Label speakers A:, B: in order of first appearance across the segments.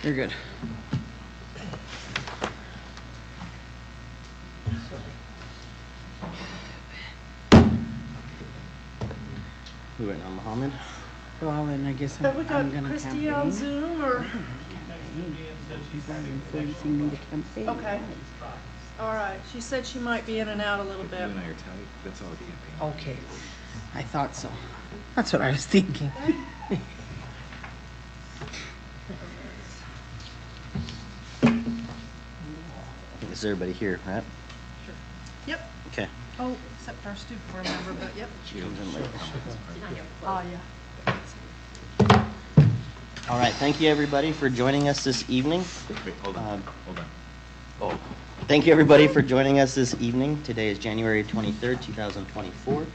A: You're good.
B: We waiting on Muhammad?
A: Well, then I guess
C: Have we got
A: I'm gonna
C: Christy
A: campaign.
C: on Zoom or?
A: People are influencing me to campaign.
C: Okay. All right. She said she might be in and out a little
D: You
C: bit.
D: and I are tight. That's all campaign.
A: Okay. I thought so. That's what I was thinking.
B: Is everybody here, right?
C: Yep.
B: Okay.
C: Oh, except our student board member, but yep.
B: She comes in late.
C: Oh, yeah.
B: All right, thank you everybody for joining us this evening.
D: Wait, hold on. Hold on.
B: Oh, thank you everybody for joining us this evening. Today is January 23rd, 2024.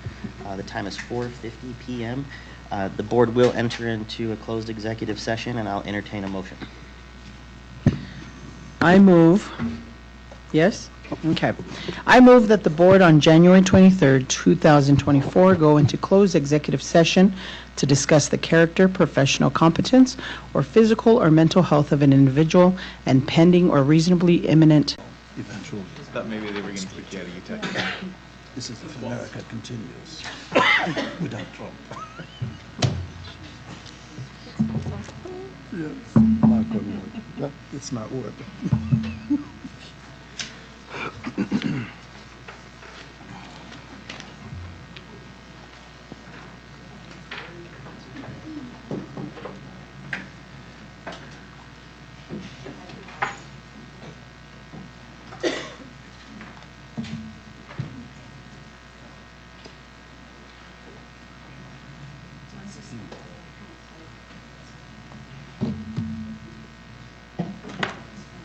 B: The time is 4:50 p.m. The board will enter into a closed executive session, and I'll entertain a motion.
A: I move. Yes? Okay. I move that the board on January 23rd, 2024 go into closed executive session to discuss the character, professional competence, or physical or mental health of an individual and pending or reasonably imminent.
E: Eventual.
D: Thought maybe they were going to kick you out of Utah.
E: This is if America continues without Trump. Yes, knock on wood. No, it's not wood.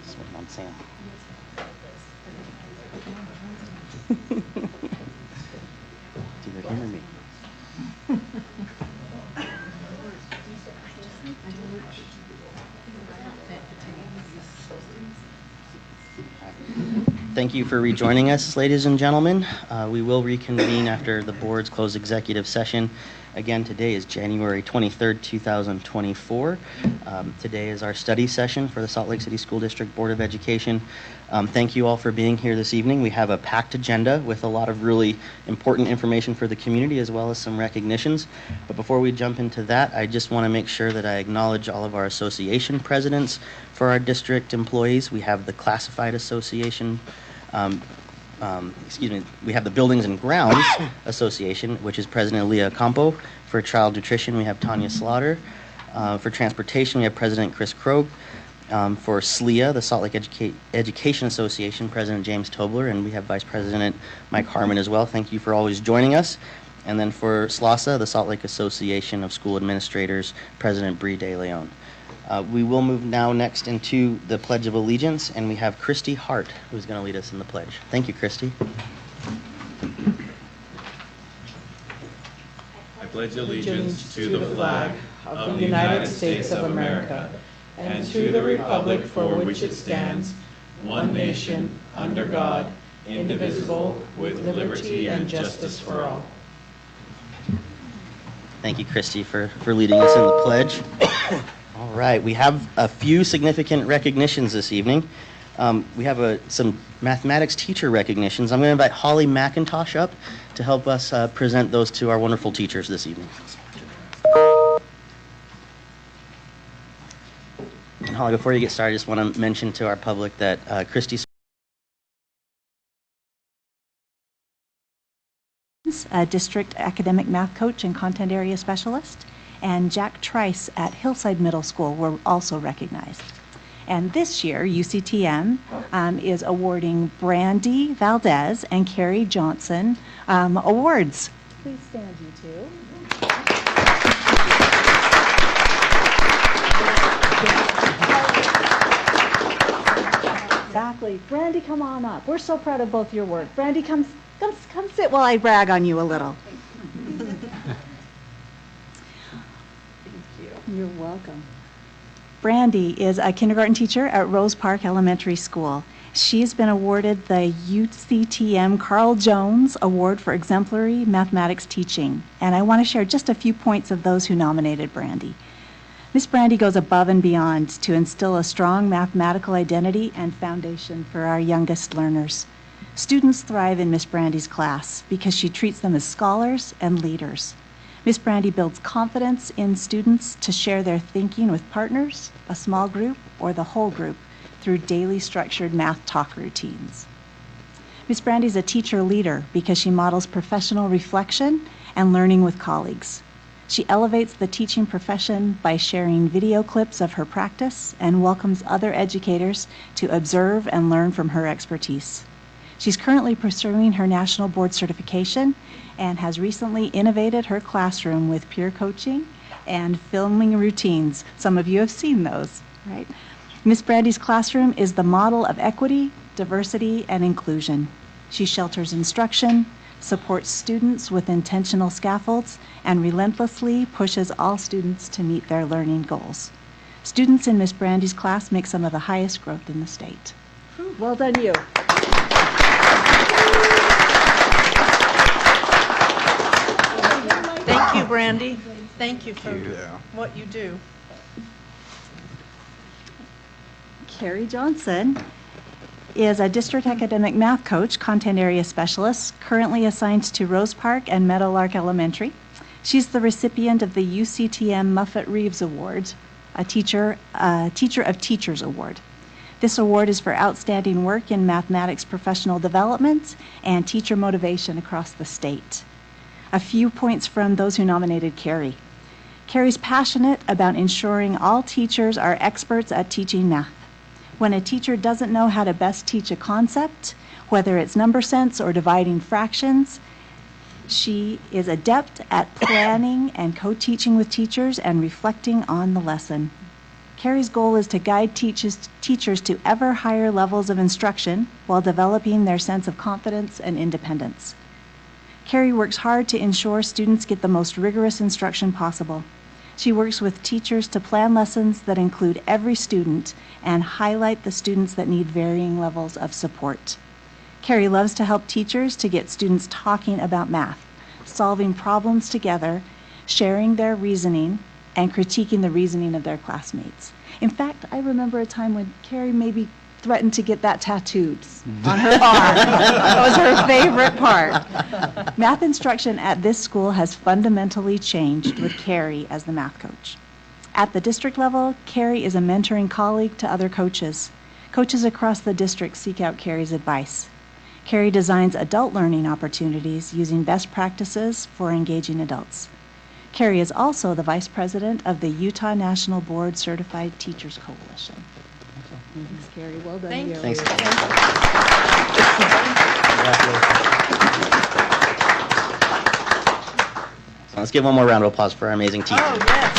B: Just waiting on Sam. It's either him or me. Thank you for rejoining us, ladies and gentlemen. We will reconvene after the board's closed executive session. Again, today is January 23rd, 2024. Today is our study session for the Salt Lake City School District Board of Education. Thank you all for being here this evening. We have a packed agenda with a lot of really important information for the community as well as some recognitions. But before we jump into that, I just want to make sure that I acknowledge all of our association presidents for our district employees. We have the Classified Association, we have the Buildings and Grounds Association, which is President Leah Campo. For Child Nutrition, we have Tanya Slaughter. For Transportation, we have President Chris Krogh. For SLEA, the Salt Lake Education Association, President James Tobler, and we have Vice President Mike Harmon as well. Thank you for always joining us. And then for SLASA, the Salt Lake Association of School Administrators, President Bree De Leon. We will move now next into the Pledge of Allegiance, and we have Christy Hart, who's going to lead us in the pledge. Thank you, Christy.
F: I pledge allegiance to the flag of the United States of America and to the republic for which it stands, one nation, under God, indivisible, with liberty and justice for all.
B: Thank you, Christy, for leading us in the pledge. All right, we have a few significant recognitions this evening. We have some mathematics teacher recognitions. I'm going to invite Holly McIntosh up to help us present those to our wonderful teachers this evening. And Holly, before you get started, I just want to mention to our public that Christy
G: a district academic math coach and content area specialist, and Jack Trice at Hillside Middle School were also recognized. And this year, UCTM is awarding Brandy Valdez and Carrie Johnson awards. Please stand, you two. Exactly. Brandy, come on up. We're so proud of both your work. Brandy, come sit while I brag on you a little. You're welcome. Brandy is a kindergarten teacher at Rose Park Elementary School. She's been awarded the UCTM Carl Jones Award for Exemplary Mathematics Teaching. And I want to share just a few points of those who nominated Brandy. Miss Brandy goes above and beyond to instill a strong mathematical identity and foundation for our youngest learners. Students thrive in Miss Brandy's class because she treats them as scholars and leaders. Miss Brandy builds confidence in students to share their thinking with partners, a small group, or the whole group through daily structured math talk routines. Miss Brandy is a teacher leader because she models professional reflection and learning with colleagues. She elevates the teaching profession by sharing video clips of her practice and welcomes other educators to observe and learn from her expertise. She's currently pursuing her national board certification and has recently innovated her classroom with peer coaching and filming routines. Some of you have seen those, right? Miss Brandy's classroom is the model of equity, diversity, and inclusion. She shelters instruction, supports students with intentional scaffolds, and relentlessly pushes all students to meet their learning goals. Students in Miss Brandy's class make some of the highest growth in the state.
C: Well done, you. Thank you, Brandy. Thank you for what you do.
G: Carrie Johnson is a district academic math coach, content area specialist, currently assigned to Rose Park and Meadowlark Elementary. She's the recipient of the UCTM Muffet Reeves Award, a Teacher of Teachers Award. This award is for outstanding work in mathematics professional development and teacher motivation across the state. A few points from those who nominated Carrie. Carrie's passionate about ensuring all teachers are experts at teaching math. When a teacher doesn't know how to best teach a concept, whether it's number sense or dividing fractions, she is adept at planning and co-teaching with teachers and reflecting on the lesson. Carrie's goal is to guide teachers to ever higher levels of instruction while developing their sense of confidence and independence. Carrie works hard to ensure students get the most rigorous instruction possible. She works with teachers to plan lessons that include every student and highlight the students that need varying levels of support. Carrie loves to help teachers to get students talking about math, solving problems together, sharing their reasoning, and critiquing the reasoning of their classmates. In fact, I remember a time when Carrie maybe threatened to get that tattooed on her arm. That was her favorite part. Math instruction at this school has fundamentally changed with Carrie as the math coach. At the district level, Carrie is a mentoring colleague to other coaches. Coaches across the district seek out Carrie's advice. Carrie designs adult learning opportunities using best practices for engaging adults. Carrie is also the vice president of the Utah National Board Certified Teachers Coalition. Thanks, Carrie. Well done.
C: Thank you.
B: Thanks. So let's give one more round of applause for our amazing teacher.
C: Oh, yes.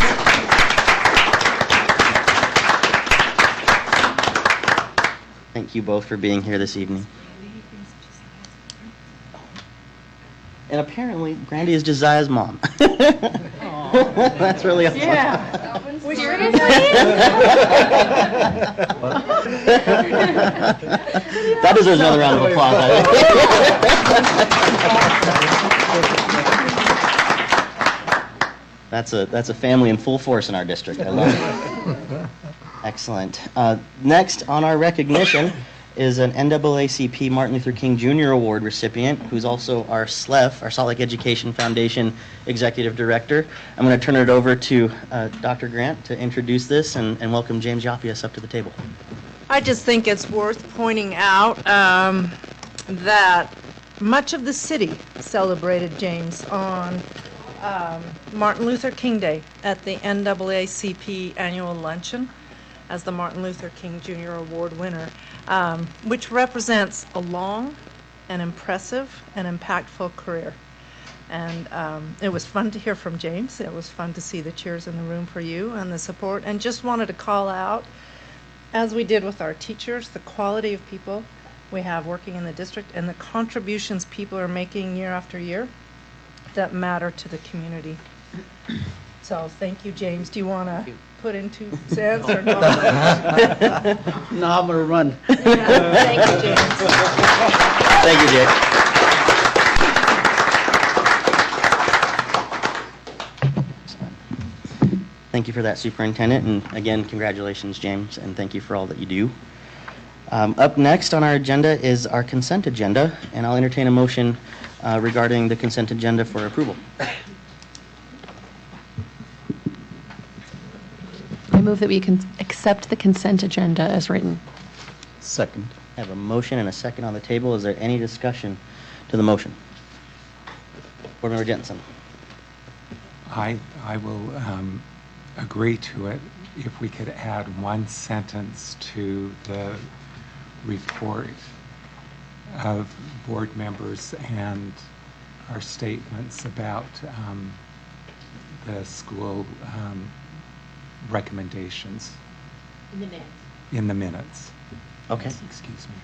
B: Thank you both for being here this evening. And apparently, Brandy is Josiah's mom. That's really awesome.
C: Yeah.
B: That deserves another round of applause, I think. That's a family in full force in our district. I love it. Excellent. Next on our recognition is an NAACP Martin Luther King Jr. Award recipient, who's also our SLEF, our Salt Lake Education Foundation Executive Director. I'm going to turn it over to Dr. Grant to introduce this and welcome James Yapias up to the table.
C: I just think it's worth pointing out that much of the city celebrated James on Martin Luther King Day at the NAACP annual luncheon as the Martin Luther King Jr. Award winner, which represents a long and impressive and impactful career. And it was fun to hear from James. It was fun to see the cheers in the room for you and the support. And just wanted to call out, as we did with our teachers, the quality of people we have working in the district and the contributions people are making year after year that matter to the community. So thank you, James. Do you want to put in 2 cents or no?
E: No, I'm gonna run.
C: Thank you, James.
B: Thank you, Jake. Thank you for that, Superintendent, and again, congratulations, James, and thank you for all that you do. Up next on our agenda is our consent agenda, and I'll entertain a motion regarding the consent agenda for approval.
F: I move that we can accept the consent agenda as written.
E: Second.
B: I have a motion and a second on the table. Is there any discussion to the motion? Board Member Jensen.
H: I will agree to it if we could add one sentence to the report of board members and our statements about the school recommendations. In the minutes.
B: Okay.
H: Yes, excuse me.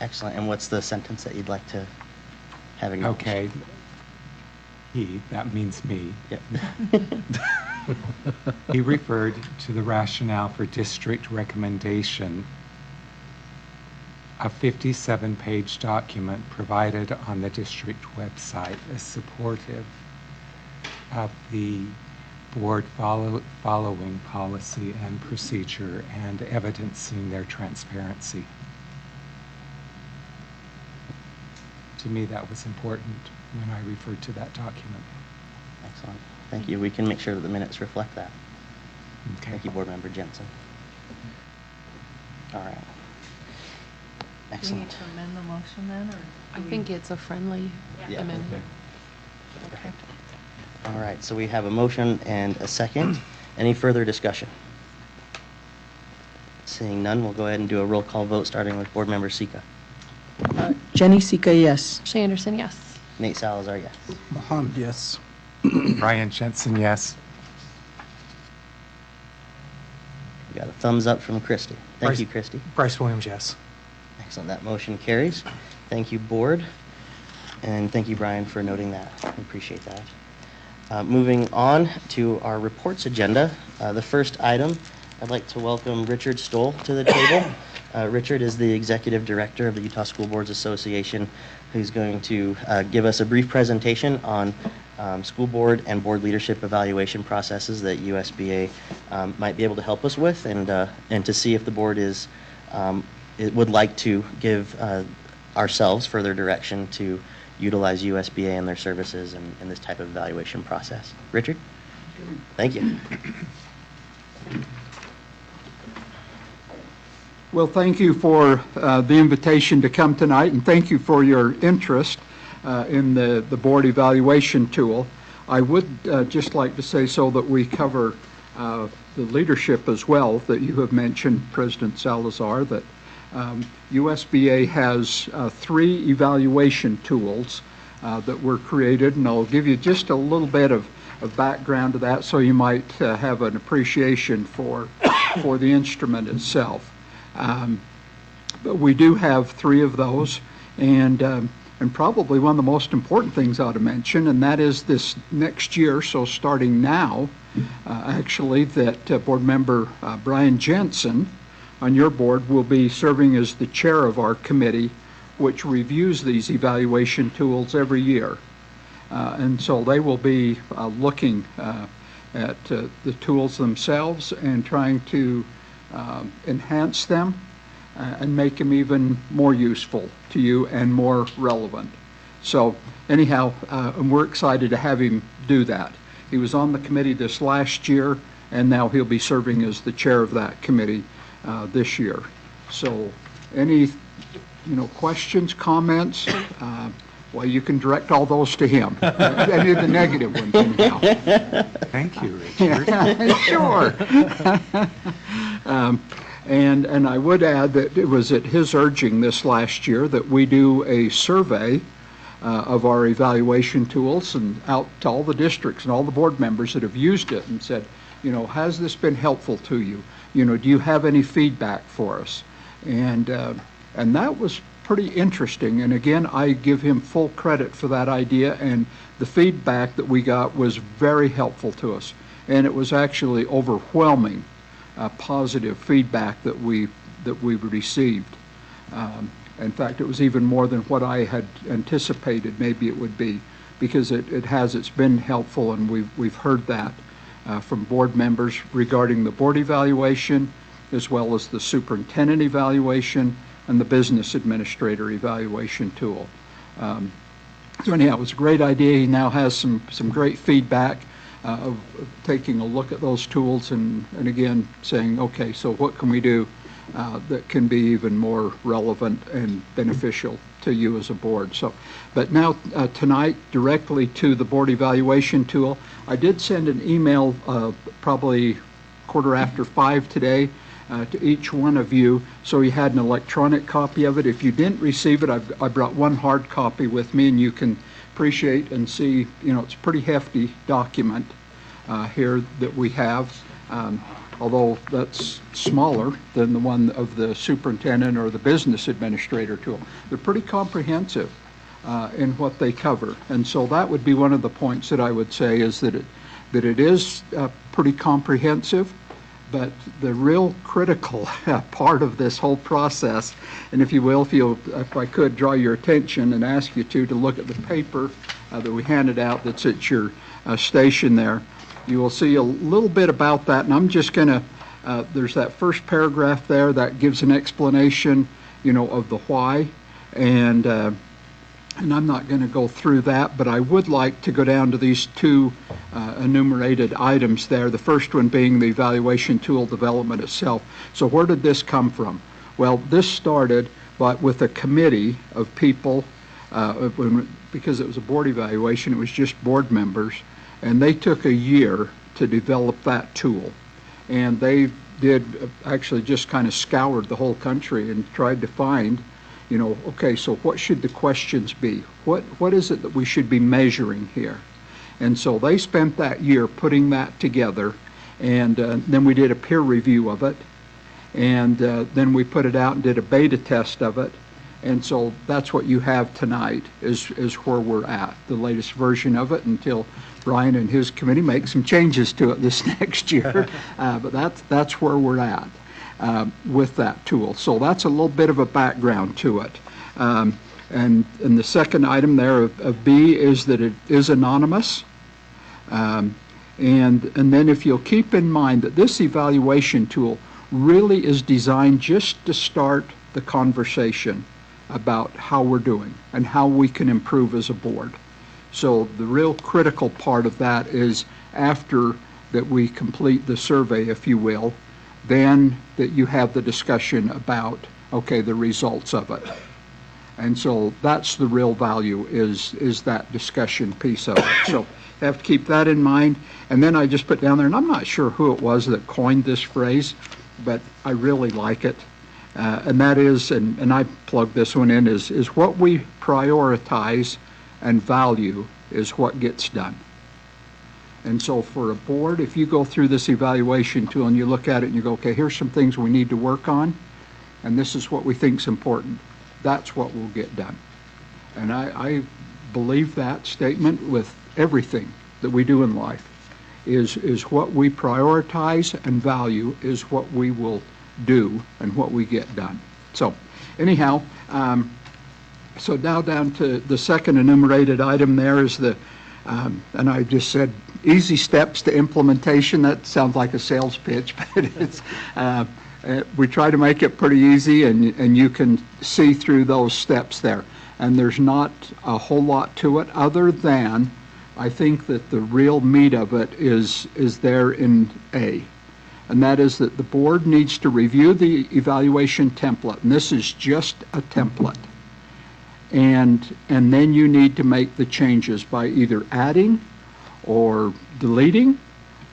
B: Excellent. And what's the sentence that you'd like to have in your
H: Okay. He, that means me.
B: Yep.
H: He referred to the rationale for district recommendation, a 57-page document provided on the district website, as supportive of the board following policy and procedure and evidencing their transparency. To me, that was important when I referred to that document.
B: Excellent. Thank you. We can make sure that the minutes reflect that.
H: Okay.
B: Thank you, Board Member Jensen. All right.
C: Do we need
B: Excellent.
C: to amend the motion then, or?
F: I think it's a friendly
B: Yeah.
F: amendment.
B: Perfect. All right, so we have a motion and a second. Any further discussion? Seeing none, we'll go ahead and do a roll call vote, starting with Board Member Sika.
A: Jenny Sika, yes.
F: Shay Anderson, yes.
B: Nate Salazar, yes.
E: Mahan, yes.
H: Brian Jensen, yes.
B: We got a thumbs up from Christy. Thank
I: Bryce-
B: you, Christy.
I: Bryce Williams, yes.
B: Excellent. That motion carries. Thank you, Board. And thank you, Brian, for noting that. I appreciate that. Moving on to our reports agenda. The first item, I'd like to welcome Richard Stoll to the table. Richard is the Executive Director of the Utah School Boards Association, who's going to give us a brief presentation on school board and board leadership evaluation processes that USBA might be able to help us with, and to see if the board would like to give ourselves further direction to utilize USBA and their services in this type of evaluation process. Richard? Thank you.
J: Well, thank you for the invitation to come tonight, and thank you for your interest in the board evaluation tool. I would just like to say, so that we cover the leadership as well, that you have mentioned, President Salazar, that USBA has 3 evaluation tools that were created, and I'll give you just a little bit of background to that so you might have an appreciation for the instrument itself. But we do have 3 of those, and probably one of the most important things I ought to mention, and that is this next year, so starting now, actually, that Board Member Brian Jensen on your board will be serving as the chair of our committee, which reviews these evaluation tools every year. And so they will be looking at the tools themselves and trying to enhance them and make them even more useful to you and more relevant. So anyhow, and we're excited to have him do that. He was on the committee this last year, and now he'll be serving as the chair of that committee this year. So any questions, comments? Well, you can direct all those to him. Any of the negative ones, anyhow.
H: Thank you, Richard.
J: Yeah, sure. And I would add that it was at his urging this last year that we do a survey of our evaluation tools and out to all the districts and all the board members that have used it and said, has this been helpful to you? Do you have any feedback for us? And that was pretty interesting. And again, I give him full credit for that idea, and the feedback that we got was very helpful to us. And it was actually overwhelming positive feedback that we received. In fact, it was even more than what I had anticipated maybe it would be, because it's been helpful, and we've heard that from board members regarding the board evaluation, as well as the superintendent evaluation and the business administrator evaluation tool. So anyhow, it was a great idea. He now has some great feedback of taking a look at those tools and again saying, okay, so what can we do that can be even more relevant and beneficial to you as a board. So, but now tonight, directly to the board evaluation tool, I did send an email probably 5:15 today to each one of you, so you had an electronic copy of it. If you didn't receive it, I brought one hard copy with me, and you can appreciate and see, you know, it's a pretty hefty document here that we have, although that's smaller than the one of the superintendent or the business administrator tool. They're pretty comprehensive in what they cover, and so that would be one of the points that I would say is that it is pretty comprehensive. But the real critical part of this whole process, and if you will, if I could draw your attention and ask you to look at the paper that we handed out that's at your station there, you will see a little bit about that. And I'm just going to, there's that first paragraph there that gives an explanation, you know, of the why. And I'm not going to go through that, but I would like to go down to these two enumerated items there, the first one being the evaluation tool development itself. So where did this come from? Well, this started with a committee of people, because it was a board evaluation, it was just board members, and they took a year to develop that tool. And they did actually just kind of scoured the whole country and tried to find, you know, okay, so what should the questions be? What is it that we should be measuring here? And so they spent that year putting that together, and then we did a peer review of it, and then we put it out and did a beta test of it. And so that's what you have tonight is where we're at, the latest version of it, until Brian and his committee make some changes to it this next year. But that's where we're at with that tool. So that's a little bit of a background to it. And the second item there of B is that it is anonymous. And then if you'll keep in mind that this evaluation tool really is designed just to start the conversation about how we're doing and how we can improve as a board. So the real critical part of that is after that we complete the survey, if you will, then that you have the discussion about, okay, the results of it. And so that's the real value is that discussion piece of it. So you have to keep that in mind. And then I just put down there, and I'm not sure who it was that coined this phrase, but I really like it. And that is, and I plug this one in, is what we prioritize and value is what gets done. And so for a board, if you go through this evaluation tool and you look at it and you go, okay, here's some things we need to work on, and this is what we think is important, that's what will get done. And I believe that statement with everything that we do in life is what we prioritize and value is what we will do and what we get done. So anyhow, so now down to the second enumerated item there is the, and I just said easy steps to implementation. That sounds like a sales pitch, but it's, we try to make it pretty easy, and you can see through those steps there. And there's not a whole lot to it other than I think that the real meat of it is there in A. And that is that the board needs to review the evaluation template. And this is just a template. And then you need to make the changes by either adding or deleting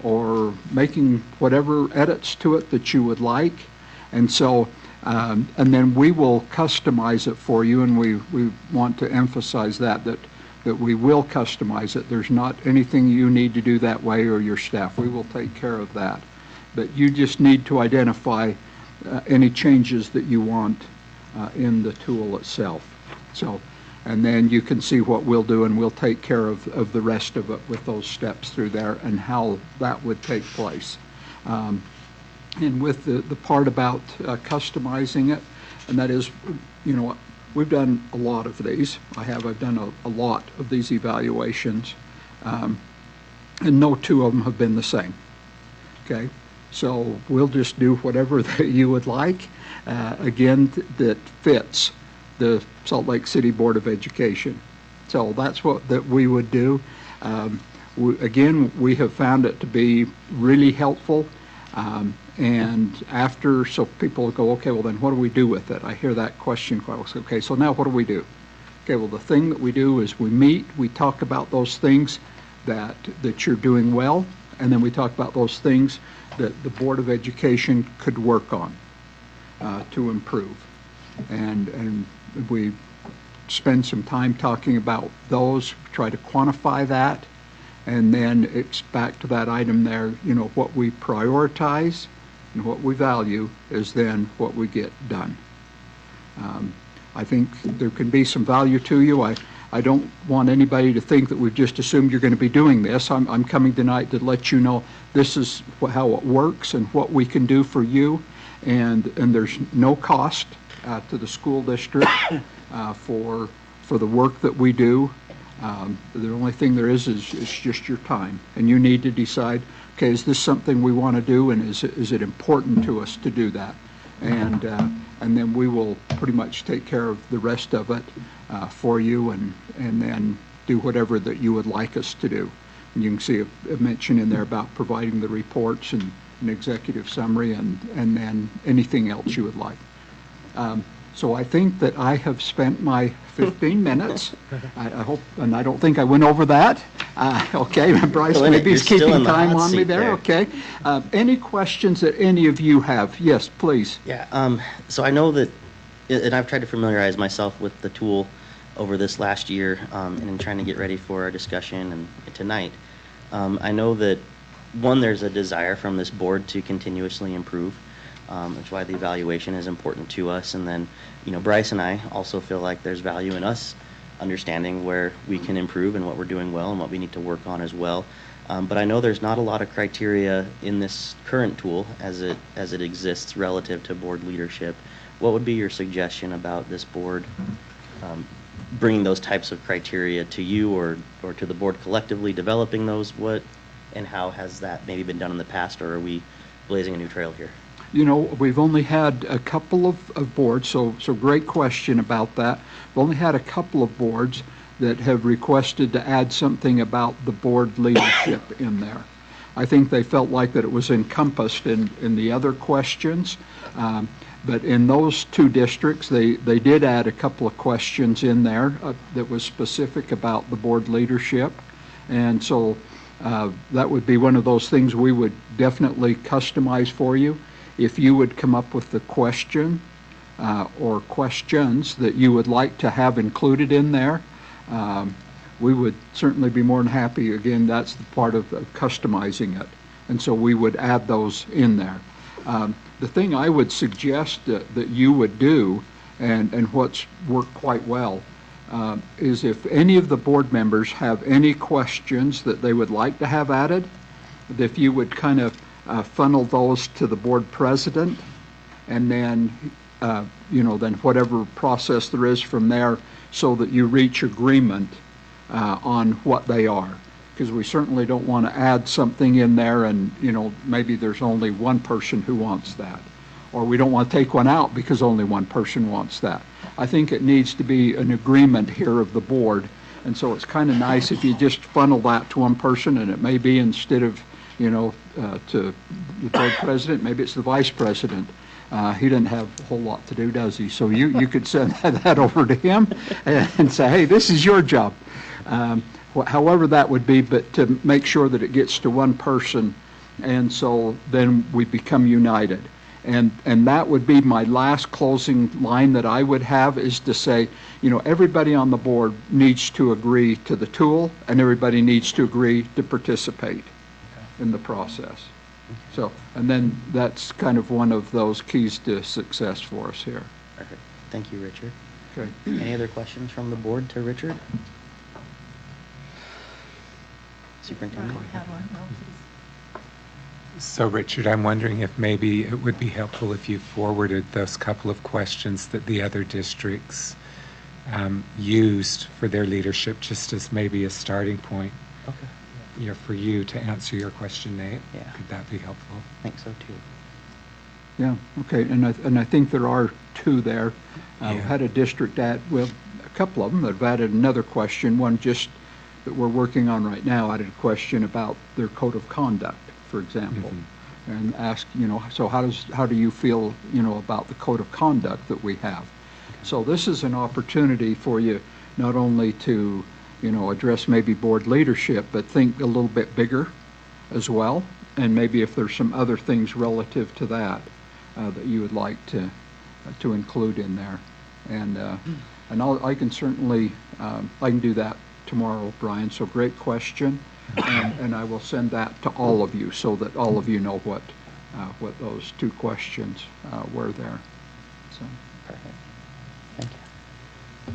J: or making whatever edits to it that you would like. And so, and then we will customize it for you, and we want to emphasize that we will customize it. There's not anything you need to do that way or your staff. We will take care of that. But you just need to identify any changes that you want in the tool itself. So, and then you can see what we'll do, and we'll take care of the rest of it with those steps through there and how that would take place. And with the part about customizing it, and that is, you know, we've done a lot of these. I've done a lot of these evaluations, and no two of them have been the same. Okay? So we'll just do whatever that you would like, again, that fits the Salt Lake City Board of Education. So that's what that we would do. Again, we have found it to be really helpful. And after, so people will go, okay, well then what do we do with it? I hear that question quite often. Okay, so now what do we do? Okay, well the thing that we do is we meet, we talk about those things that you're doing well, and then we talk about those things that the Board of Education could work on to improve. And we spend some time talking about those, try to quantify that, and then it's back to that item there, what we prioritize and what we value is then what we get done. I think there can be some value to you. I don't want anybody to think that we've just assumed you're going to be doing this. I'm coming tonight to let you know this is how it works and what we can do for you. And there's no cost to the school district for the work that we do. The only thing there is just your time. And you need to decide, okay, is this something we want to do, and is it important to us to do that? And then we will pretty much take care of the rest of it for you, and then do whatever that you would like us to do. And you can see a mention in there about providing the reports and an executive summary, and then anything else you would like. So I think that I have spent my 15 minutes. I hope, and I don't think I went over that. Okay, Bryce, maybe he's keeping time on me there. Okay. Any questions that any of you have? Yes, please.
B: Yeah, so I know that, and I've tried to familiarize myself with the tool over this last year, and in trying to get ready for our discussion and tonight. I know that, one, there's a desire from this board to continuously improve. That's why the evaluation is important to us. And then, Bryce and I also feel like there's value in us understanding where we can improve and what we're doing well and what we need to work on as well. But I know there's not a lot of criteria in this current tool as it exists relative to board leadership. What would be your suggestion about this board bringing those types of criteria to you or to the board collectively developing those? What and how has that maybe been done in the past, or are we blazing a new trail here?
J: We've only had a couple of boards, so great question about that. We've only had a couple of boards that have requested to add something about the board leadership in there. I think they felt like that it was encompassed in the other questions, but in those two districts, they did add a couple of questions in there that was specific about the board leadership, and so that would be one of those things we would definitely customize for you. If you would come up with the question or questions that you would like to have included in there, we would certainly be more than happy. Again, that's the part of customizing it. And so we would add those in there. The thing I would suggest that you would do, and what's worked quite well, is if any of the board members have any questions that they would like to have added, if you would kind of funnel those to the board president, and then, then whatever process there is from there, so that you reach agreement on what they are. Because we certainly don't want to add something in there and, maybe there's only one person who wants that. Or we don't want to take one out because only one person wants that. I think it needs to be an agreement here of the board. And so it's kind of nice if you just funnel that to one person, and it may be instead of to the board president, maybe it's the vice president. He doesn't have a whole lot to do, does he? So you could send that over to him and say, hey, this is your job. However that would be, but to make sure that it gets to one person, and so then we become united. And that would be my last closing line that I would have, is to say, everybody on the board needs to agree to the tool, and everybody needs to agree to participate in the process. So, and then that's kind of one of those keys to success for us here.
B: Perfect. Thank you, Richard.
J: Okay.
B: Any other questions from the board to Richard? Superintendent?
H: So, Richard, I'm wondering if maybe it would be helpful if you forwarded those couple of questions that the other districts used for their leadership, just as maybe a starting point.
B: Okay.
H: for you to answer your question, Nate.
B: Yeah.
H: Could that be helpful?
B: I think so too.
J: Yeah, okay, and I think there are two there. We
H: Yeah.
J: had a district well, a couple of them that have added another question. One just that we're working on right now added a question about their code of conduct, for example. And ask, so how do you feel, about the code of conduct that we have? So this is an opportunity for you not only to, address maybe board leadership, but think a little bit bigger as well. And maybe if there's some other things relative to that that you would like to include in there. And I can certainly, I can do that tomorrow, Brian. So great question. And I will send that to all of you so that all of you know what those two questions were there. So.
B: Perfect. Thank you.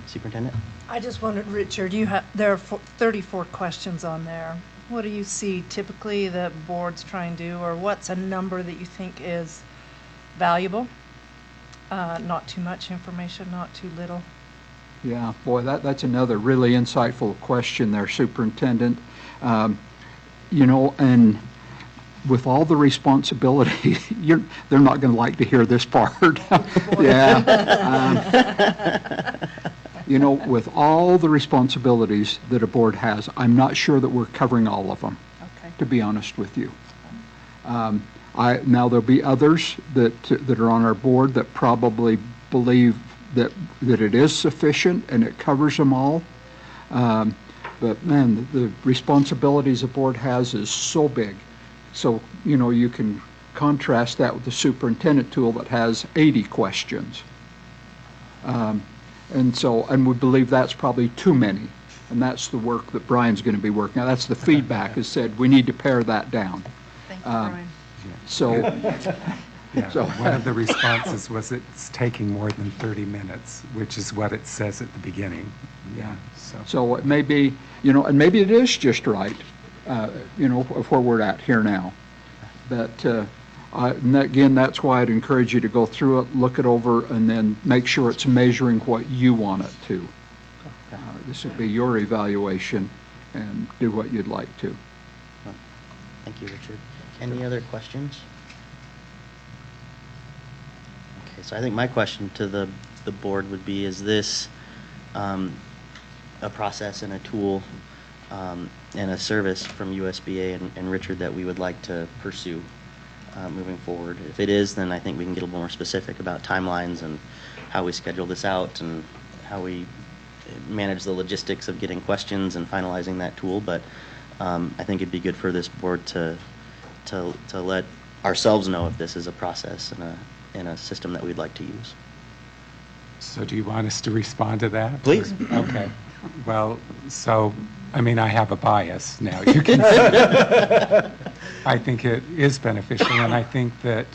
B: Superintendent?
C: I just wondered, Richard, there are 34 questions on there. What do you see typically that boards try and do, or what's a number that you think is valuable? Not too much information, not too little.
J: Yeah, boy, that's another really insightful question there, Superintendent. And with all the responsibility, they're not going to like to hear this part. Yeah. With all the responsibilities that a board has, I'm not sure that we're covering all of them, to be honest with you. Now, there'll be others that are on our board that probably believe that it is sufficient and it covers them all. But man, the responsibilities a board has is so big. So, you can contrast that with the superintendent tool that has 80 questions. And we believe that's probably too many. And that's the work that Brian's going to be working on. That's the feedback has said we need to pare that down.
C: Thank you, Brian.
J: So,
H: Yeah,
J: So-
H: one of the responses was it's taking more than 30 minutes, which is what it says at the beginning. Yeah,
J: so it may be, and maybe it is just right, of where we're at here now. But and again, that's why I'd encourage you to go through it, look it over, and then make sure it's measuring what you want it to. This would be your evaluation, and do what you'd like to.
B: Thank you, Richard. Any other questions? Okay, so I think my question to the board would be, is this a process and a tool and a service from USBA and Richard that we would like to pursue moving forward? If it is, then I think we can get a little more specific about timelines and how we schedule this out and how we manage the logistics of getting questions and finalizing that tool. But I think it'd be good for this board to let ourselves know if this is a process and a system that we'd like to use.
H: So do you want us to respond to that?
B: Please.
H: Okay. Well, so, I have a bias now. You can I think it is beneficial, and I think that,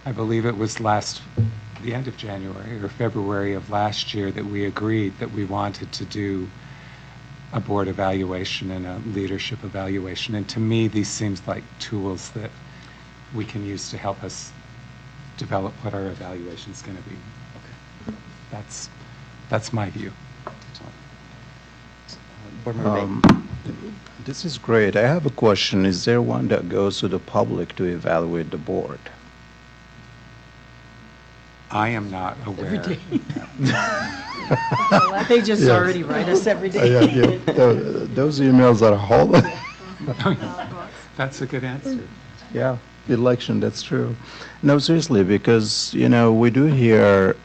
H: I believe it was the end of January or February of last year that we agreed that we wanted to do a board evaluation and a leadership evaluation. And to me, these seems like tools that we can use to help us develop what our evaluation is going to be.
B: Okay.
H: That's my view.
B: Board Member Bain.
I: This is great. I have a question. Is there one that goes to the public to evaluate the board?
H: I am not aware.
A: They just
I: Yes.
A: already write us every day.
I: Those emails are whole.
H: That's a good answer.
I: Yeah, election, that's true. No, seriously, because, we do hear,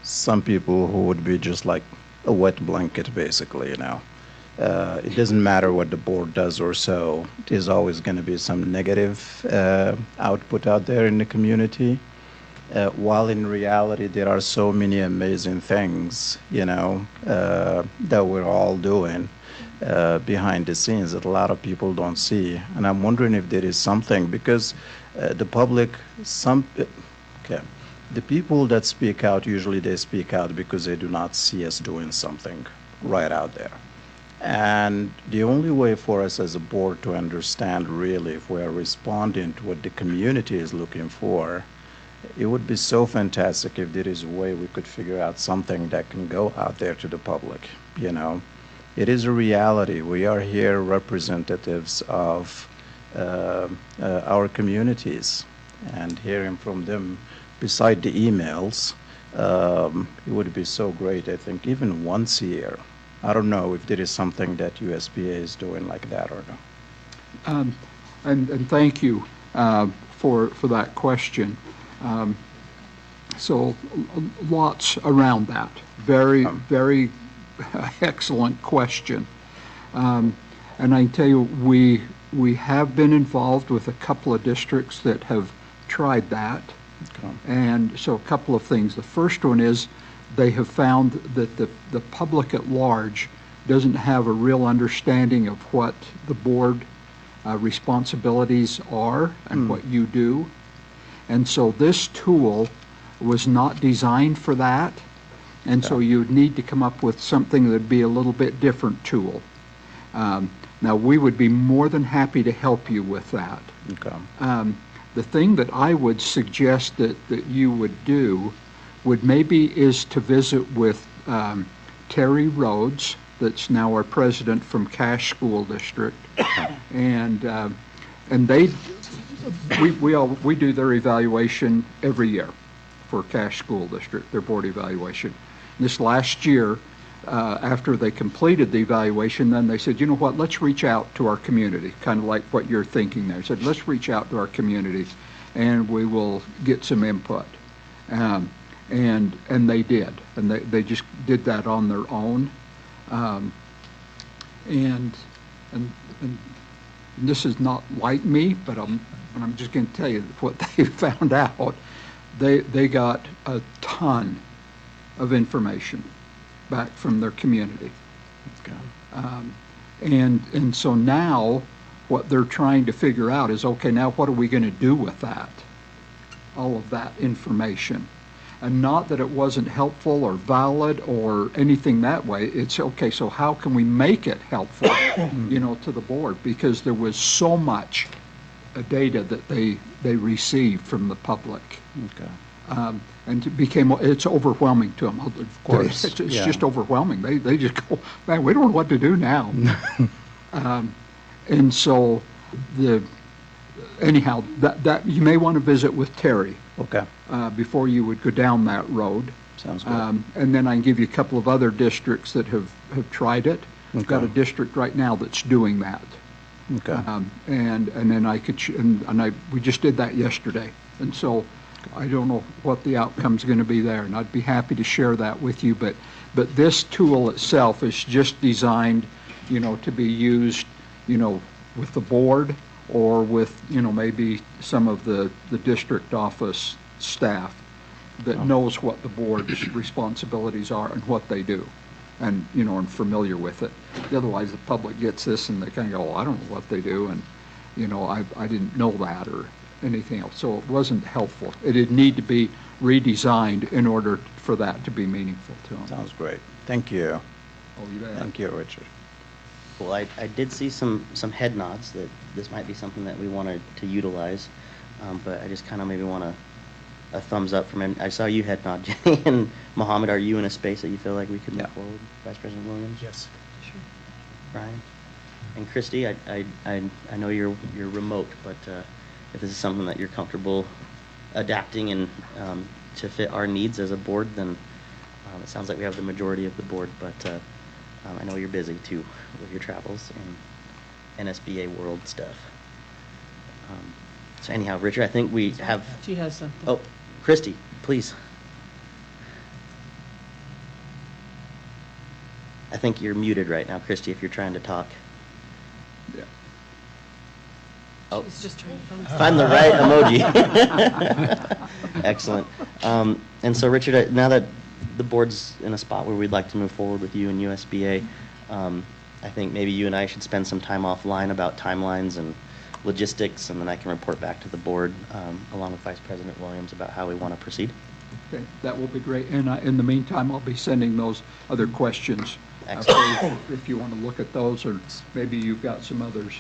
I: some people who would be just like a wet blanket, basically, It doesn't matter what the board does or so. There's always going to be some negative output out there in the community. While in reality, there are so many amazing things, that we're all doing behind the scenes that a lot of people don't see. And I'm wondering if there is something, because the public, the people that speak out, usually they speak out because they do not see us doing something right out there. And the only way for us as a board to understand really if we are responding to what the community is looking for, it would be so fantastic if there is a way we could figure out something that can go out there to the public, it is a reality. We are here representatives of our communities, and hearing from them, beside the emails, it would be so great, I think, even once a year. I don't know if there is something that USBA is doing like that or not.
J: And thank you for that question. So lots around that. Very, very excellent question. And I can tell you, we have been involved with a couple of districts that have tried that.
I: Okay.
J: And so a couple of things. The first one is they have found that the public at large doesn't have a real understanding of what the board responsibilities are and what you do. And so this tool was not designed for that. And so you'd need to come up with something that'd be a little bit different tool. Now, we would be more than happy to help you with that.
I: Okay.
J: The thing that I would suggest that you would do would maybe is to visit with Terry Rhodes, that's now our president from Cache School District, and we do their evaluation every year for Cache School District, their board evaluation. This last year, after they completed the evaluation, then they said, you know what, let's reach out to our community, kind of like what you're thinking there. Said, let's reach out to our community and we will get some input. And they did, and they just did that on their own. And this is not like me, but I'm just going to tell you what they found out. They got a ton of information back from their community.
I: Okay.
J: And so now what they're trying to figure out is, okay, now what are we going to do with that? All of that information. And not that it wasn't helpful or valid or anything that way. It's okay, so how can we make it helpful, to the board? Because there was so much data that they received from the public.
I: Okay.
J: And it's overwhelming to them. Of
I: course,
J: It's
I: yeah.
J: just overwhelming. They just go, man, we don't know what to do now. And so anyhow, that you may want to visit with Terry.
I: Okay.
J: Before you would go down that road.
I: Sounds good.
J: And then I can give you a couple of other districts that have tried it. We've got a district right now that's doing that.
I: Okay.
J: And then we just did that yesterday. And so I don't know what the outcome's going to be there, and I'd be happy to share that with you. But this tool itself is just designed, to be used, with the board or with, maybe some of the district office staff that knows what the board's responsibilities are and what they do, and, and familiar with it. Otherwise, the public gets this and they kind of go, oh, I don't know what they do, and, I didn't know that or anything else. So it wasn't helpful. It'd need to be redesigned in order for that to be meaningful to them.
I: Sounds great. Thank you.
J: Oh, you bet.
I: Thank you, Richard.
B: Well, I did see some head nods that this might be something that we wanted to utilize, but I just kind of maybe want a thumbs up from him. I saw you head nod, Jenny, and Mohammed, are you in a space that you feel like we could move forward? Vice President Williams?
E: Yes.
C: Sure.
B: Brian? And Christy, I know you're remote, but if this is something that you're comfortable adapting and to fit our needs as a board, then it sounds like we have the majority of the board, but I know you're busy too with your travels and NSBA world stuff. So anyhow, Richard, I think we have...
A: She has something.
B: Oh, Christy, please. I think you're muted right now, Christy, if you're trying to talk.
J: Yeah.
B: Oh,
C: She's just trying to
B: find the right emoji. Excellent. And so, Richard, now that the board's in a spot where we'd like to move forward with you and USBA, I think maybe you and I should spend some time offline about timelines and logistics, and then I can report back to the board along with Vice President Williams about how we want to proceed.
J: Okay, that will be great. And in the meantime, I'll be sending those other questions.
B: Excellent.
J: If you want to look at those, or maybe you've got some others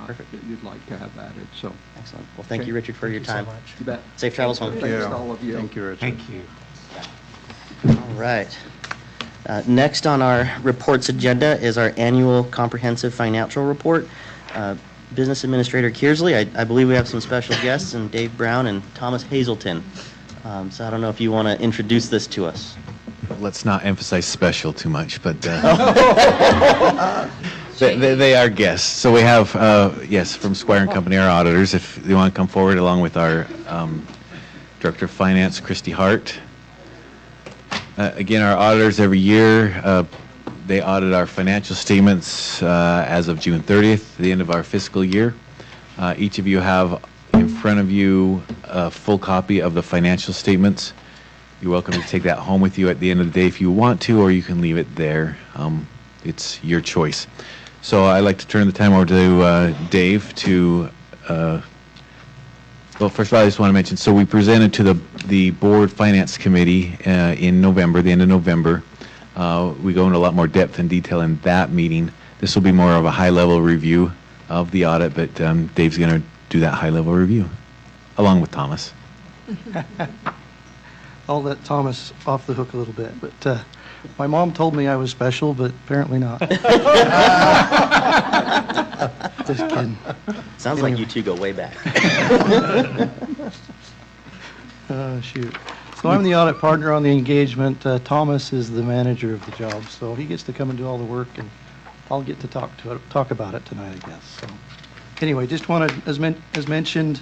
B: Perfect.
J: that you'd like to have added. So,
B: Excellent. Well, thank
J: Okay.
B: you, Richard, for your time.
J: you bet.
B: Safe travels home.
J: Thanks to all of you.
I: Thank you, Richard.
H: Thank you.
B: All right. Next on our reports agenda is our annual comprehensive financial report. Business Administrator Kearsley, I believe we have some special guests, and Dave Brown and Thomas Hazelton. So I don't know if you want to introduce this to us.
D: Let's not emphasize special too much, but they are guests. So we have, yes, from Squire and Company, our auditors, if they want to come forward, along with our Director of Finance, Christy Hart. Again, our auditors every year, they audit our financial statements as of June 30th, the end of our fiscal year. Each of you have in front of you a full copy of the financial statements. You're welcome to take that home with you at the end of the day if you want to, or you can leave it there. It's your choice. So I'd like to turn the time over to Dave to, well, first of all, I just want to mention, so we presented to the Board Finance Committee in November, the end of November. We go into a lot more depth and detail in that meeting. This will be more of a high-level review of the audit, but Dave's going to do that high-level review, along with Thomas.
E: I'll let Thomas off the hook a little bit, but my mom told me I was special, but apparently not. Just kidding.
B: Sounds like you two go way back.
E: Shoot. So I'm the audit partner on the engagement. Thomas is the manager of the job, so he gets to come and do all the work, and I'll get to talk about it tonight, I guess. So anyway, just wanted, as mentioned,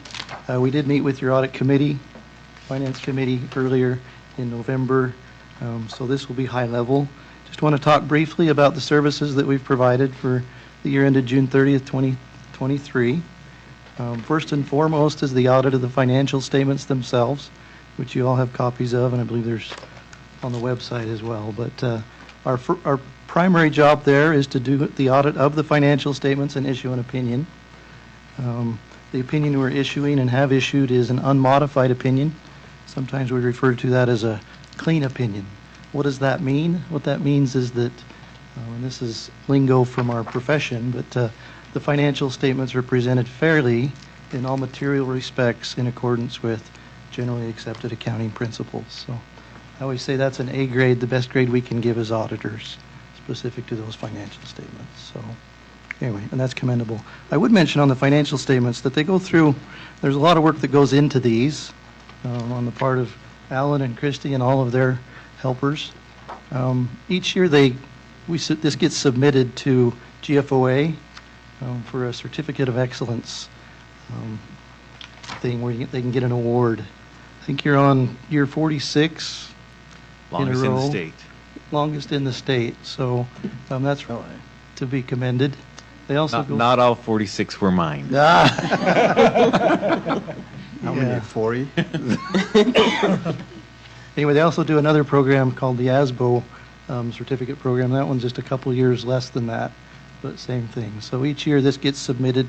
E: we did meet with your audit committee, finance committee earlier in November. So this will be high level. Just want to talk briefly about the services that we've provided for the year ended June 30th, 2023. First and foremost is the audit of the financial statements themselves, which you all have copies of, and I believe there's on the website as well. But our primary job there is to do the audit of the financial statements and issue an opinion. The opinion we're issuing and have issued is an unmodified opinion. Sometimes we refer to that as a clean opinion. What does that mean? What that means is that, and this is lingo from our profession, but the financial statements are presented fairly in all material respects in accordance with generally accepted accounting principles. So I always say that's an A grade, the best grade we can give as auditors, specific to those financial statements. So anyway, and that's commendable. I would mention on the financial statements that they go through, there's a lot of work that goes into these on the part of Alan and Christy and all of their helpers. Each year this gets submitted to GFOA for a certificate of excellence thing where they can get an award. I think you're on year 46
D: Longest
E: in a row.
D: in the state.
E: Longest in the state. So that's to be commended. They also
D: Not all 46 were mine.
I: How many? 40?
E: Anyway, they also do another program called the ASBO certificate program. That one's just a couple years less than that, but same thing. So each year this gets submitted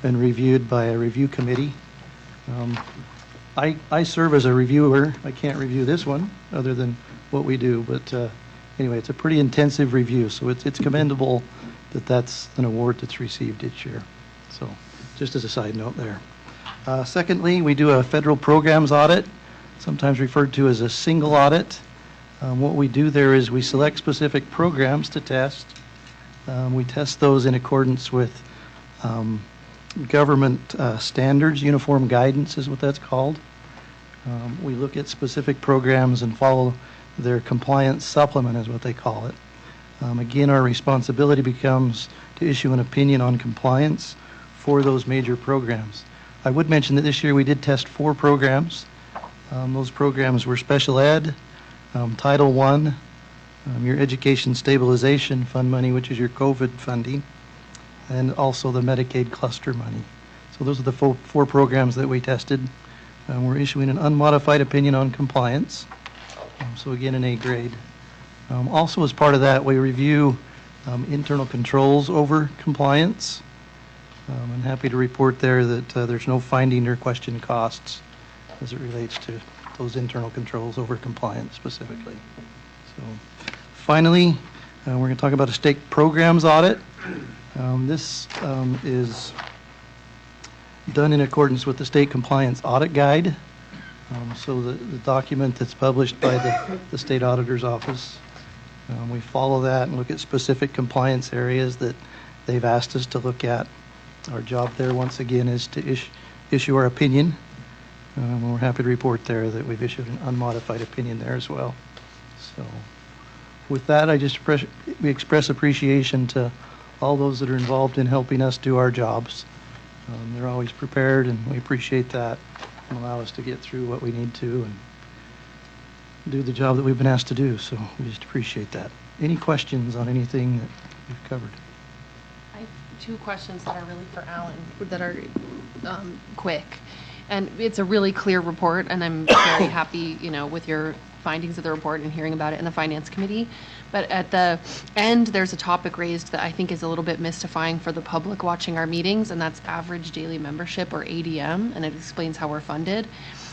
E: and reviewed by a review committee. I serve as a reviewer. I can't review this one other than what we do, but anyway, it's a pretty intensive review, so it's commendable that that's an award that's received each year. So just as a side note there. Secondly, we do a federal programs audit, sometimes referred to as a single audit. What we do there is we select specific programs to test. We test those in accordance with government standards. Uniform guidance is what that's called. We look at specific programs and follow their compliance supplement is what they call it. Again, our responsibility becomes to issue an opinion on compliance for those major programs. I would mention that this year we did test 4 programs. Those programs were special ed, Title I, your education stabilization fund money, which is your COVID funding, and also the Medicaid cluster money. So those are the 4 programs that we tested. We're issuing an unmodified opinion on compliance. So again, an A grade. Also as part of that, we review internal controls over compliance. I'm happy to report there that there's no finding or question costs as it relates to those internal controls over compliance specifically. So finally, we're going to talk about a state programs audit. This is done in accordance with the state compliance audit guide. So the document that's published by the state auditor's office. We follow that and look at specific compliance areas that they've asked us to look at. Our job there, once again, is to issue our opinion. We're happy to report there that we've issued an unmodified opinion there as well. So with that, we express appreciation to all those that are involved in helping us do our jobs. They're always prepared, and we appreciate that, and allow us to get through what we need to and do the job that we've been asked to do. So we just appreciate that. Any questions on anything that we've covered?
K: I have two questions that are really for Alan, that are quick. And it's a really clear report, and I'm very happy, with your findings of the report and hearing about it in the Finance Committee. But at the end, there's a topic raised that I think is a little bit mystifying for the public watching our meetings, and that's average daily membership, or ADM, and it explains how we're funded.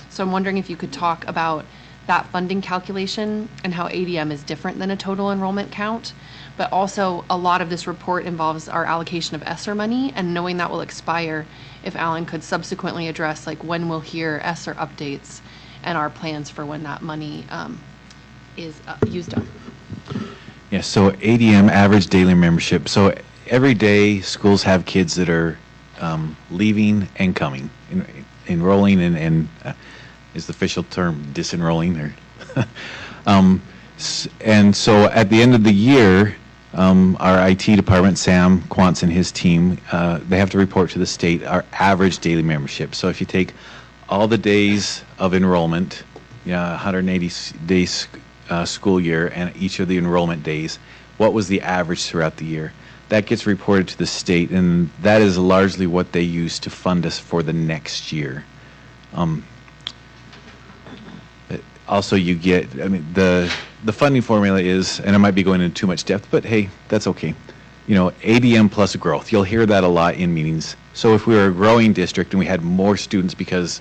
K: So I'm wondering if you could talk about that funding calculation and how ADM is different than a total enrollment count. But also, a lot of this report involves our allocation of ESSER money, and knowing that will expire, if Alan could subsequently address when we'll hear ESSER updates and our plans for when that money is used up.
D: Yes, so ADM, average daily membership. So every day, schools have kids that are leaving and coming, enrolling and is the official term disenrolling. And so at the end of the year, our IT department, Sam Quantz and his team, they have to report to the state our average daily membership. So if you take all the days of enrollment, 180 days school year, and each of the enrollment days, what was the average throughout the year? That gets reported to the state, and that is largely what they use to fund us for the next year. Also, you get, the funding formula is, and I might be going into too much depth, but hey, that's okay. ADM plus growth. You'll hear that a lot in meetings. So if we were a growing district and we had more students because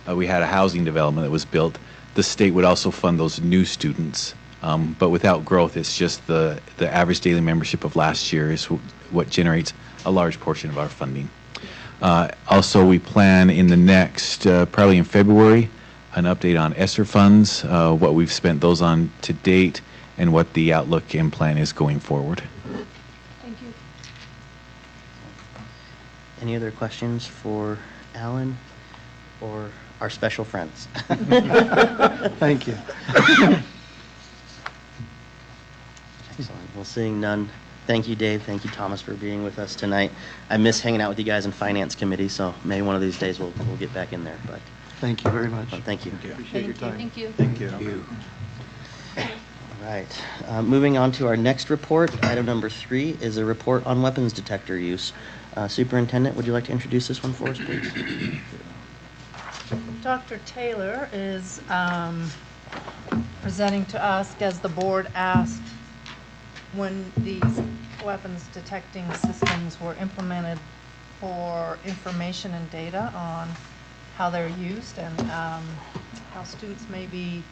D: we had a housing development that was built, the state would also fund those new students. But without growth, it's just the average daily membership of last year is what generates a large portion of our funding. Also, we plan in the next, probably in February, an update on ESSER funds, what we've spent those on to date, and what the outlook and plan is going forward.
K: Thank you.
B: Any other questions for Alan or our special friends?
E: Thank you.
B: Excellent. Well, seeing none, thank you, Dave. Thank you, Thomas, for being with us tonight. I miss hanging out with you guys in Finance Committee, so maybe one of these days we'll get back in there. But
E: Thank you very much.
B: thank you.
E: Appreciate your time.
K: Thank you.
I: Thank you.
B: All right. Moving on to our next report, item number 3 is a report on weapons detector use. Superintendent, would you like to introduce this one for us, please?
C: Dr. Taylor is presenting to us as the board asked when these weapons detecting systems were implemented for information and data on how they're used and how students may be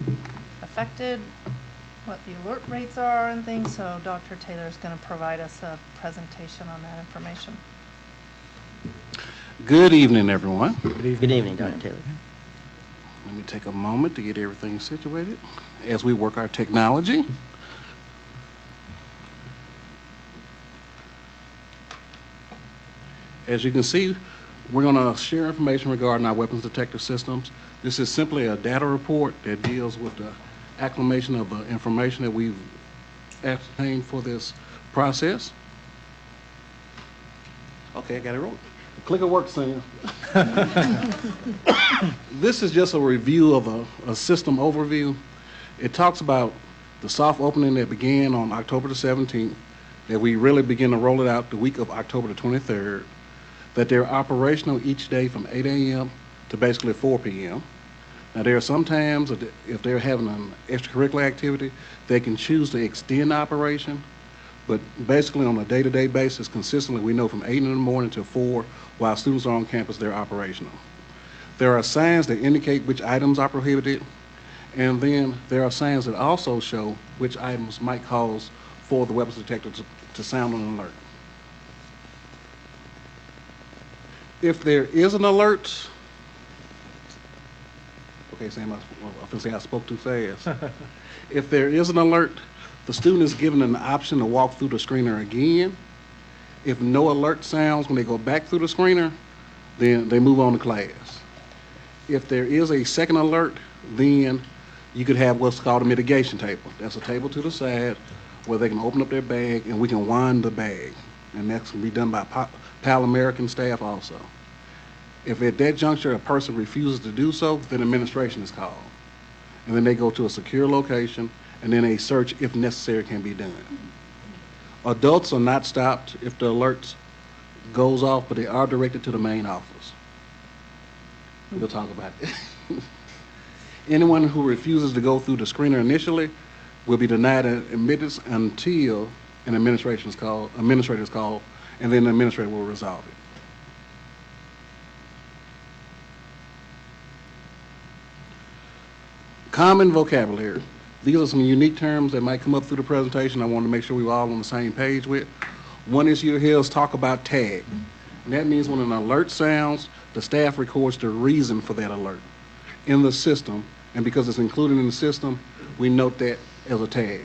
C: affected, what the alert rates are and things. So Dr. Taylor is going to provide us a presentation on that information.
L: Good evening, everyone.
B: Good evening, Dr. Taylor.
L: Let me take a moment to get everything situated as we work our technology. As you can see, we're going to share information regarding our weapons detector systems. This is simply a data report that deals with the acclimation of the information that we've ascertained for this process. Okay, I got it rolling. Clicker works, Sam. This is just a review of a system overview. It talks about the soft opening that began on October the 17th, that we really begin to roll it out the week of October the 23rd, that they're operational each day from 8 a.m. to basically 4 p.m. Now, there are some times if they're having an extracurricular activity, they can choose to extend the operation, but basically on a day-to-day basis, consistently, we know from 8 in the morning to 4, while students are on campus, they're operational. There are signs that indicate which items are prohibited, and then there are signs that also show which items might cause for the weapons detector to sound an alert. If there is an alert, okay, Sam, I spoke too fast. If there is an alert, The student is given an option to walk through the screener again. If no alert sounds when they go back through the screener, then they move on to class. If there is a second alert, then you could have what's called a mitigation table. That's a table to the side where they can open up their bag and we can wind the bag. And that's going to be done by PAL American staff also. If at that juncture a person refuses to do so, then administration is called. And then they go to a secure location, and then a search, if necessary, can be done. Adults are not stopped if the alert goes off, but they are directed to the main office. We'll talk about it. Anyone who refuses to go through the screener initially will be denied admittance until an administrator is called, and then the administrator will resolve it. Common vocabulary. These are some unique terms that might come up through the presentation I want to make sure we were all on the same page with. One issue you'll hear is talk about tag. And that means when an alert sounds, the staff records the reason for that alert in the system, and because it's included in the system, we note that as a tag.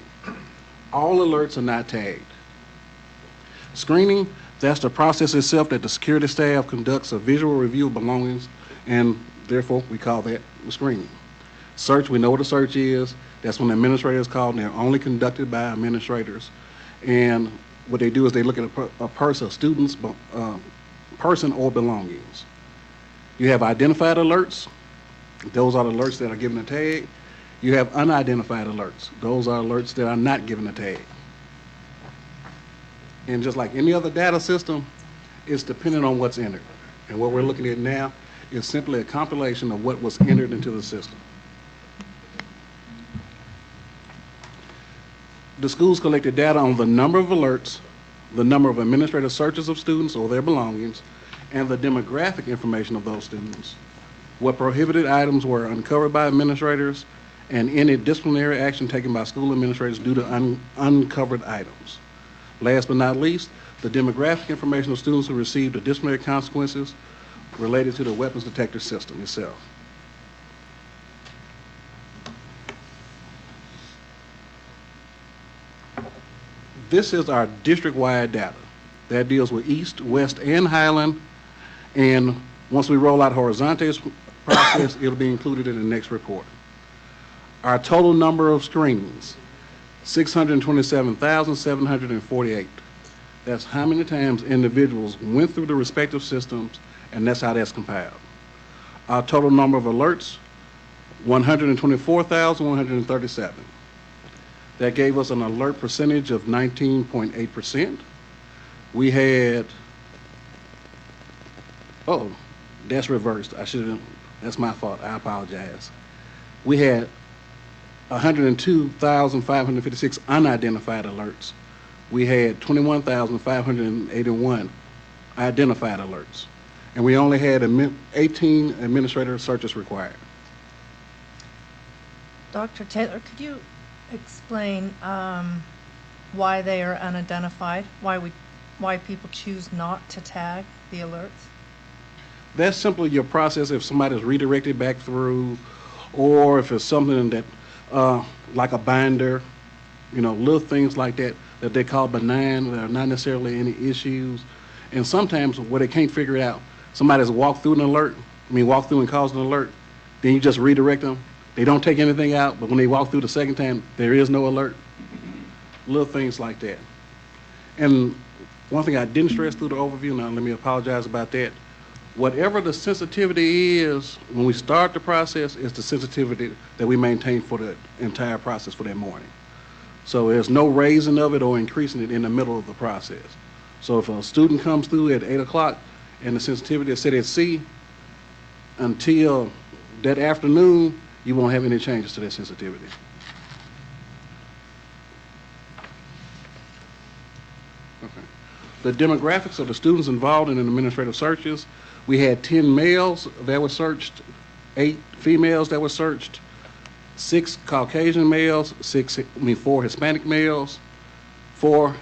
L: All alerts are not tagged. Screening, that's the process itself that the security staff conducts a visual review of belongings, and therefore we call that the screening. Search, we know what a search is. That's when the administrator is called, and they're only conducted by administrators. And what they do is they look at a person, a student's person or belongings. You have identified alerts. Those are the alerts that are given a tag. You have unidentified alerts. Those are alerts that are not given a tag. And just like any other data system, it's dependent on what's entered. And what we're looking at now is simply a compilation of what was entered into the system. The schools collected data on the number of alerts, the number of administrative searches of students or their belongings, and the demographic information of those students. What prohibited items were uncovered by administrators, and any disciplinary action taken by school administrators due to uncovered items. Last but not least, the demographic information of students who received the disciplinary consequences related to the weapons detector system itself. This is our district-wide data. That deals with East, West, and Highland, and once we roll out Horizonte's process, it'll be included in the next report. Our total number of screenings, 627,748. That's how many times individuals went through the respective systems, and that's how that's compiled. Our total number of alerts, 124,137. That gave us an alert percentage of 19.8%. We had, oh, that's reversed. That's my fault. I apologize. We had 102,556 unidentified alerts. We had 21,581 identified alerts. And we only had 18 administrative searches required.
C: Dr. Taylor, could you explain why they are unidentified? Why people choose not to tag the alerts?
L: That's simply your process if somebody's redirected back through, or if it's something that, like a binder, little things like that, that they call benign, that are not necessarily any issues. And sometimes where they can't figure it out, somebody's walked through and caused an alert, then you just redirect them. They don't take anything out, but when they walk through the second time, there is no alert. Little things like that. And one thing I didn't stress through the overview, now let me apologize about that. Whatever the sensitivity is, when we start the process, is the sensitivity that we maintain for the entire process for that morning. So there's no raising of it or increasing it in the middle of the process. So if a student comes through at 8 o'clock and the sensitivity is set at C, until that afternoon, you won't have any changes to that sensitivity. Okay. The demographics of the students involved in administrative searches, we had 10 males that were searched, 8 females that were searched, 6 Caucasian males, 4 Hispanic males, 4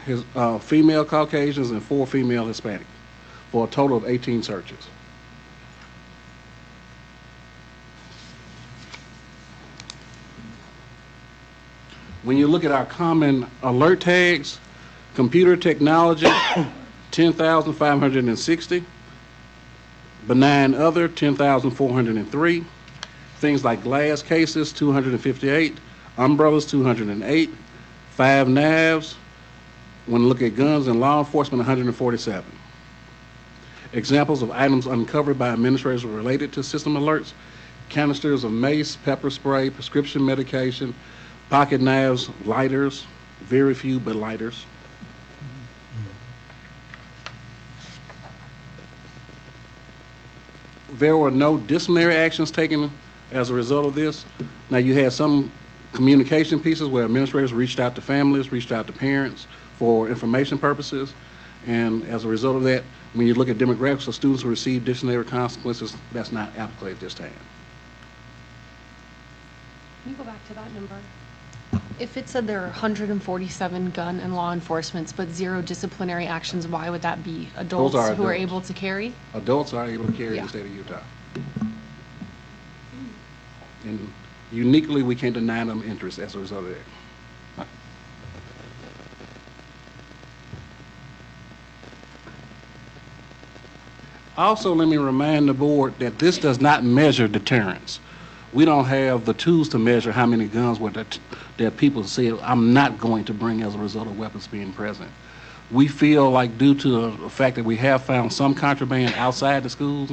L: female Caucasians, and 4 female Hispanic, for a total of 18 searches. When you look at our common alert tags, computer technology, 10,560. Benign other, 10,403. Things like glass cases, 258. Umbrellas, 208. 5 knives. When you look at guns and law enforcement, 147. Examples of items uncovered by administrators related to system alerts: canisters of mace, pepper spray, prescription medication, pocket knives, lighters, very few but lighters. There were no disciplinary actions taken as a result of this. Now, you had some communication pieces where administrators reached out to families, reached out to parents for information purposes, and as a result of that, when you look at demographics of students who receive disciplinary consequences, that's not applicable at this time.
K: Can you go back to that number? If it said there are 147 gun and law enforcements, but 0 disciplinary actions, why would that be? Adults who are
L: adults.
K: able to carry?
L: Adults are able to carry in the state of Utah. And uniquely, we can't deny them interest as a result of that. Also, let me remind the board that this does not measure deterrence. We don't have the tools to measure how many guns that people say, I'm not going to bring as a result of weapons being present. We feel like, due to the fact that we have found some contraband outside the schools,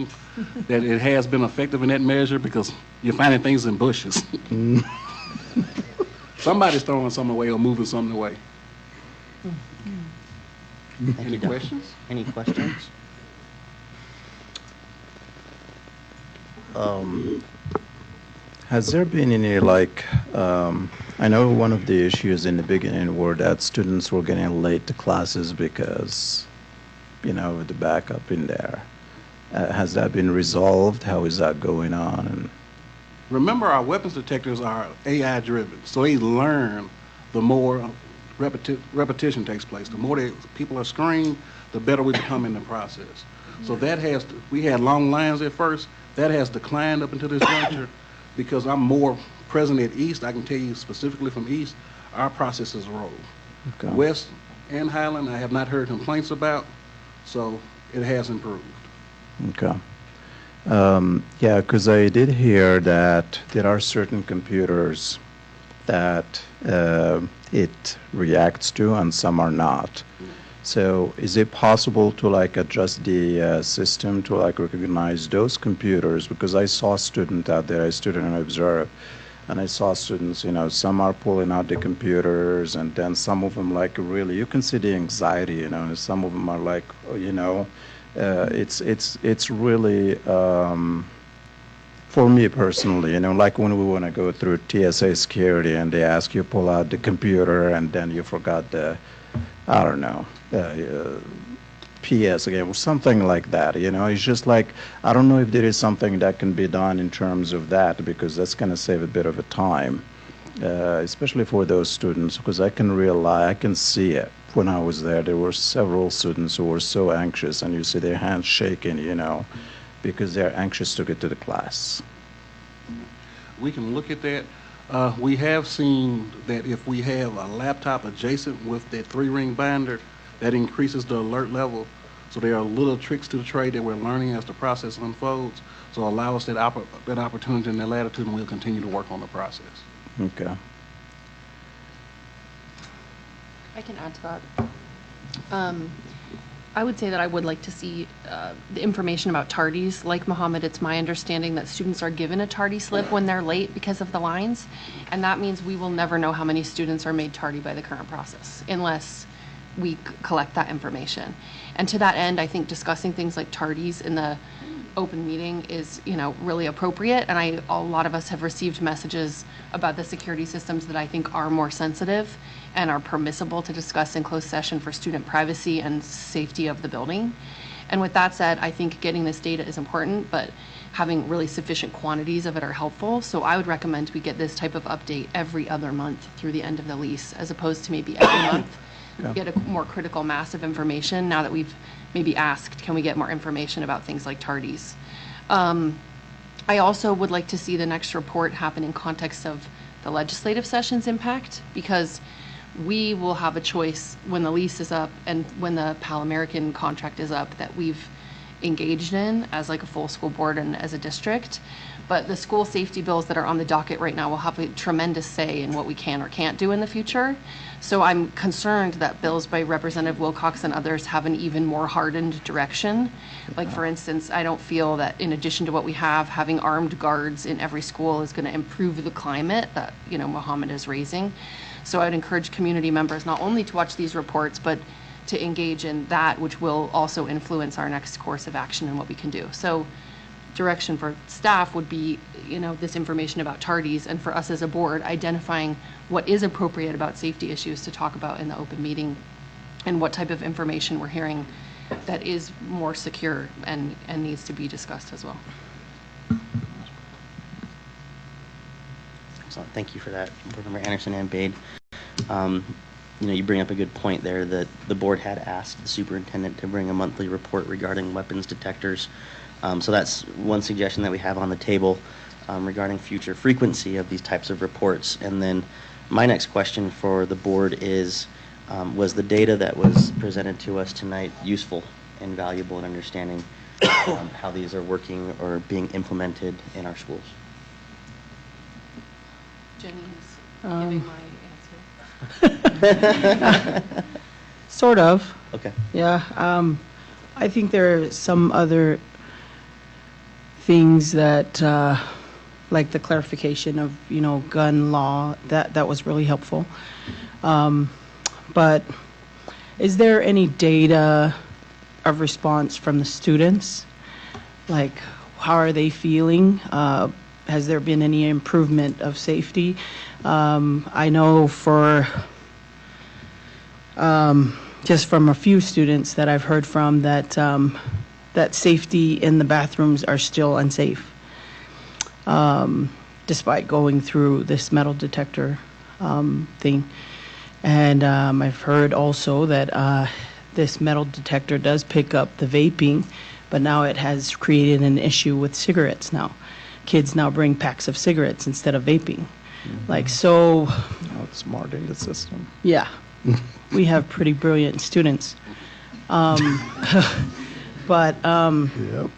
L: that it has been effective in that measure, because you're finding things in bushes. Somebody's throwing something away or moving something away. Any questions?
B: Any questions?
I: Has there been any, like, I know one of the issues in the beginning were that students were getting late to classes because, with the backup in there. Has that been resolved? How is that going on? And
L: Remember, our weapons detectors are AI driven, so they learn the more repetition takes place. The more people are screened, the better we become in the process. So that we had long lines at first. That has declined up until this juncture, because I'm more present at East. I can tell you specifically from East, our processes roll.
I: Okay.
L: West and Highland, I have not heard complaints about, so it has improved.
I: Okay. Yeah, because I did hear that there are certain computers that it reacts to and some are not. So is it possible to adjust the system to recognize those computers? Because I saw a student out there, I stood and observed, and I saw students, some are pulling out the computers, and then some of them really, you can see the anxiety, and some of them are it's really, for me personally, like when we want to go through TSA security and they ask you pull out the computer and then you forgot the, I don't know, PS again, or something like that, it's just I don't know if there is something that can be done in terms of that, because that's going to save a bit of a time, especially for those students, because I can see it. When I was there were several students who were so anxious, and you see their hands shaking, because they're anxious to get to the class.
L: We can look at that. We have seen that if we have a laptop adjacent with that 3-ring binder, that increases the alert level. So there are little tricks to the trade that we're learning as the process unfolds. So allow us that opportunity and that latitude, and we'll continue to work on the process.
I: Okay.
K: I can add to that. I would say that I would like to see the information about tardies. Like Mohammed, it's my understanding that students are given a tardy slip when they're late because of the lines, and that means we will never know how many students are made tardy by the current process unless we collect that information. And to that end, I think discussing things like tardies in the open meeting is, really appropriate. And a lot of us have received messages about the security systems that I think are more sensitive and are permissible to discuss in closed session for student privacy and safety of the building. And with that said, I think getting this data is important, but having really sufficient quantities of it are helpful. So I would recommend we get this type of update every other month through the end of the lease, as opposed to maybe every month. Get a more critical mass of information now that we've maybe asked, can we get more information about things like tardies? I also would like to see the next report happen in context of the legislative session's impact, because we will have a choice when the lease is up and when the Pal American contract is up that we've engaged in as like a full school board and as a district. But the school safety bills that are on the docket right now will have a tremendous say in what we can or can't do in the future. So I'm concerned that bills by Representative Wilcox and others have an even more hardened direction. Like, for instance, I don't feel that in addition to what we have, having armed guards in every school is going to improve the climate that, you know, Mohammed is raising. So I'd encourage community members not only to watch these reports, but to engage in that, which will also influence our next course of action and what we can do. So direction for staff would be, you know, this information about tardies, and for us as a board, identifying what is appropriate about safety issues to talk about in the open meeting and what type of information we're hearing that is more secure and needs to be discussed as well.
B: Excellent. Thank you for that, Board Member Anderson and Bade. You know, you bring up a good point there that the board had asked the superintendent to bring a monthly report regarding weapons detectors. So that's one suggestion that we have on the table regarding future frequency of these types of reports. And then my next question for the board is, was the data that was presented to us tonight useful and valuable in understanding how these are working or being implemented in our schools?
K: Jenny is giving my answer.
A: Sort of.
B: Okay.
A: Yeah. I think there are some other things that, like the clarification of, you know, gun law, that was really helpful. But is there any data of response from the students? Like, how are they feeling? Has there been any improvement of safety? I know for just from a few students that I've heard from that that safety in the bathrooms are still unsafe, despite going through this metal detector thing. And I've heard also that this metal detector does pick up the vaping, but now it has created an issue with cigarettes now. Kids now bring packs of cigarettes instead of vaping. Like, so...
I: Outsmarting the system.
A: Yeah. We have pretty brilliant students. But,
I: Yep.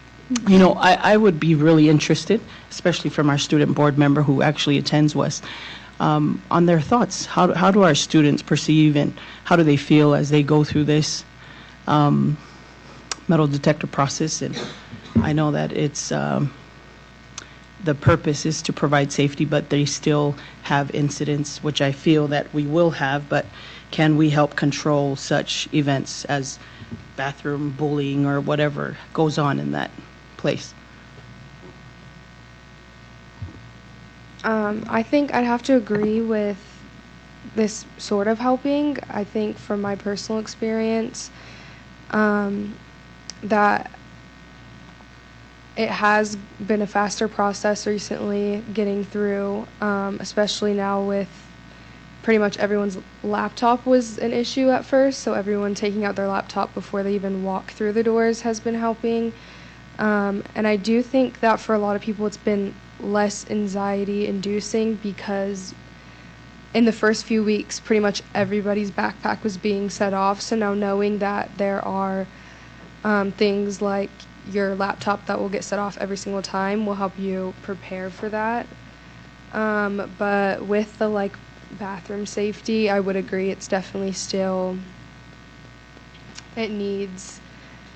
A: you know, I would be really interested, especially from our student board member who actually attends West, on their thoughts. How do our students perceive and how do they feel as they go through this metal detector process? And I know that it's the purpose is to provide safety, but they still have incidents, which I feel that we will have, but can we help control such events as bathroom bullying or whatever goes on in that place?
F: I think I'd have to agree with this sort of helping. I think from my personal experience, that it has been a faster process recently getting through, especially now with pretty much everyone's laptop was an issue at first, so everyone taking out their laptop before they even walk through the doors has been helping. And I do think that for a lot of people it's been less anxiety inducing because in the first few weeks pretty much everybody's backpack was being set off, so now knowing that there are things like your laptop that will get set off every single time will help you prepare for that. But with the like bathroom safety, I would agree it's definitely still, it needs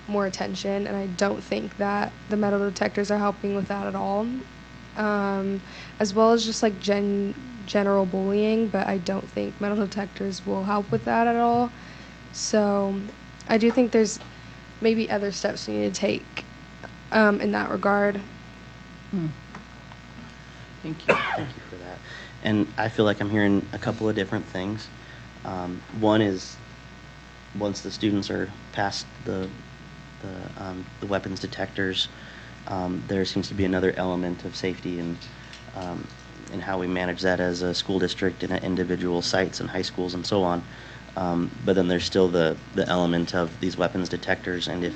F: more attention, and I don't think that the metal detectors are helping with that at all. As well as just like general bullying, but I don't think metal detectors will help with that at all. So I do think there's maybe other steps we need to take in that regard.
A: Thank you.
B: Thank you for that. And I feel like I'm hearing a couple of different things. One is once the students are past the weapons detectors, there seems to be another element of safety and how we manage that as a school district and at individual sites and high schools and so on. But then there's still the element of these weapons detectors, and if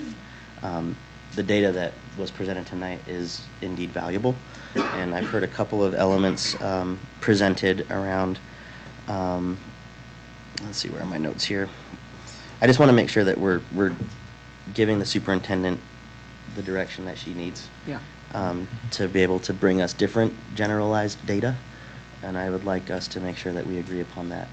B: the data that was presented tonight is indeed valuable. And I've heard a couple of elements presented around, let's see, where are my notes here? I just want to make sure that we're giving the superintendent the direction that she needs.
A: Yeah.
B: To be able to bring us different generalized data. And I would like us to make sure that we agree upon that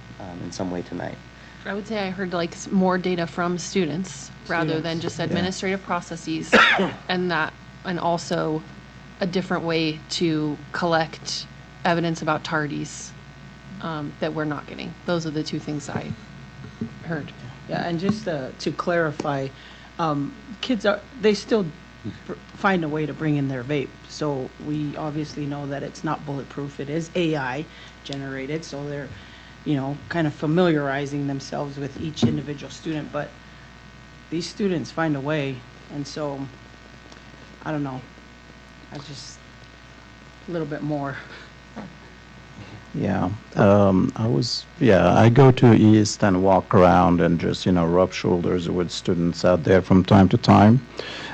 B: in some way tonight.
K: I would say I heard like more data from students rather than just administrative processes and also a different way to collect evidence about tardies that we're not getting. Those are the two things I heard.
A: Yeah, and just to clarify, kids they still find a way to bring in their vape. So we obviously know that it's not bulletproof. It is AI generated, so they're, kind of familiarizing themselves with each individual student. But these students find a way, and so I don't know. I just a little bit more.
I: Yeah, I go to East and walk around and just, rub shoulders with students out there from time to time.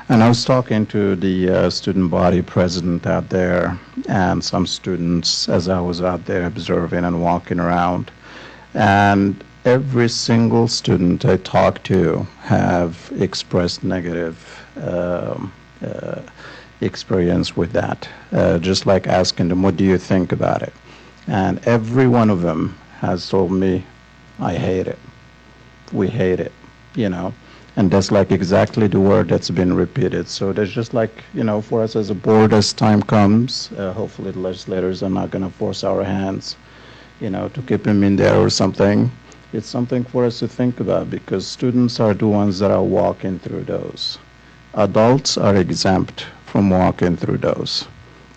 I: And I was talking to the student body president out there and some students as I was out there observing and walking around. And every single student I talked to have expressed negative experience with that. Just like asking them, what do you think about it? And every one of them has told me, I hate it. We hate it, And that's like exactly the word that's been repeated. So there's just like, for us as a board, as time comes, hopefully the legislators are not going to force our hands, to keep them in there or something. It's something for us to think about because students are the ones that are walking through those. Adults are exempt from walking through those.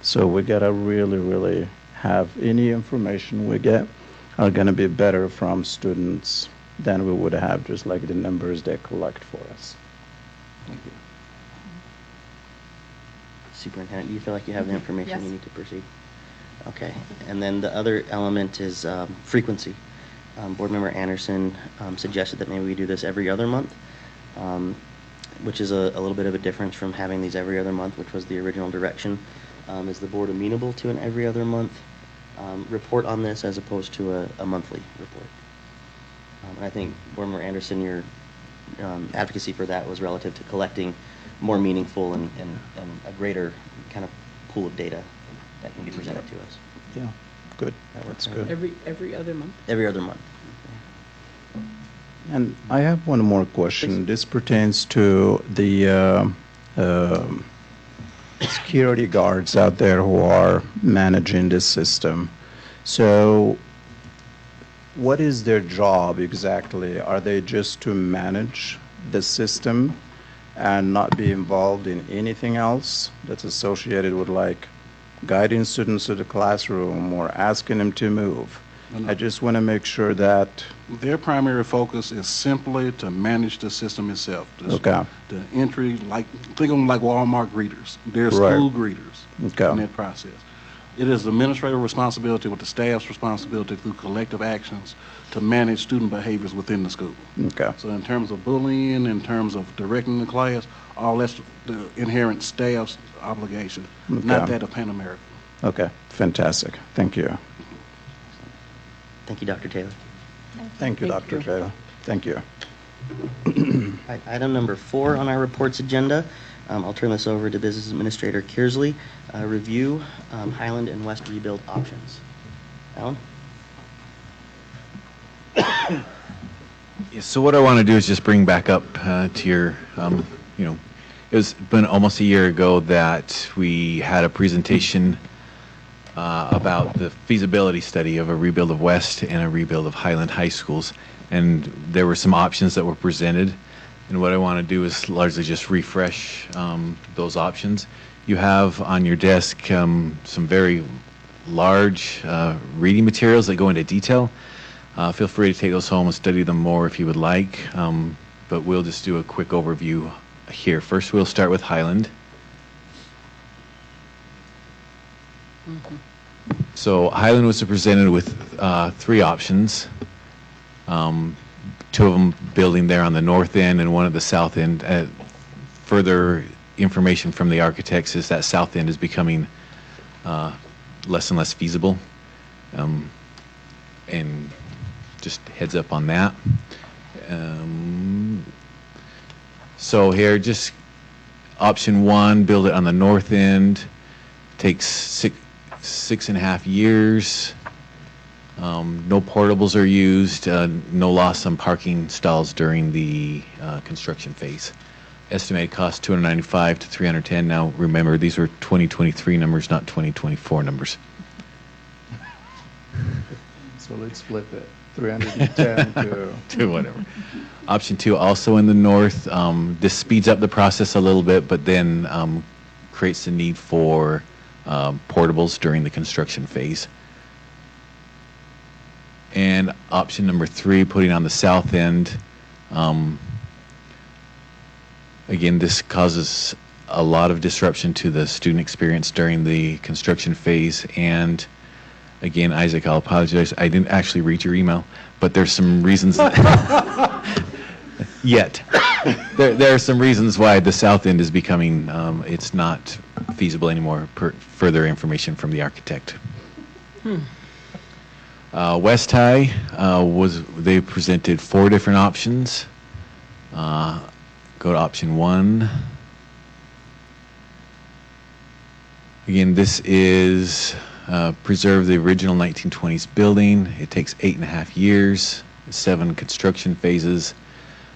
I: So we got to really, really have any information we get are going to be better from students than we would have just like the numbers they collect for us. Thank you.
B: Superintendent, do you feel like you have the information
K: Yes.
B: you need to proceed? Okay. And then the other element is frequency. Board Member Anderson suggested that maybe we do this every other month, which is a little bit of a difference from having these every other month, which was the original direction. Is the board amenable to an every other month report on this as opposed to a monthly report? And I think, Board Member Anderson, your advocacy for that was relative to collecting more meaningful and a greater kind of pool of data that can be presented to us.
I: Yeah, good. That's good.
A: Every other month.
B: Every other month.
I: And I have one more question. This pertains to the security guards out there who are managing this system. So what is their job exactly? Are they just to manage the system and not be involved in anything else that's associated with like guiding students to the classroom or asking them to move? I just want to make sure that
L: Their primary focus is simply to manage the system itself.
I: Okay.
L: The entry, think of them like Walmart greeters. They're
I: Right.
L: school greeters
I: Okay.
L: in that process. It is the administrative responsibility with the staff's responsibility through collective actions to manage student behaviors within the school.
I: Okay.
L: So in terms of bullying, in terms of directing the class, all that's the inherent staff's obligation, not
I: Okay.
L: that of Pan American.
I: Okay, fantastic. Thank you.
B: Thank you, Dr. Taylor.
I: Thank you, Dr. Taylor. Thank you.
B: Item number 4 on our reports agenda. I'll turn this over to Business Administrator Kearsley. Review Highland and West rebuild options. Alan?
D: So what I want to do is just bring back up to your, it's been almost a year ago that we had a presentation about the feasibility study of a rebuild of West and a rebuild of Highland High Schools. And there were some options that were presented. And what I want to do is largely just refresh those options. You have on your desk some very large reading materials that go into detail. Feel free to take those home and study them more if you would like. But we'll just do a quick overview here. First, we'll start with Highland. So Highland was presented with 3 options. 2 of them building there on the north end and one at the south end, further information from the architects is that south end is becoming less and less feasible. And just heads up on that. So here, just option 1, build it on the north end. Takes 6.5 years. No portables are used. No loss on parking stalls during the construction phase. Estimated cost $295 to $310. Now remember, these are 2023 numbers, not 2024 numbers.
I: So let's flip it. 310 to...
D: To whatever. Option 2, also in the north. This speeds up the process a little bit, but then creates the need for portables during the construction phase. And option number 3, putting on the south end. Again, this causes a lot of disruption to the student experience during the construction phase. And again, Isaac, I'll apologize. I didn't actually read your email, but there's some reasons. Yet. There are some reasons why the south end is becoming, it's not feasible anymore, per further information from the architect. West High, they presented 4 different options. Go to option 1. Again, this is preserve the original 1920s building. It takes 8.5 years, 7 construction phases,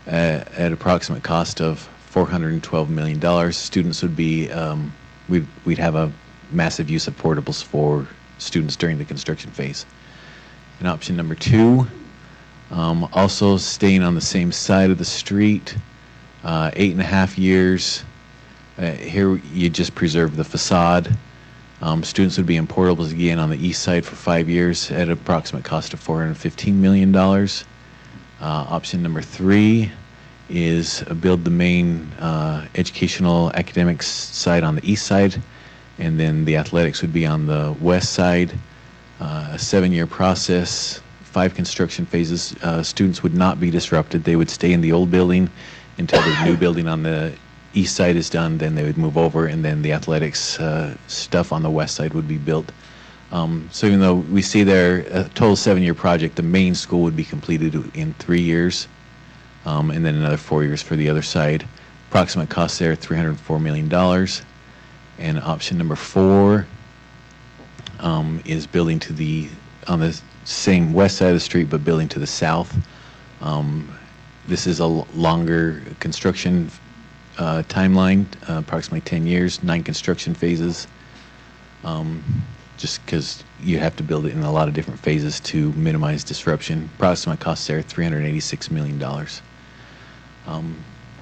D: at approximate cost of $412 million. Students would be, we'd have a massive use of portables for students during the construction phase. And option number 2, also staying on the same side of the street, 8.5 years. Here you just preserve the facade. Students would be in portables again on the east side for 5 years at an approximate cost of $415 million. Option number 3 is build the main educational academics side on the east side, and then the athletics would be on the west side. A 7-year process, 5 construction phases. Students would not be disrupted. They would stay in the old building until the new building on the east side is done. Then they would move over, and then the athletics stuff on the west side would be built. So even though we see there a total 7-year project, the main school would be completed in 3 years, and then another 4 years for the other side. Approximate cost there, $304 million. And option number 4 is building on the same west side of the street, but building to the south. This is a longer construction timeline, approximately 10 years, 9 construction phases, just because you have to build it in a lot of different phases to minimize disruption. Approximate cost there, $386 million.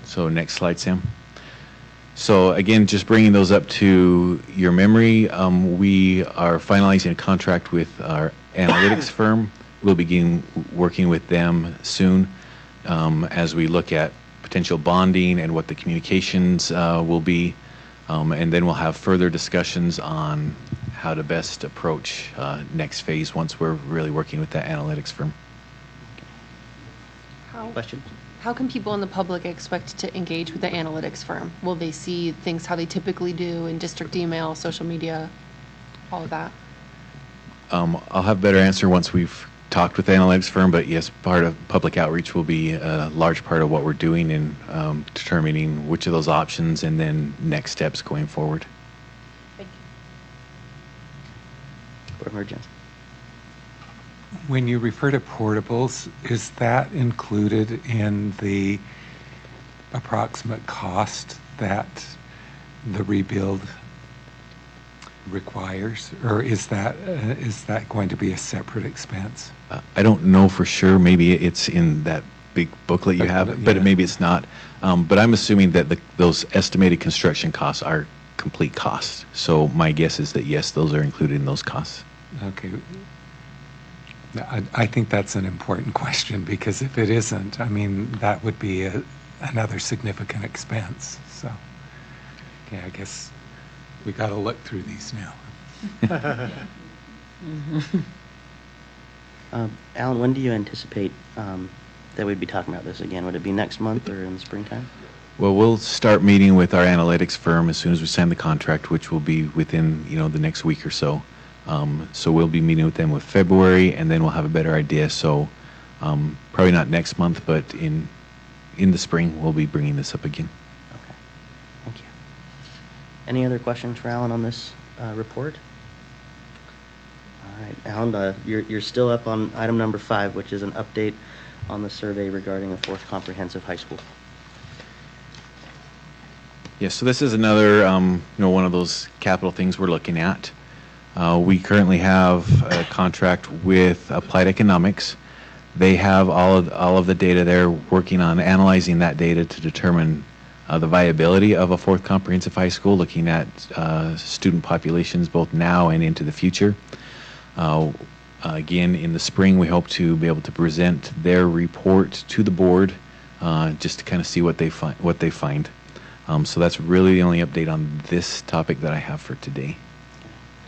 D: So next slide, Sam. So again, just bringing those up to your memory, we are finalizing a contract with our analytics firm. We'll begin working with them soon as we look at potential bonding and what the communications will be. And then we'll have further discussions on how to best approach next phase once we're really working with that analytics firm.
B: Question?
K: How can people in the public expect to engage with the analytics firm? Will they see things how they typically do in district email, social media, all of that?
D: I'll have a better answer once we've talked with the analytics firm, but yes, part of public outreach will be a large part of what we're doing in determining which of those options and then next steps going forward.
K: Thank you.
B: Board Member Jensen.
H: When you refer to portables, is that included in the approximate cost that the rebuild requires, or is that going to be a separate expense?
D: I don't know for sure. Maybe it's in that big booklet you have, but maybe it's not. But I'm assuming that those estimated construction costs are complete costs. So my guess is that yes, those are included in those costs.
H: Okay. I think that's an important question, because if it isn't, I mean, that would be another significant expense. So, okay, I guess we got to look through these now.
B: Alan, when do you anticipate that we'd be talking about this again? Would it be next month or in the springtime?
D: Well, we'll start meeting with our analytics firm as soon as we sign the contract, which will be within, the next week or so. So we'll be meeting with them with February, and then we'll have a better idea. So probably not next month, but in the spring, we'll be bringing this up again.
B: Okay, thank you. Any other questions for Alan on this report? All right, Alan, you're still up on item number 5, which is an update on the survey regarding a 4th comprehensive high school.
D: Yes, so this is another, one of those capital things we're looking at. We currently have a contract with Applied Economics. They have all of the data. They're working on analyzing that data to determine the viability of a 4th comprehensive high school, looking at student populations both now and into the future. Again, in the spring, we hope to be able to present their report to the board, just to kind of see what they find. So that's really the only update on this topic that I have for today.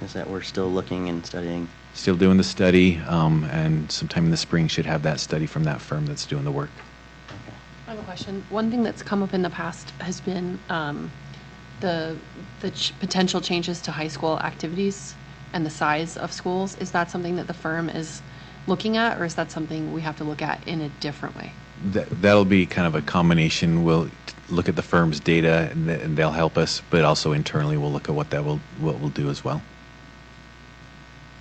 B: Is that we're still looking and studying?
D: Still doing the study, and sometime in the spring should have that study from that firm that's doing the work.
B: Okay.
K: I have a question. One thing that's come up in the past has been the potential changes to high school activities and the size of schools. Is that something that the firm is looking at, or is that something we have to look at in a different way?
D: That'll be kind of a combination. We'll look at the firm's data, and they'll help us, but also internally we'll look at what we'll do as well.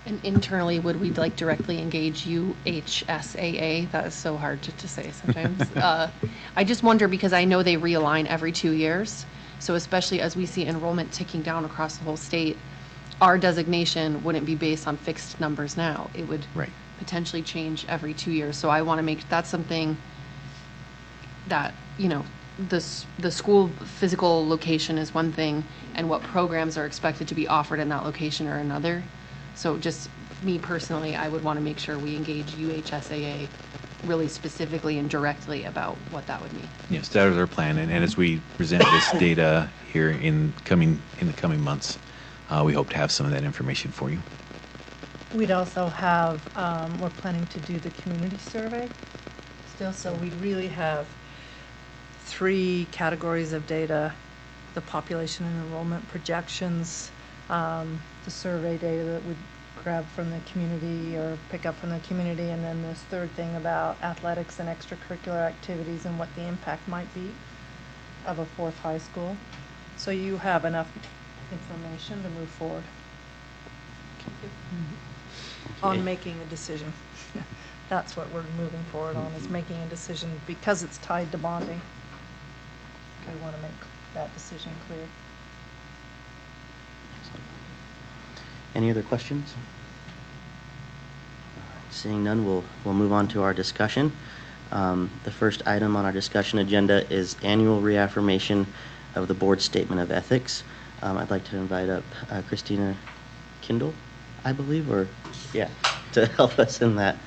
K: And internally, would we directly engage UHSAA? That is so hard to say sometimes. I just wonder, because I know they realign every 2 years. So especially as we see enrollment ticking down across the whole state, our designation wouldn't be based on fixed numbers now. It would potentially change every 2 years. So I want to make that's something that, the school physical location is one thing, and what programs are expected to be offered in that location are another. So just me personally, I would want to make sure we engage UHSAA really specifically and directly about what that would mean.
D: Yes, that is our plan, and as we present this data here in the coming months, we hope to have some of that information for you.
C: We'd also have, we're planning to do the community survey still, so we'd really have 3 categories of data: the population and enrollment projections, the survey data that we'd grab from the community or pick up from the community, and then this third thing about athletics and extracurricular activities and what the impact might be of a 4th high school. So you have enough information to move forward on making a decision. That's what we're moving forward on, is making a decision, because it's tied to bonding. We want to make that decision clear.
B: Any other questions? All right, seeing none, we'll move on to our discussion. The first item on our discussion agenda is annual reaffirmation of the board statement of ethics. I'd like to invite up Christina Kindle, I believe, to help us in that.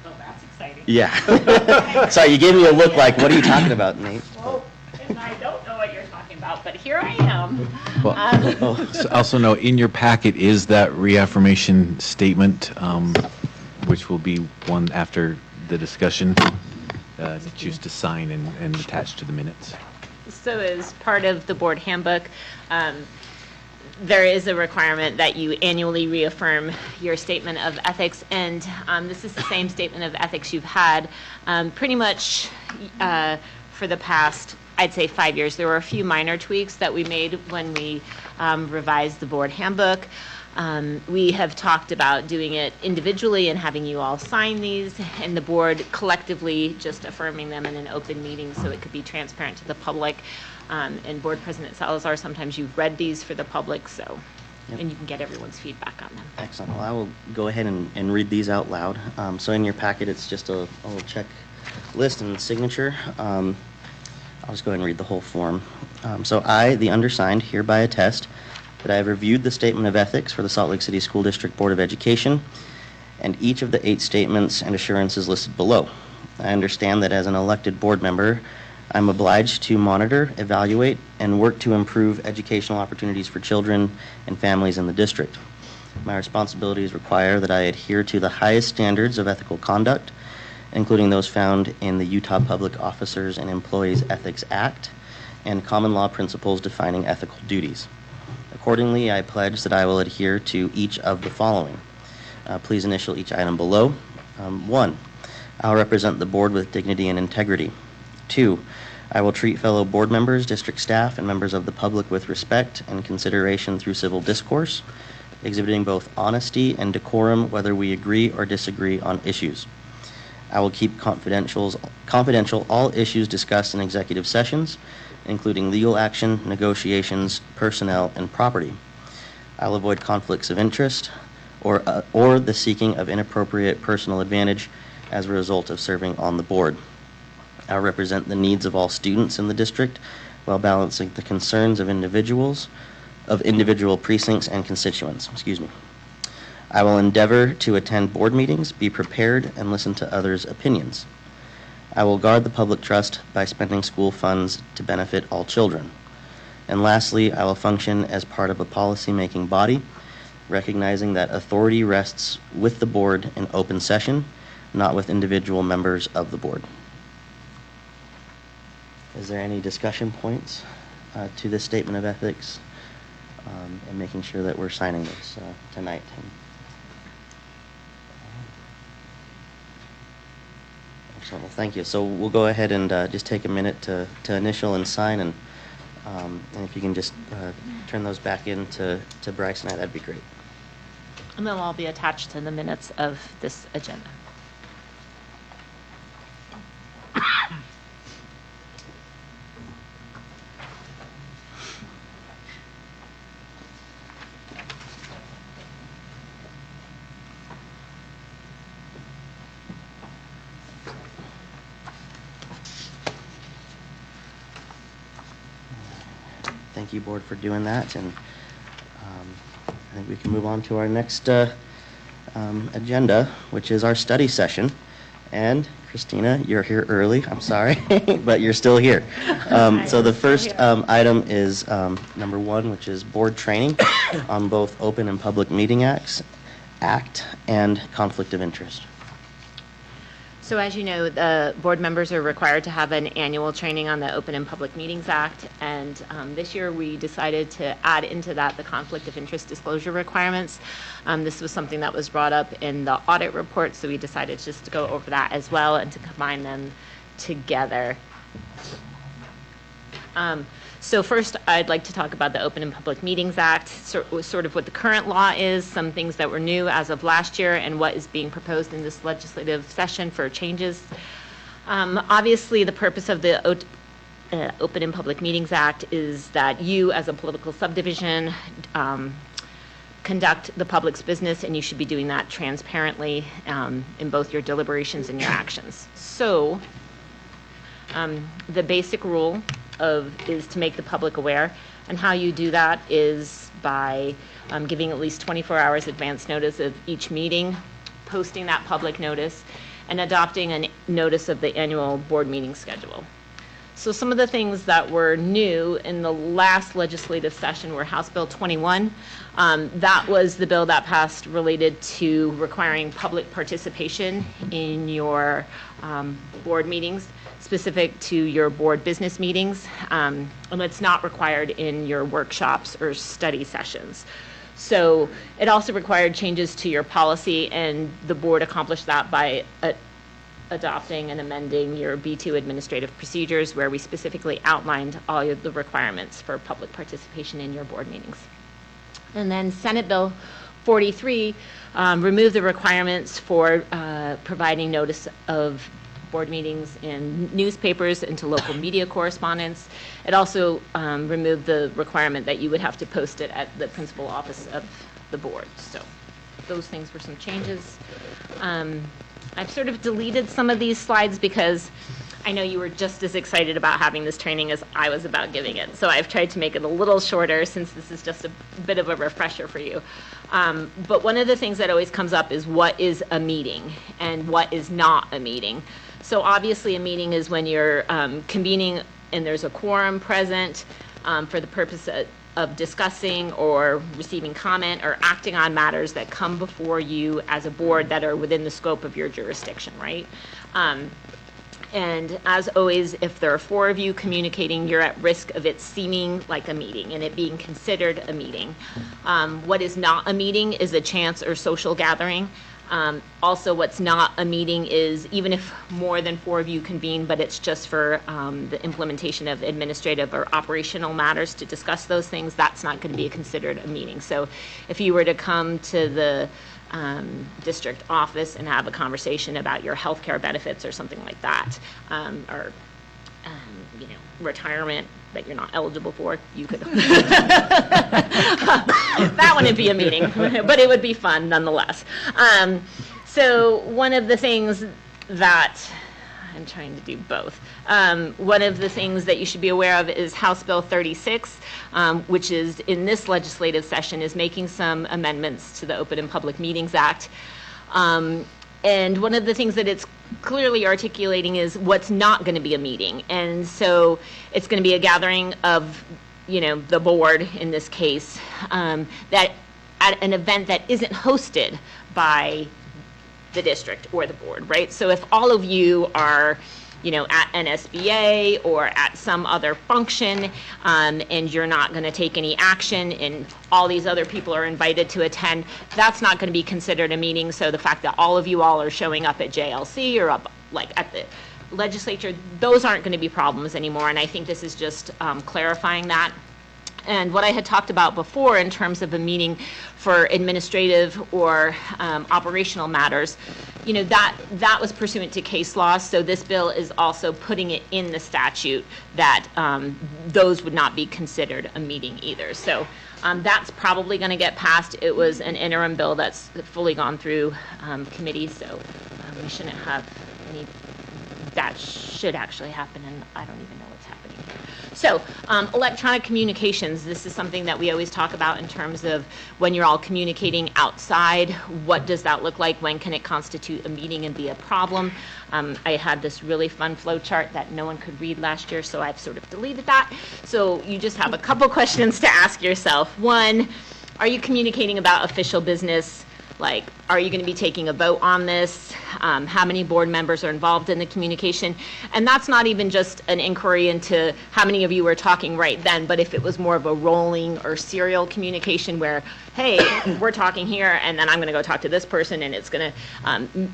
M: Oh, that's exciting.
B: Yeah. Sorry, you gave me a look like, what are you talking about, Nate?
M: Well, and I don't know what you're talking about, but here I am.
D: Well, also know in your packet is that reaffirmation statement, which will be one after the discussion that you choose to sign and attach to the minutes.
M: So as part of the board handbook, there is a requirement that you annually reaffirm your statement of ethics, and this is the same statement of ethics you've had pretty much for the past, I'd say, 5 years. There were a few minor tweaks that we made when we revised the board handbook. We have talked about doing it individually and having you all sign these, and the board collectively just affirming them in an open meeting so it could be transparent to the public. And Board President Salazar, sometimes you've read these for the public, so, and you can get everyone's feedback on them.
B: Excellent. Well, I will go ahead and read these out loud. So in your packet, it's just a little checklist and signature. I'll just go ahead and read the whole form. So I, the undersigned, hereby attest that I have reviewed the statement of ethics for the Salt Lake City School District Board of Education and each of the 8 statements and assurances listed below. I understand that as an elected board member, I'm obliged to monitor, evaluate, and work to improve educational opportunities for children and families in the district. My responsibilities require that I adhere to the highest standards of ethical conduct, including those found in the Utah Public Officers and Employees Ethics Act and common law principles defining ethical duties. Accordingly, I pledge that I will adhere to each of the following. Please initial each item below. 1, I'll represent the board with dignity and integrity. 2, I will treat fellow board members, district staff, and members of the public with respect and consideration through civil discourse, exhibiting both honesty and decorum whether we agree or disagree on issues. I will keep confidential all issues discussed in executive sessions, including legal action, negotiations, personnel, and property. I'll avoid conflicts of interest or the seeking of inappropriate personal advantage as a result of serving on the board. I'll represent the needs of all students in the district while balancing the concerns of individual precincts and constituents. Excuse me. I will endeavor to attend board meetings, be prepared, and listen to others' opinions. I will guard the public trust by spending school funds to benefit all children. And lastly, I will function as part of a policy-making body, recognizing that authority rests with the board in open session, not with individual members of the board. Is there any discussion points to this statement of ethics and making sure that we're signing this tonight? Excellent. Well, thank you. So we'll go ahead and just take a minute to initial and sign, and if you can just turn those back in to Bryce and I, that'd be great.
M: And they'll all be attached to the minutes of this agenda.
B: Thank you, board, for doing that, and I think we can move on to our next agenda, which is our study session. And Christina, you're here early, I'm sorry, but you're still here. So the first item is number 1, which is board training on both Open and Public Meeting Act and conflict of interest.
M: So as you know, the board members are required to have an annual training on the Open and Public Meetings Act, and this year we decided to add into that the conflict of interest disclosure requirements. This was something that was brought up in the audit report, so we decided just to go over that as well and to combine them together. So first, I'd like to talk about the Open and Public Meetings Act, sort of what the current law is, some things that were new as of last year, and what is being proposed in this legislative session for changes. Obviously, the purpose of the Open and Public Meetings Act is that you, as a political subdivision, conduct the public's business, and you should be doing that transparently in both your deliberations and your actions. So, the basic rule is to make the public aware, and how you do that is by giving at least 24 hours advance notice of each meeting, posting that public notice, and adopting a notice of the annual board meeting schedule. So some of the things that were new in the last legislative session were House Bill 21. That was the bill that passed related to requiring public participation in your board meetings, specific to your board business meetings, and it's not required in your workshops or study sessions. So it also required changes to your policy, and the board accomplished that by adopting and amending your B2 administrative procedures, where we specifically outlined all of the requirements for public participation in your board meetings. And then Senate Bill 43 removed the requirements for providing notice of board meetings in newspapers and to local media correspondents. It also removed the requirement that you would have to post it at the principal office of the board. So those things were some changes. I've sort of deleted some of these slides because I know you were just as excited about having this training as I was about giving it. So I've tried to make it a little shorter since this is just a bit of a refresher for you. But one of the things that always comes up is what is a meeting and what is not a meeting. So obviously a meeting is when you're convening and there's a quorum present for the purpose of discussing or receiving comment or acting on matters that come before you as a board that are within the scope of your jurisdiction, right? And as always, if there are 4 of you communicating, you're at risk of it seeming like a meeting and it being considered a meeting. What is not a meeting is a chance or social gathering. Also, what's not a meeting is even if more than 4 of you convene, but it's just for the implementation of administrative or operational matters to discuss those things, that's not going to be considered a meeting. So if you were to come to the district office and have a conversation about your health care benefits or something like that, or retirement that you're not eligible for, you could. That wouldn't be a meeting, but it would be fun nonetheless. So one of the things that I'm trying to do both. One of the things that you should be aware of is House Bill 36, which is in this legislative session is making some amendments to the Open and Public Meetings Act. And one of the things that it's clearly articulating is what's not going to be a meeting. And so it's going to be a gathering of, the board in this case, that at an event that isn't hosted by the district or the board, right? So if all of you are, at NSBA or at some other function, and you're not going to take any action and all these other people are invited to attend, that's not going to be considered a meeting. So the fact that all of you all are showing up at JLC or up at the legislature, those aren't going to be problems anymore. And I think this is just clarifying that. And what I had talked about before in terms of a meeting for administrative or operational matters, that was pursuant to case law. So this bill is also putting it in the statute that those would not be considered a meeting either. So that's probably going to get passed. It was an interim bill that's fully gone through committee, so we shouldn't have any. That should actually happen, and I don't even know what's happening here. So electronic communications, this is something that we always talk about in terms of when you're all communicating outside, what does that look like? When can it constitute a meeting and be a problem? I had this really fun flow chart that no one could read last year, so I've sort of deleted that. So you just have a couple questions to ask yourself. One, are you communicating about official business? Like, are you going to be taking a vote on this? How many board members are involved in the communication? And that's not even just an inquiry into how many of you were talking right then, but if it was more of a rolling or serial communication where, hey, we're talking here, and then I'm going to go talk to this person, and it's going to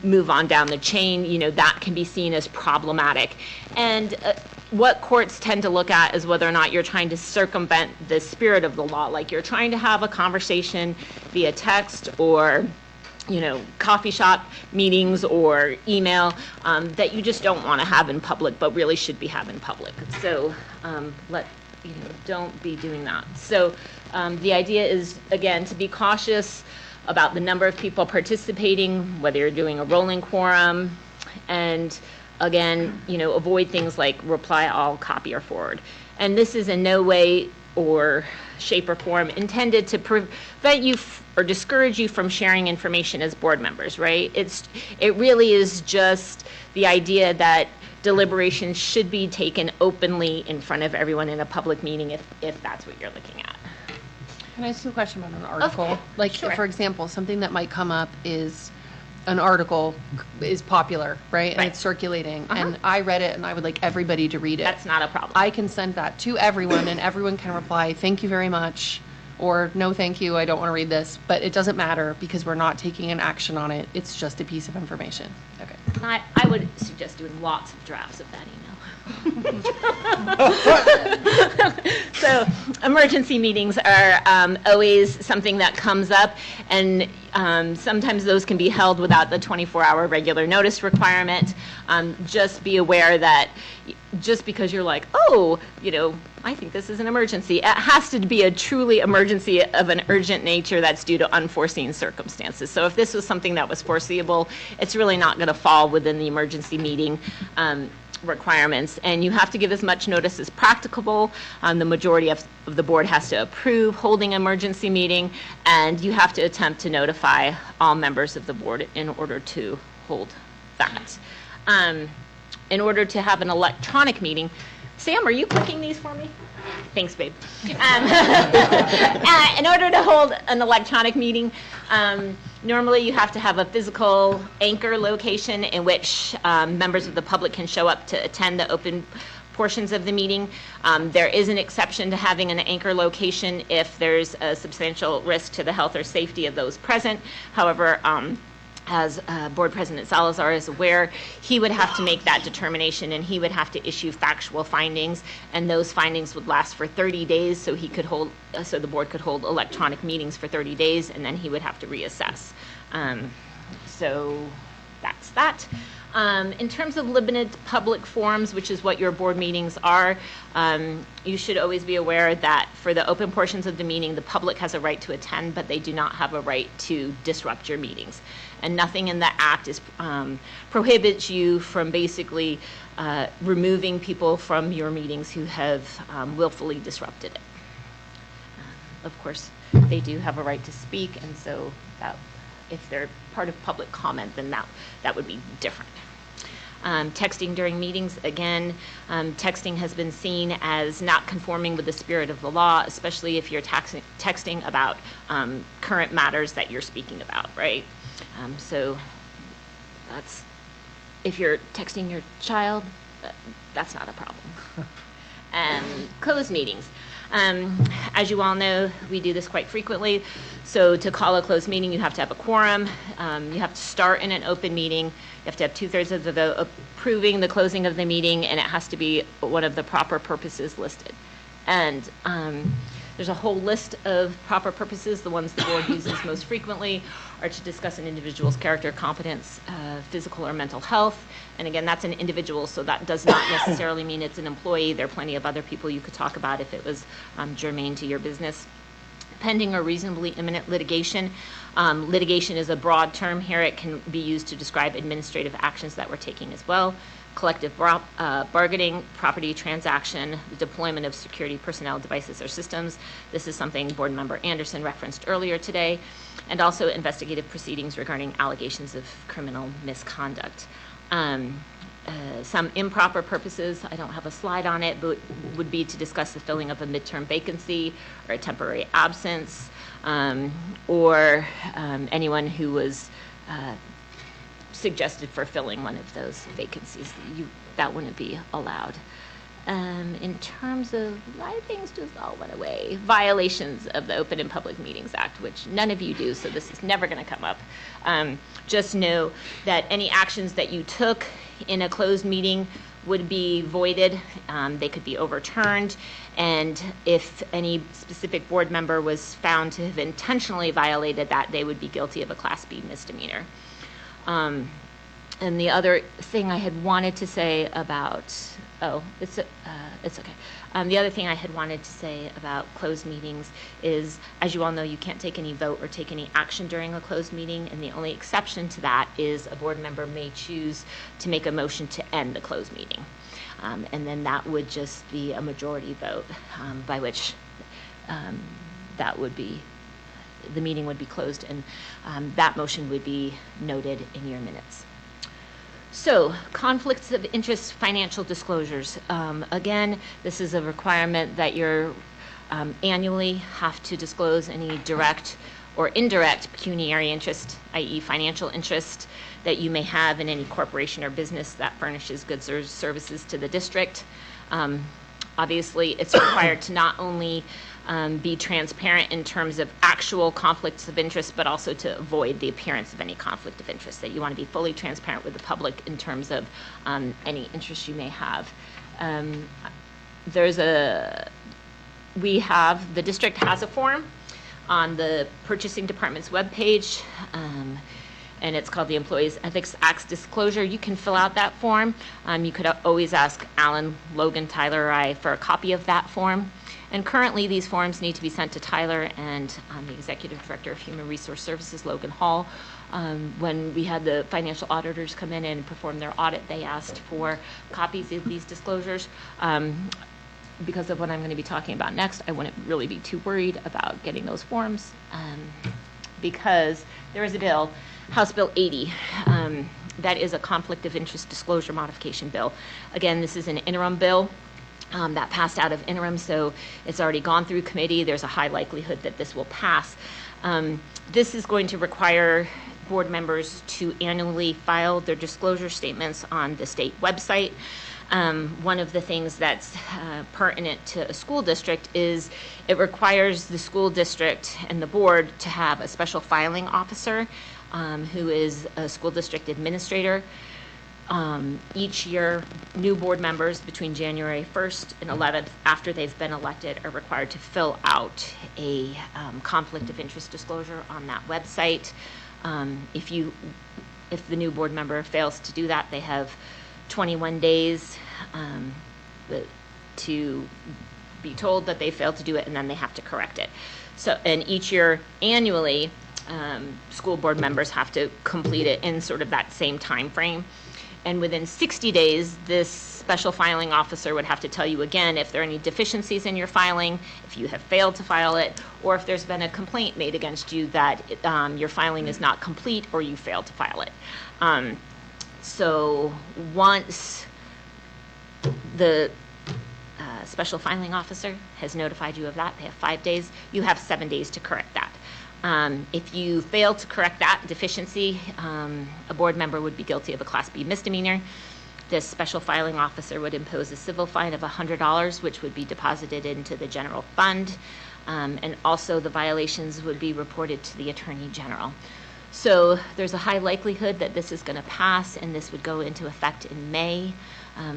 M: move on down the chain, that can be seen as problematic. And what courts tend to look at is whether or not you're trying to circumvent the spirit of the law, like you're trying to have a conversation via text or coffee shop meetings or email that you just don't want to have in public, but really should be having in public. So don't be doing that. So the idea is, again, to be cautious about the number of people participating, whether you're doing a rolling quorum, and again, avoid things like reply all, copy, or forward. And this is in no way or shape or form intended to prevent you or discourage you from sharing information as board members, right? It really is just the idea that deliberations should be taken openly in front of everyone in a public meeting if that's what you're looking at.
K: Can I ask you a question about an article?
M: Okay,
K: Like,
M: sure.
K: for example, something that might come up is an article is popular, right? And
M: Right.
K: it's circulating, and I read it, and I would like everybody to read it.
M: That's not a problem.
K: I can send that to everyone, and everyone can reply, thank you very much, or no thank you, I don't want to read this. But it doesn't matter because we're not taking an action on it. It's just a piece of information. Okay.
M: I would suggest doing lots of drafts of that email. So emergency meetings are always something that comes up, and sometimes those can be held without the 24-hour regular notice requirement. Just be aware that just because you're like, oh, I think this is an emergency, it has to be a truly emergency of an urgent nature that's due to unforeseen circumstances. So if this was something that was foreseeable, it's really not going to fall within the emergency meeting requirements, and you have to give as much notice as practicable. The majority of the board has to approve holding an emergency meeting, and you have to attempt to notify all members of the board in order to hold that. In order to have an electronic meeting, Sam, are you clicking these for me? Thanks, babe. In order to hold an electronic meeting, Normally, you have to have a physical anchor location in which members of the public can show up to attend the open portions of the meeting. There is an exception to having an anchor location if there's a substantial risk to the health or safety of those present. However, as Board President Salazar is aware, he would have to make that determination, and he would have to issue factual findings, and those findings would last for 30 days, so he could hold, so the board could hold electronic meetings for 30 days, and then he would have to reassess. So that's that. In terms of limited public forums, which is what your board meetings are, you should always be aware that for the open portions of the meeting, the public has a right to attend, but they do not have a right to disrupt your meetings. And nothing in the act prohibits you from basically removing people from your meetings who have willfully disrupted it. Of course, they do have a right to speak, and so that, if they're part of public comment, then that would be different. Texting during meetings, again, texting has been seen as not conforming with the spirit of the law, especially if you're texting about current matters that you're speaking about, right? So that's, if you're texting your child, that's not a problem. Closed meetings. As you all know, we do this quite frequently. So to call a closed meeting, you have to have a quorum. You have to start in an open meeting. You have to have 2/3 of the vote approving the closing of the meeting, and it has to be one of the proper purposes listed. And there's a whole list of proper purposes. The ones the board uses most frequently are to discuss an individual's character, competence, physical or mental health. And again, that's an individual, so that does not necessarily mean it's an employee. There are plenty of other people you could talk about if it was germane to your business. Pending or reasonably imminent litigation. Litigation is a broad term here. It can be used to describe administrative actions that we're taking as well. Collective bargaining, property transaction, the deployment of security personnel, devices, or systems. This is something Board Member Anderson referenced earlier today. And also investigative proceedings regarding allegations of criminal misconduct. Some improper purposes, I don't have a slide on it, but would be to discuss the filling of a midterm vacancy or a temporary absence, or anyone who was suggested for filling one of those vacancies. That wouldn't be allowed. In terms of, a lot of things just all went away. Violations of the Open and Public Meetings Act, which none of you do, so this is never going to come up. Just know that any actions that you took in a closed meeting would be voided. They could be overturned. And if any specific board member was found to have intentionally violated that, they would be guilty of a Class B misdemeanor. And the other thing I had wanted to say about, it's okay. The other thing I had wanted to say about closed meetings is, as you all know, you can't take any vote or take any action during a closed meeting, and the only exception to that is a board member may choose to make a motion to end the closed meeting. And then that would just be a majority vote, by which that would be, the meeting would be closed, and that motion would be noted in your minutes. So, conflicts of interest financial disclosures. Again, this is a requirement that you annually have to disclose any direct or indirect pecuniary interest, i.e. financial interest, that you may have in any corporation or business that furnishes goods or services to the district. Obviously, it's required to not only be transparent in terms of actual conflicts of interest, but also to avoid the appearance of any conflict of interest, that you want to be fully transparent with the public in terms of any interest you may have. The district has a form on the purchasing department's webpage, and it's called the Employees Ethics Act Disclosure. You can fill out that form. You could always ask Alan, Logan, Tyler, or I for a copy of that form. And currently, these forms need to be sent to Tyler and the Executive Director of Human Resource Services, Logan Hall. When we had the financial auditors come in and perform their audit, they asked for copies of these disclosures. Because of what I'm going to be talking about next, I wouldn't really be too worried about getting those forms, because there is a bill, House Bill 80, that is a conflict of interest disclosure modification bill. Again, this is an interim bill. That passed out of interim, so it's already gone through committee. There's a high likelihood that this will pass. This is going to require board members to annually file their disclosure statements on the state website. One of the things that's pertinent to a school district is it requires the school district and the board to have a special filing officer who is a school district administrator. Each year, new board members between January 1st and 11th, after they've been elected, are required to fill out a conflict of interest disclosure on that website. If the new board member fails to do that, they have 21 days to be told that they failed to do it, and then they have to correct it. So, and each year, annually, school board members have to complete it in sort of that same time frame. And within 60 days, this special filing officer would have to tell you again if there are any deficiencies in your filing, if you have failed to file it, or if there's been a complaint made against you that your filing is not complete or you failed to file it. So once the special filing officer has notified you of that, they have 5 days, you have 7 days to correct that. If you fail to correct that deficiency, a board member would be guilty of a Class B misdemeanor. This special filing officer would impose a civil fine of $100, which would be deposited into the general fund. And also the violations would be reported to the Attorney General. So there's a high likelihood that this is going to pass, and this would go into effect in May.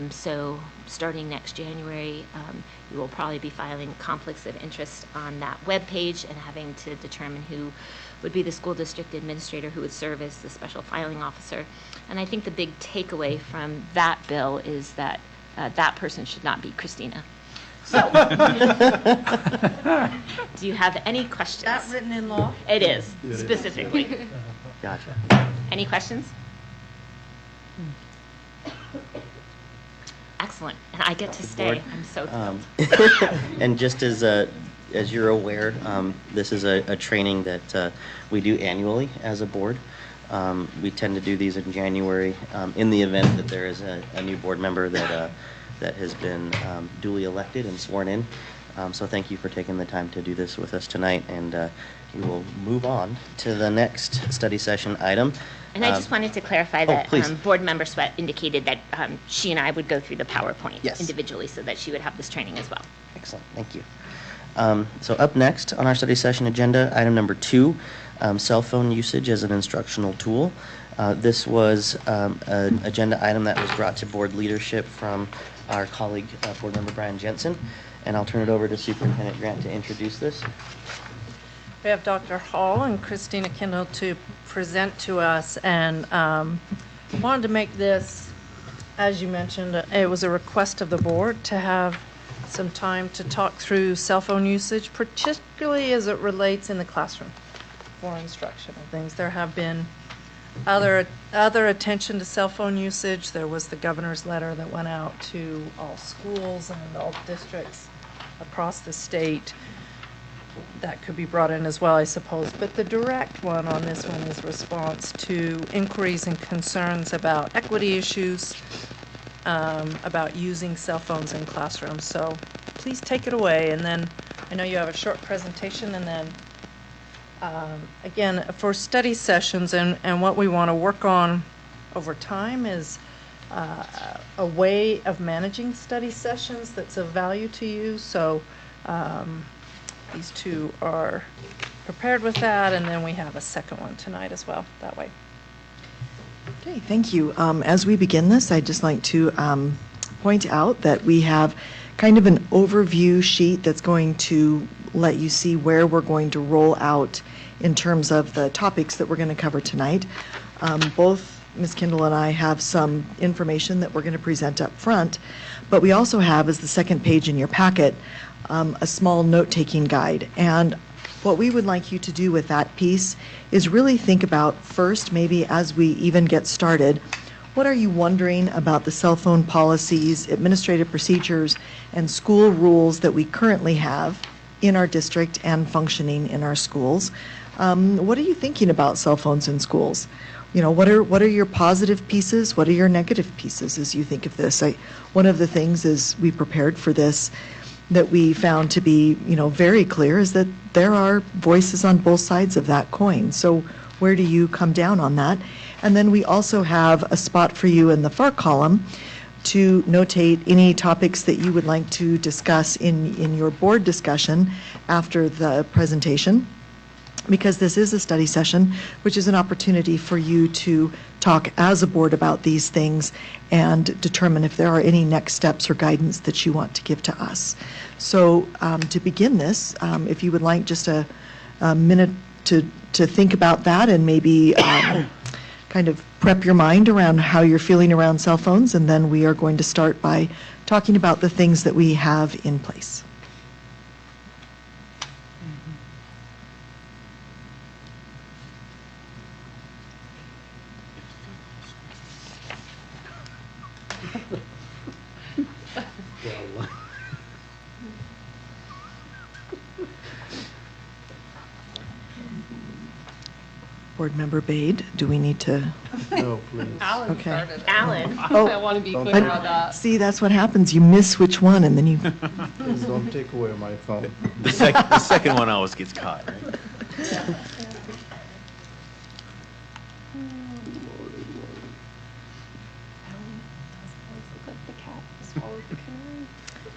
M: So starting next January, you will probably be filing conflicts of interest on that webpage and having to determine who would be the school district administrator who would serve as the special filing officer. And I think the big takeaway from that bill is that that person should not be Christina. So, do you have any questions?
C: That written in law?
M: It is, specifically.
B: Gotcha.
M: Any questions? Excellent, and I get to stay.
B: Board,
M: I'm so thrilled.
B: And just as you're aware, this is a training that we do annually as a board. We tend to do these in January in the event that there is a new board member that has been duly elected and sworn in. So thank you for taking the time to do this with us tonight, and we will move on to the next study session item.
M: And I just wanted to clarify that
B: please.
M: Board Member Sweat indicated that she and I would go through the PowerPoint
B: Yes.
M: individually so that she would have this training as well.
B: Excellent, thank you. So up next on our study session agenda, item number 2, cell phone usage as an instructional tool. This was an agenda item that was brought to board leadership from our colleague, Board Member Brian Jensen, and I'll turn it over to Superintendent Grant to introduce this.
C: We have Dr. Hall and Christina Kendall to present to us, and wanted to make this, as you mentioned, it was a request of the board to have some time to talk through cell phone usage, particularly as it relates in the classroom for instructional things. There have been other attention to cell phone usage. There was the governor's letter that went out to all schools and all districts across the state. That could be brought in as well, I suppose. But the direct one on this one is response to inquiries and concerns about equity issues, about using cell phones in classrooms. So please take it away. And then I know you have a short presentation, and then again, for study sessions and what we want to work on over time is a way of managing study sessions that's of value to you. So these two are prepared with that, and then we have a second one tonight as well, that way.
N: Okay, thank you. As we begin this, I'd just like to point out that we have kind of an overview sheet that's going to let you see where we're going to roll out in terms of the topics that we're going to cover tonight. Both Ms. Kendall and I have some information that we're going to present up front, but we also have, as the second page in your packet, a small note-taking guide. And what we would like you to do with that piece is really think about first, maybe as we even get started, what are you wondering about the cell phone policies, administrative procedures, and school rules that we currently have in our district and functioning in our schools? What are you thinking about cell phones in schools? You know, what are your positive pieces? What are your negative pieces as you think of this? One of the things is we prepared for this that we found to be, very clear is that there are voices on both sides of that coin. So where do you come down on that? And then we also have a spot for you in the far column to notate any topics that you would like to discuss in your board discussion after the presentation, because this is a study session, which is an opportunity for you to talk as a board about these things and determine if there are any next steps or guidance that you want to give to us. So to begin this, if you would like just a minute to think about that and maybe kind of prep your mind around how you're feeling around cell phones, and then we are going to start by talking about the things that we have in place. Board Member Bade, do we need to?
E: No, please.
K: Alan
N: Okay.
K: started.
M: Alan.
K: I want to be clear about that.
N: See, that's what happens. You miss which one, and then you.
I: Please don't take away my phone.
D: The second one always gets caught, right?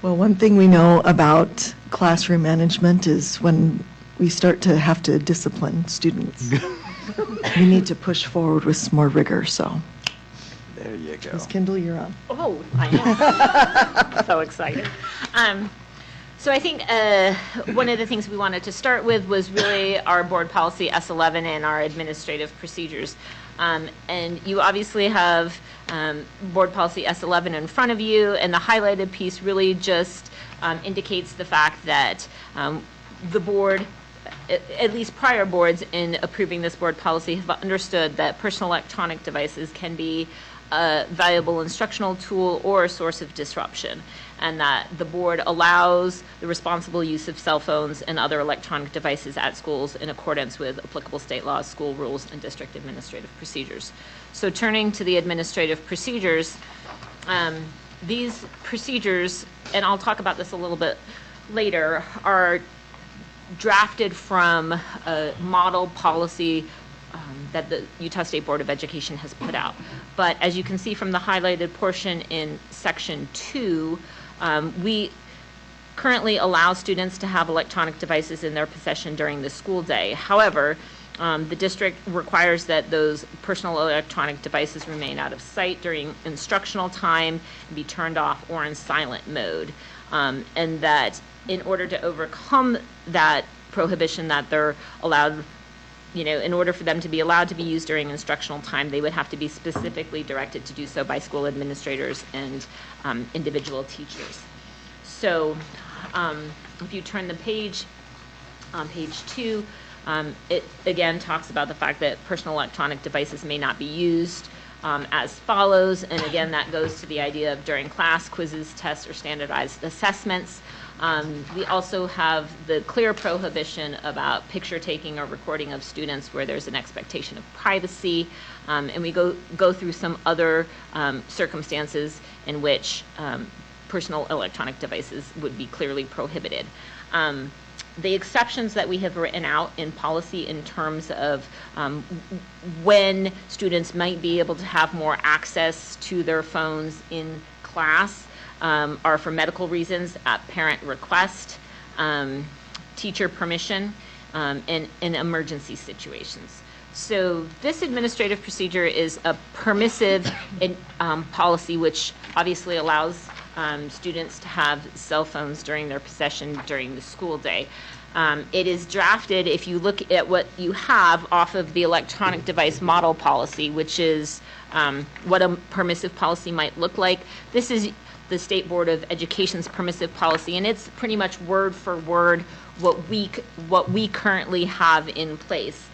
N: Well, one thing we know about classroom management is when we start to have to discipline students, we need to push forward with some more rigor, so.
I: There you go.
N: Ms. Kindle, you're on.
M: Oh, I am so excited. So I think one of the things we wanted to start with was really our board policy S11 and our administrative procedures. And you obviously have board policy S11 in front of you, and the highlighted piece really just indicates the fact that the board, at least prior boards in approving this board policy, have understood that personal electronic devices can be a valuable instructional tool or a source of disruption, and that the board allows the responsible use of cell phones and other electronic devices at schools in accordance with applicable state laws, school rules, and district administrative procedures. So turning to the administrative procedures, these procedures, and I'll talk about this a little bit later, are drafted from a model policy that the Utah State Board of Education has put out. But as you can see from the highlighted portion in section 2, we currently allow students to have electronic devices in their possession during the school day. However, the district requires that those personal electronic devices remain out of sight during instructional time and be turned off or in silent mode. And that in order to overcome that prohibition that they're allowed, in order for them to be allowed to be used during instructional time, they would have to be specifically directed to do so by school administrators and individual teachers. So if you turn the page, on page 2, it again talks about the fact that personal electronic devices may not be used as follows. And again, that goes to the idea of during class, quizzes, tests, or standardized assessments. We also have the clear prohibition about picture taking or recording of students where there's an expectation of privacy. And we go through some other circumstances in which personal electronic devices would be clearly prohibited. The exceptions that we have written out in policy in terms of when students might be able to have more access to their phones in class are for medical reasons, at parent request, teacher permission, and in emergency situations. So this administrative procedure is a permissive policy, which obviously allows students to have cell phones during their possession during the school day. It is drafted, if you look at what you have, off of the electronic device model policy, which is what a permissive policy might look like. This is the State Board of Education's permissive policy, and it's pretty much word for word what we currently have in place.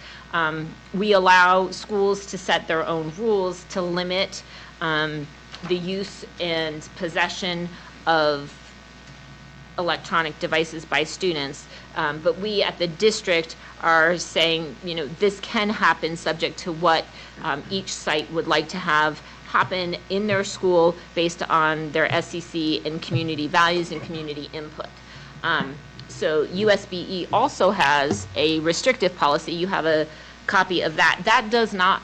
M: We allow schools to set their own rules to limit the use and possession of electronic devices by students, but we at the district are saying, this can happen subject to what each site would like to have happen in their school based on their SEC and community values and community input. So USBE also has a restrictive policy. You have a copy of that. That does not,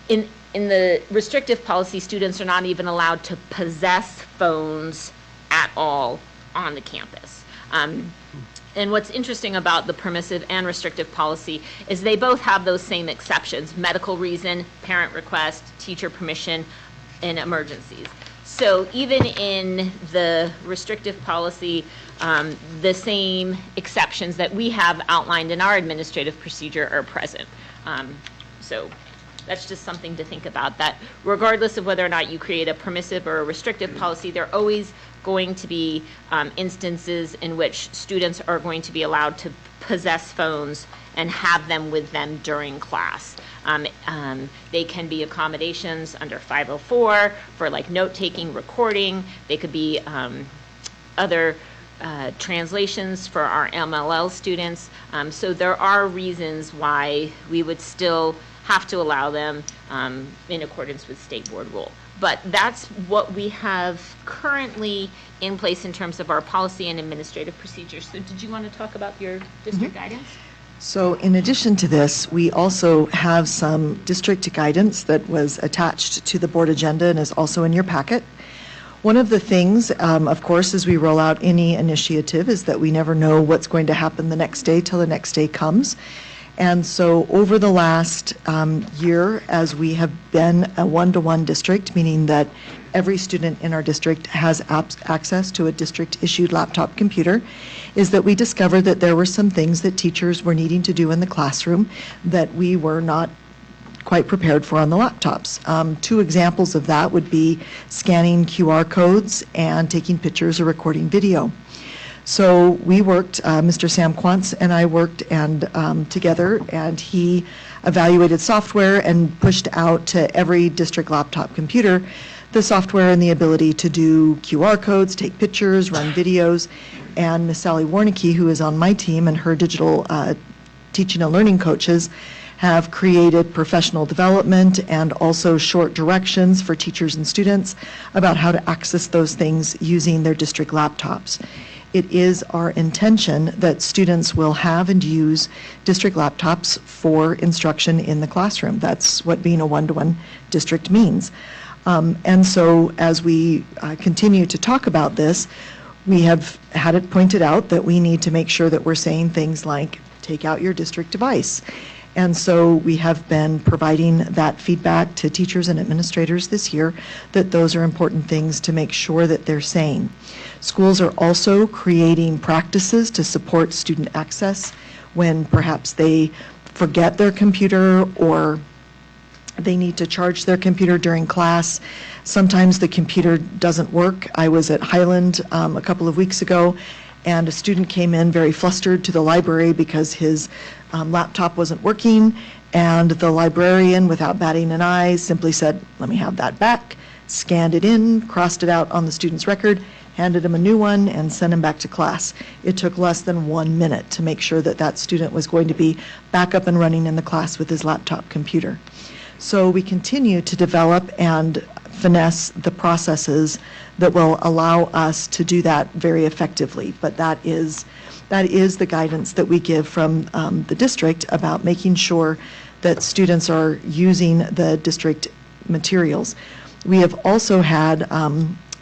M: in the restrictive policy, students are not even allowed to possess phones at all on the campus. And what's interesting about the permissive and restrictive policy is they both have those same exceptions: medical reason, parent request, teacher permission, and emergencies. So even in the restrictive policy, the same exceptions that we have outlined in our administrative procedure are present. So that's just something to think about, that regardless of whether or not you create a permissive or a restrictive policy, there are always going to be instances in which students are going to be allowed to possess phones and have them with them during class. They can be accommodations under 504 for like note-taking, recording. They could be other translations for our MLL students. So there are reasons why we would still have to allow them in accordance with state board rule. But that's what we have currently in place in terms of our policy and administrative procedures. So did you want to talk about your district guidance?
N: So in addition to this, we also have some district guidance that was attached to the board agenda and is also in your packet. One of the things, of course, as we roll out any initiative is that we never know what's going to happen the next day till the next day comes. And so over the last year, as we have been a one-to-one district, meaning that every student in our district has access to a district-issued laptop computer, is that we discovered that there were some things that teachers were needing to do in the classroom that we were not quite prepared for on the laptops. Two examples of that would be scanning QR codes and taking pictures or recording video. So we worked, Mr. Sam Quantz and I worked together, and he evaluated software and pushed out to every district laptop computer the software and the ability to do QR codes, take pictures, run videos. And Miss Sally Warnicki, who is on my team, and her digital teaching and learning coaches have created professional development and also short directions for teachers and students about how to access those things using their district laptops. It is our intention that students will have and use district laptops for instruction in the classroom. That's what being a one-to-one district means. And so as we continue to talk about this, we have had it pointed out that we need to make sure that we're saying things like, take out your district device. And so we have been providing that feedback to teachers and administrators this year, that those are important things to make sure that they're saying. Schools are also creating practices to support student access when perhaps they forget their computer or they need to charge their computer during class. Sometimes the computer doesn't work. I was at Highland a couple of weeks ago, and a student came in very flustered to the library because his laptop wasn't working, and the librarian, without batting an eye, simply said, "Let me have that back," scanned it in, crossed it out on the student's record, handed him a new one, and sent him back to class. It took less than 1 minute to make sure that that student was going to be back up and running in the class with his laptop computer. So we continue to develop and finesse the processes that will allow us to do that very effectively. But that is the guidance that we give from the district about making sure that students are using the district materials. We have also had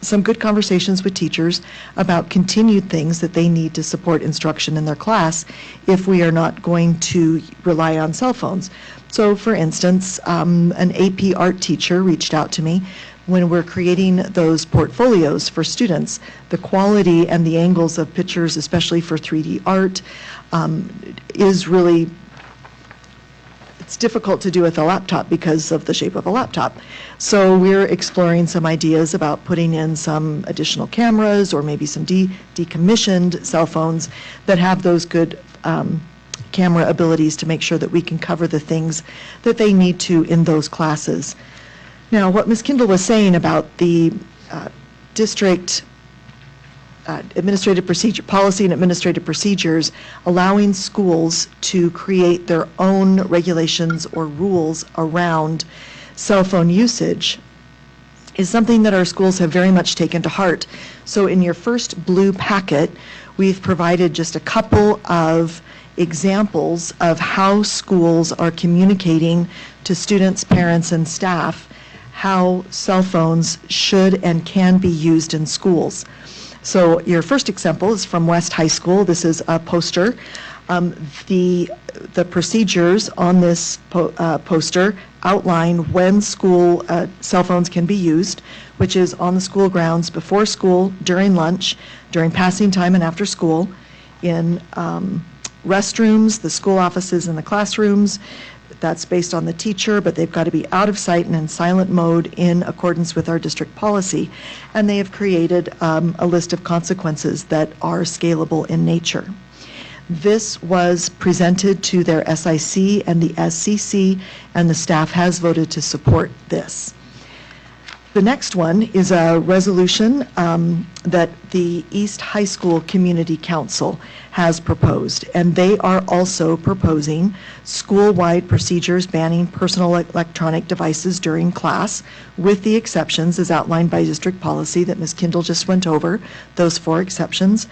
N: some good conversations with teachers about continued things that they need to support instruction in their class if we are not going to rely on cell phones. So for instance, an AP art teacher reached out to me. When we're creating those portfolios for students, the quality and the angles of pictures, especially for 3D art, is really, it's difficult to do with a laptop because of the shape of a laptop. So we're exploring some ideas about putting in some additional cameras or maybe some decommissioned cell phones that have those good camera abilities to make sure that we can cover the things that they need to in those classes. Now, what Ms. Kindle was saying about the district administrative procedure policy and administrative procedures allowing schools to create their own regulations or rules around cell phone usage is something that our schools have very much taken to heart. So in your first blue packet, we've provided just a couple of examples of how schools are communicating to students, parents, and staff how cell phones should and can be used in schools. So your first example is from West High School. This is a poster. The procedures on this poster outline when school cell phones can be used, which is on the school grounds, before school, during lunch, during passing time and after school, in restrooms, the school offices, and the classrooms. That's based on the teacher, but they've got to be out of sight and in silent mode in accordance with our district policy. And they have created a list of consequences that are scalable in nature. This was presented to their SIC and the SCC, and the staff has voted to support this. The next one is a resolution that the East High School Community Council has proposed, and they are also proposing school-wide procedures banning personal electronic devices during class, with the exceptions as outlined by district policy that Ms. Kindle just went over, those 4 exceptions,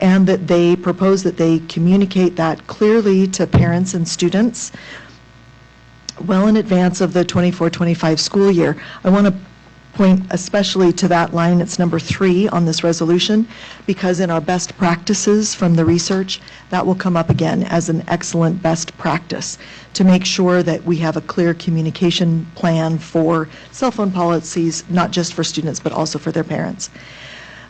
N: and that they propose that they communicate that clearly to parents and students well in advance of the 24-25 school year. I want to point especially to that line, it's number 3 on this resolution, because in our best practices from the research, that will come up again as an excellent best practice to make sure that we have a clear communication plan for cell phone policies, not just for students, but also for their parents.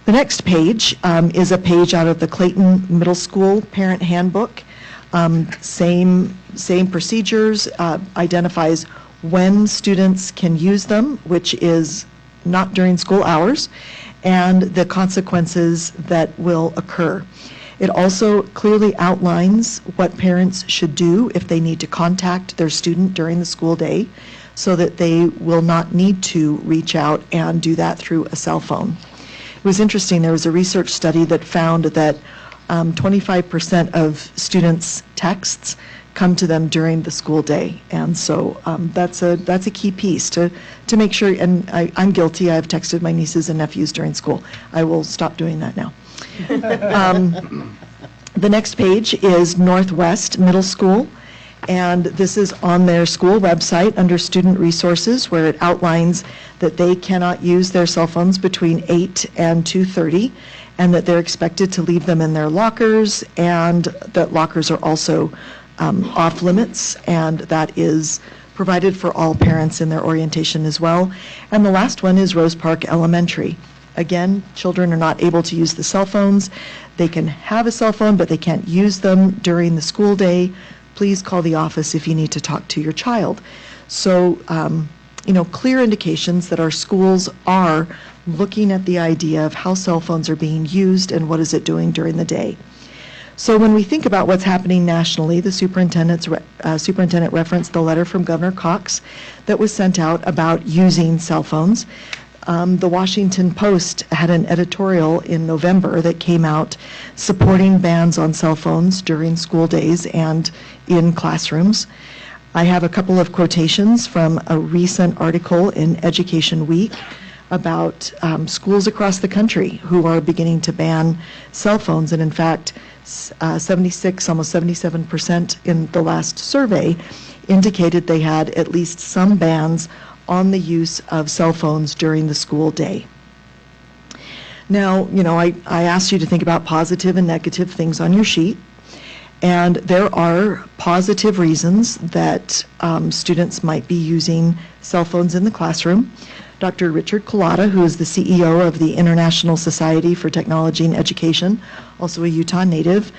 N: The next page is a page out of the Clayton Middle School Parent Handbook. Same procedures, identifies when students can use them, which is not during school hours, and the consequences that will occur. It also clearly outlines what parents should do if they need to contact their student during the school day, so that they will not need to reach out and do that through a cell phone. It was interesting, there was a research study that found that 25% of students' texts come to them during the school day, and so that's a key piece to make sure. And I'm guilty. I've texted my nieces and nephews during school. I will stop doing that now. The next page is Northwest Middle School, and this is on their school website under Student Resources, where it outlines that they cannot use their cell phones between 8 and 2:30, and that they're expected to leave them in their lockers, and that lockers are also off limits, and that is provided for all parents in their orientation as well. And the last one is Rose Park Elementary. Again, children are not able to use the cell phones. They can have a cell phone, but they can't use them during the school day. Please call the office if you need to talk to your child. So, clear indications that our schools are looking at the idea of how cell phones are being used and what is it doing during the day. So when we think about what's happening nationally, the superintendent referenced the letter from Governor Cox that was sent out about using cell phones. The Washington Post had an editorial in November that came out supporting bans on cell phones during school days and in classrooms. I have a couple of quotations from a recent article in Education Week about schools across the country who are beginning to ban cell phones, and in fact, 76, almost 77% in the last survey indicated they had at least some bans on the use of cell phones during the school day. Now, I asked you to think about positive and negative things on your sheet, and there are positive reasons that students might be using cell phones in the classroom. Dr. Richard Collada, who is the CEO of the International Society for Technology and Education, also a Utah native,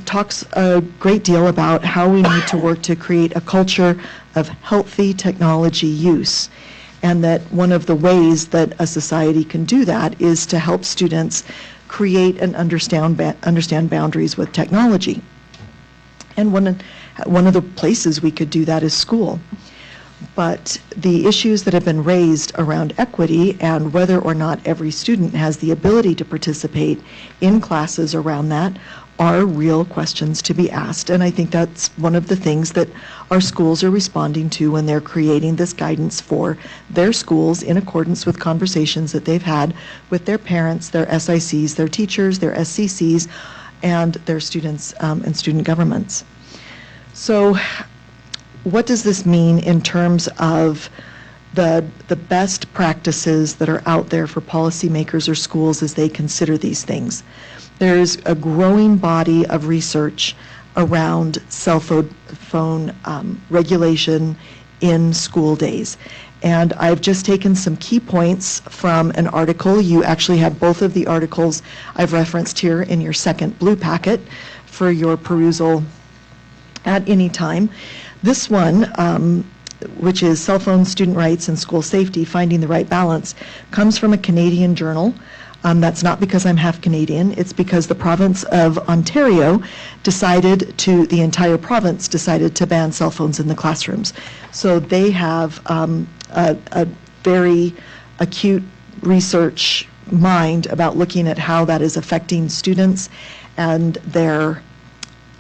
N: talks a great deal about how we need to work to create a culture of healthy technology use, and that one of the ways that a society can do that is to help students create and understand boundaries with technology. And one of the places we could do that is school. But the issues that have been raised around equity and whether or not every student has the ability to participate in classes around that are real questions to be asked, and I think that's one of the things that our schools are responding to when they're creating this guidance for their schools in accordance with conversations that they've had with their parents, their SICs, their teachers, their SCCs, and their students and student governments. So what does this mean in terms of the best practices that are out there for policymakers or schools as they consider these things? There's a growing body of research around cell phone regulation in school days. And I've just taken some key points from an article. You actually have both of the articles I've referenced here in your second blue packet for your perusal at any time. This one, which is Cell Phone Student Rights and School Safety, Finding the Right Balance, comes from a Canadian journal. That's not because I'm half Canadian, it's because the province of Ontario the entire province decided to ban cell phones in the classrooms. So they have a very acute research mind about looking at how that is affecting students and their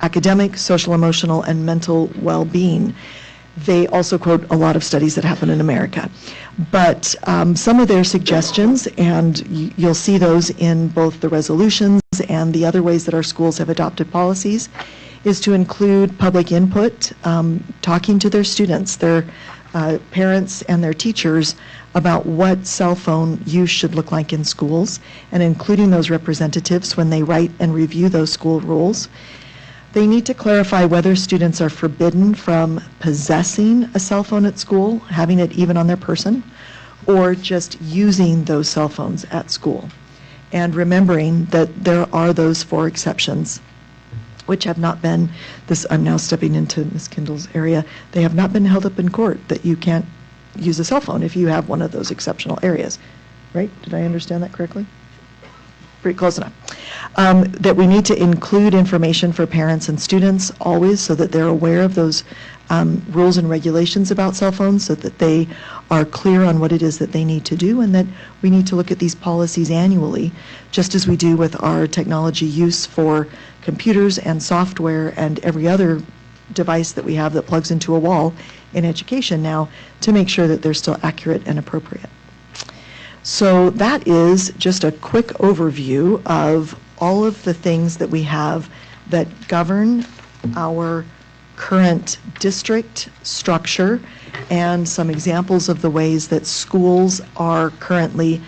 N: academic, social, emotional, and mental well-being. They also quote a lot of studies that happen in America. But some of their suggestions, and you'll see those in both the resolutions and the other ways that our schools have adopted policies, is to include public input, talking to their students, their parents, and their teachers about what cell phone use should look like in schools, and including those representatives when they write and review those school rules. They need to clarify whether students are forbidden from possessing a cell phone at school, having it even on their person, or just using those cell phones at school. And remembering that there are those 4 exceptions, which have not been, I'm now stepping into Ms. Kindle's area, they have not been held up in court, that you can't use a cell phone if you have one of those exceptional areas. Right? Did I understand that correctly? Pretty close enough. That we need to include information for parents and students always so that they're aware of those rules and regulations about cell phones, so that they are clear on what it is that they need to do, and that we need to look at these policies annually, just as we do with our technology use for computers and software and every other device that we have that plugs into a wall in education now, to make sure that they're still accurate and appropriate. So that is just a quick overview of all of the things that we have that govern our current district structure, and some examples of the ways that schools are currently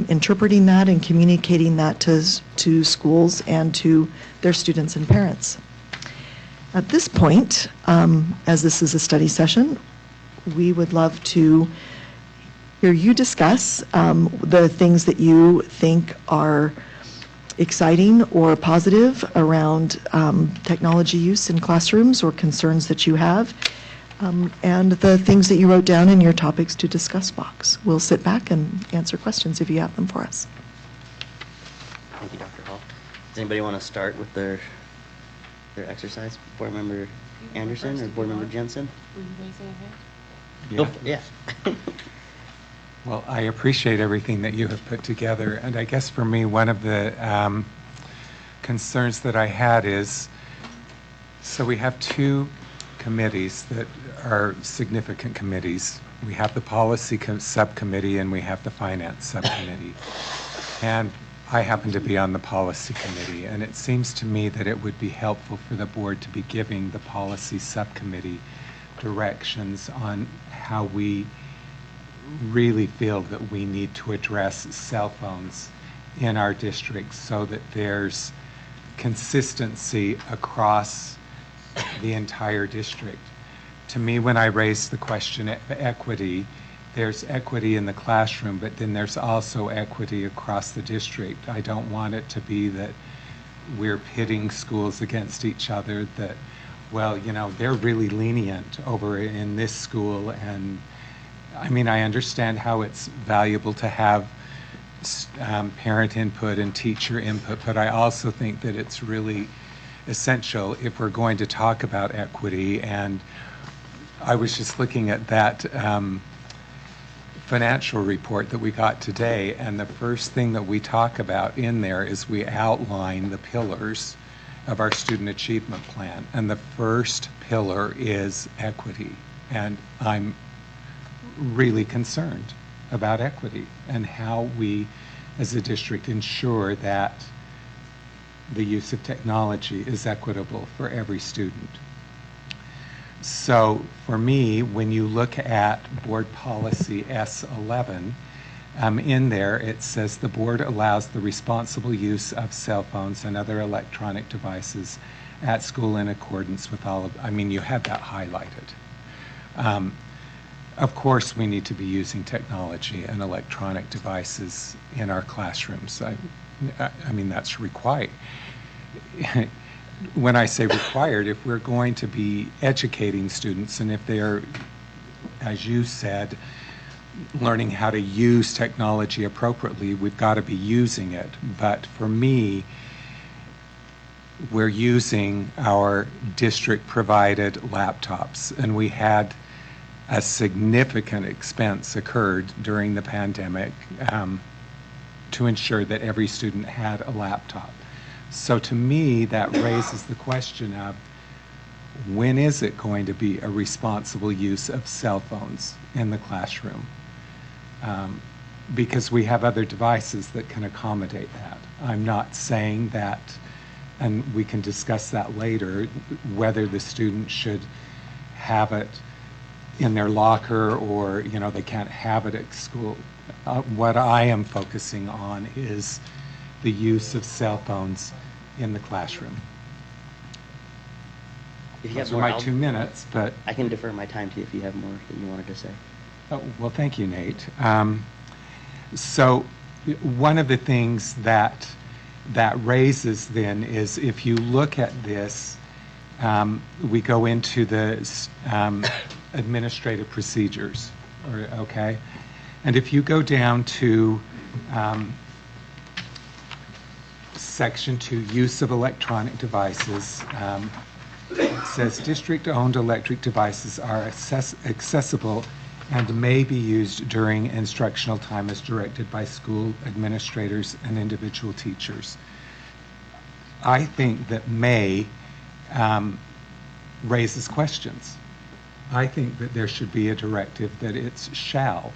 N: interpreting that and communicating that to schools and to their students and parents. At this point, as this is a study session, we would love to hear you discuss the things that you think are exciting or positive around technology use in classrooms, or concerns that you have, and the things that you wrote down in your topics to discuss box. We'll sit back and answer questions if you have them for us.
B: Thank you, Dr. Hall. Does anybody want to start with their exercise? Board Member Anderson or Board Member Jensen?
K: Were you raising a hand?
B: Yeah.
H: Well, I appreciate everything that you have put together, and I guess for me, one of the concerns that I had is, so we have 2 committees that are significant committees. We have the policy subcommittee and we have the finance subcommittee. And I happen to be on the policy committee, and it seems to me that it would be helpful for the board to be giving the policy subcommittee directions on how we really feel that we need to address cell phones in our district, so that there's consistency across the entire district. To me, when I raised the question of equity, there's equity in the classroom, but then there's also equity across the district. I don't want it to be that we're pitting schools against each other, that, well, you know, they're really lenient over in this school. And I mean, I understand how it's valuable to have parent input and teacher input, but I also think that it's really essential if we're going to talk about equity. And I was just looking at that financial report that we got today, and the first thing that we talk about in there is we outline the pillars of our student achievement plan. And the first pillar is equity. And I'm really concerned about equity and how we as a district ensure that the use of technology is equitable for every student. So for me, when you look at board policy S11, in there it says the board allows the responsible use of cell phones and other electronic devices at school in accordance with all of, I mean, you have that highlighted. Of course, we need to be using technology and electronic devices in our classrooms. I mean, that's required. When I say required, if we're going to be educating students and if they're, as you said, learning how to use technology appropriately, we've got to be using it. But for me, we're using our district-provided laptops, and we had a significant expense occurred during the pandemic to ensure that every student had a laptop. So to me, that raises the question of when is it going to be a responsible use of cell phones in the classroom? Because we have other devices that can accommodate that. I'm not saying that, and we can discuss that later, whether the student should have it in their locker or, you know, they can't have it at school. What I am focusing on is the use of cell phones in the classroom.
B: If you have
H: Those are
B: more,
H: my 2 minutes, but
B: I can defer my time to you if you have more that you wanted to say.
H: oh, well, thank you, Nate. So one of the things that raises then is if you look at this, we go into the administrative procedures, okay? And if you go down to Section 2, Use of Electronic Devices, it says district-owned electric devices are accessible and may be used during instructional time as directed by school administrators and individual teachers. I think that may raises questions. I think that there should be a directive that it's shall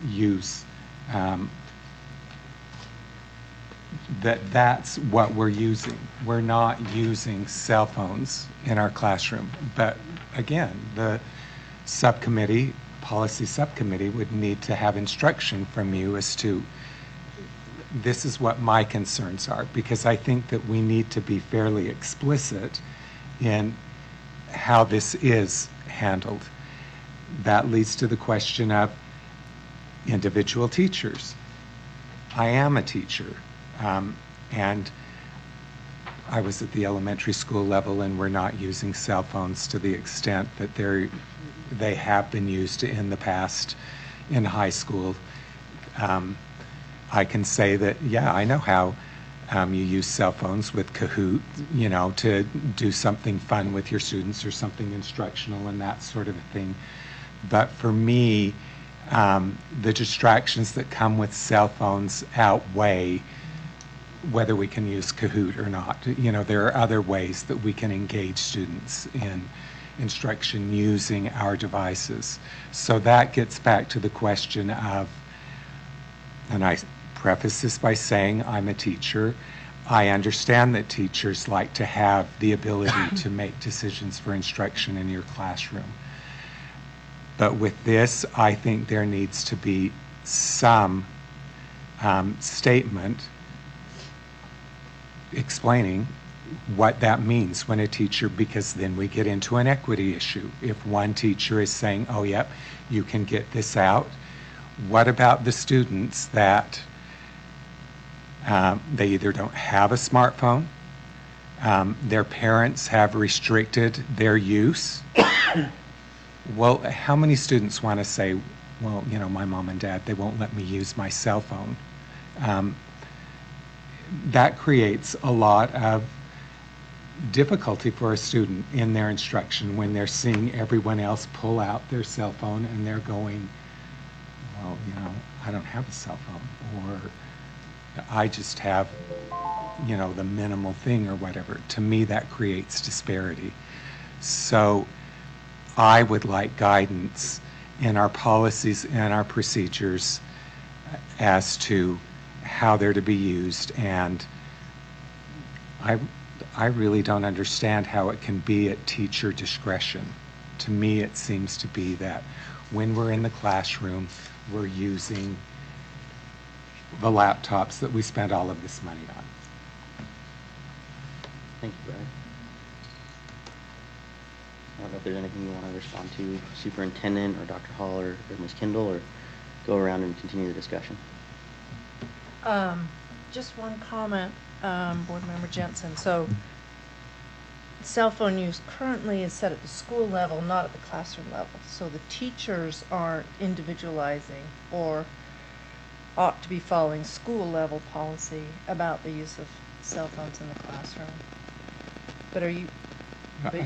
H: use, that's what we're using. We're not using cell phones in our classroom. But again, the subcommittee, policy subcommittee, would need to have instruction from you as to this is what my concerns are, because I think that we need to be fairly explicit in how this is handled. That leads to the question of individual teachers. I am a teacher, and I was at the elementary school level, and we're not using cell phones to the extent that they have been used in the past in high school. I can say that, yeah, I know how you use cell phones with Kahoot, you know, to do something fun with your students or something instructional and that sort of a thing. But for me, the distractions that come with cell phones outweigh whether we can use Kahoot or not. You know, there are other ways that we can engage students in instruction using our devices. So that gets back to the question of, and I preface this by saying I'm a teacher. I understand that teachers like to have the ability to make decisions for instruction in your classroom. But with this, I think there needs to be some statement explaining what that means when a teacher, because then we get into an equity issue. If one teacher is saying, oh, yep, you can get this out, what about the students that they either don't have a smartphone, their parents have restricted their use? Well, how many students want to say, well, you know, my mom and dad, they won't let me use my cell phone? That creates a lot of difficulty for a student in their instruction when they're seeing everyone else pull out their cell phone and they're going, well, you know, I don't have a cell phone, or I just have, the minimal thing or whatever. To me, that creates disparity. So I would like guidance in our policies and our procedures as to how they're to be used. And I really don't understand how it can be at teacher discretion. To me, it seems to be that when we're in the classroom, we're using the laptops that we spend all of this money on.
B: Thank you, Brad. I don't know if there's anything you want to respond to, Superintendent or Dr. Hall or Ms. Kindle, or go around and continue the discussion.
C: Just one comment, Board Member Jensen. So cell phone use currently is set at the school level, not at the classroom level. So the teachers aren't individualizing or ought to be following school level policy about the use of cell phones in the classroom. But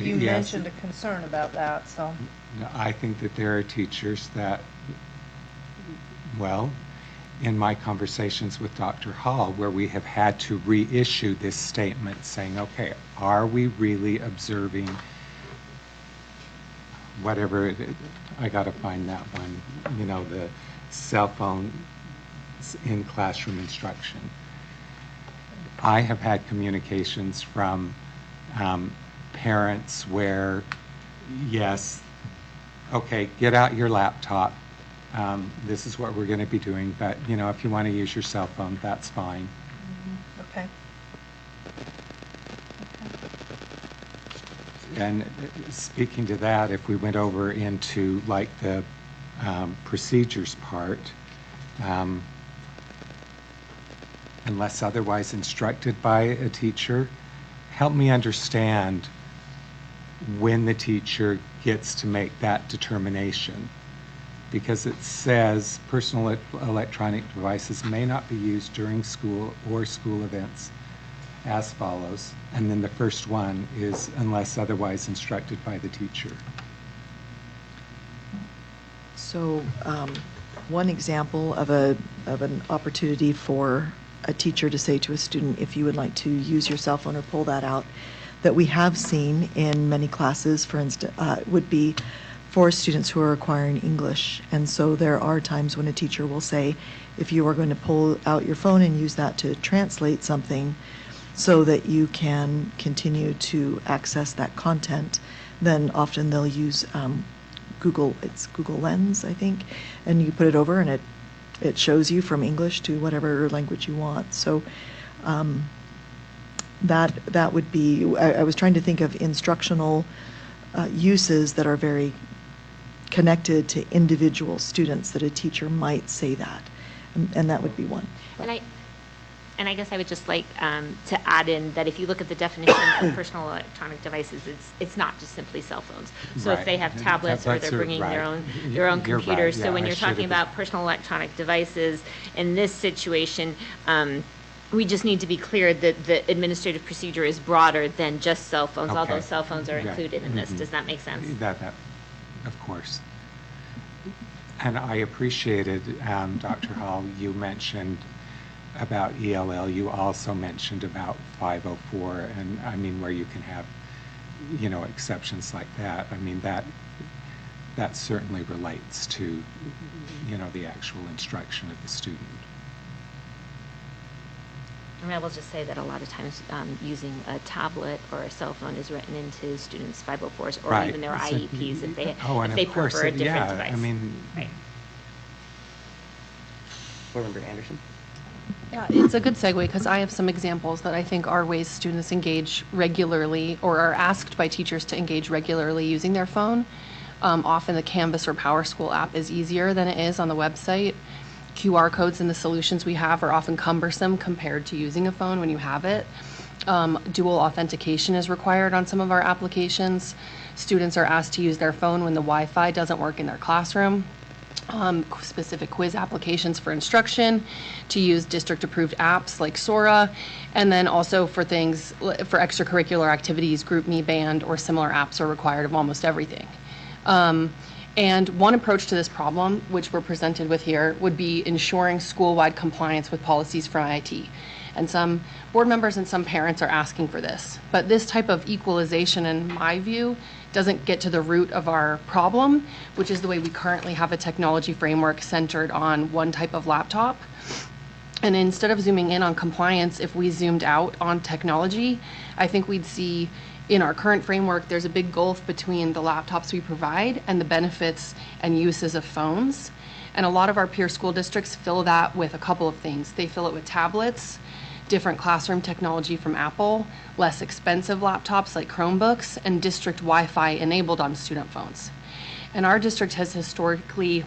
C: you
H: Yes.
C: mentioned a concern about that, so.
H: No, I think that there are teachers that, well, in my conversations with Dr. Hall, where we have had to reissue this statement saying, okay, are we really observing whatever it is? I got to find that one, the cell phone in classroom instruction. I have had communications from parents where, yes, okay, get out your laptop. This is what we're going to be doing, but if you want to use your cell phone, that's fine.
C: Okay.
H: And speaking to that, if we went over into like the procedures part, unless otherwise instructed by a teacher, help me understand when the teacher gets to make that determination. Because it says personal electronic devices may not be used during school or school events as follows. And then the first one is unless otherwise instructed by the teacher.
N: So one example of an opportunity for a teacher to say to a student, if you would like to use your cell phone or pull that out, that we have seen in many classes, for instance, would be for students who are acquiring English. And so there are times when a teacher will say, if you are going to pull out your phone and use that to translate something so that you can continue to access that content, then often they'll use Google Lens, I think, and you put it over and it shows you from English to whatever language you want. So that would be, I was trying to think of instructional uses that are very connected to individual students that a teacher might say that, and that would be one.
M: And I guess I would just like to add in that if you look at the definition of personal electronic devices, it's not just simply cell phones. So if they have tablets or they're bringing their own computers. So when you're talking about personal electronic devices, in this situation, we just need to be clear that the administrative procedure is broader than just cell phones, although cell phones are included in this. Does that make sense?
H: That, of course. And I appreciated, Dr. Hall, you mentioned about ELL. You also mentioned about 504, and I mean where you can have, exceptions like that. I mean that certainly relates to, the actual instruction of the student.
M: I mean, I will just say that a lot of times using a tablet or a cell phone is written into students' 504s or even their IEPs if they prefer a different device.
H: I mean,
M: right.
B: Board Member Anderson.
K: Yeah, it's a good segue because I have some examples that I think are ways students engage regularly or are asked by teachers to engage regularly using their phone. Often the Canvas or PowerSchool app is easier than it is on the website. QR codes and the solutions we have are often cumbersome compared to using a phone when you have it. Dual authentication is required on some of our applications. Students are asked to use their phone when the Wi-Fi doesn't work in their classroom. Specific quiz applications for instruction, to use district-approved apps like Sora, and then also for things, for extracurricular activities, GroupMe, Band, or similar apps are required of almost everything. And one approach to this problem, which we're presented with here, would be ensuring school-wide compliance with policies from IIT. And some board members and some parents are asking for this. But this type of equalization, in my view, doesn't get to the root of our problem, which is the way we currently have a technology framework centered on one type of laptop. And instead of zooming in on compliance, if we zoomed out on technology, I think we'd see in our current framework, there's a big gulf between the laptops we provide and the benefits and uses of phones. And a lot of our peer school districts fill that with a couple of things. They fill it with tablets, different classroom technology from Apple, less expensive laptops like Chromebooks, and district Wi-Fi enabled on student phones. And our district has historically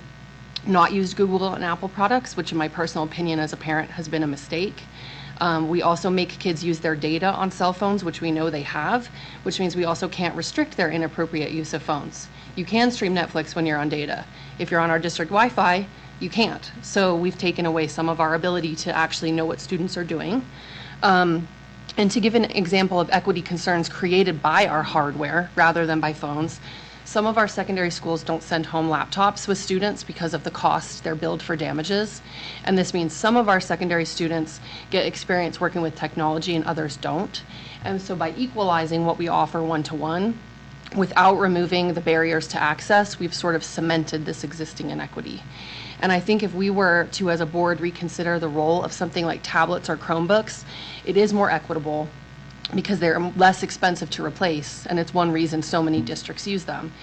K: not used Google and Apple products, which in my personal opinion as a parent has been a mistake. We also make kids use their data on cell phones, which we know they have, which means we also can't restrict their inappropriate use of phones. You can stream Netflix when you're on data. If you're on our district Wi-Fi, you can't. So we've taken away some of our ability to actually know what students are doing. And to give an example of equity concerns created by our hardware rather than by phones, some of our secondary schools don't send home laptops with students because of the cost they're billed for damages. And this means some of our secondary students get experience working with technology and others don't. And so by equalizing what we offer one-to-one, without removing the barriers to access, we've sort of cemented this existing inequity. And I think if we were to, as a board, reconsider the role of something like tablets or Chromebooks, it is more equitable because they're less expensive to replace, and it's one reason so many districts use them.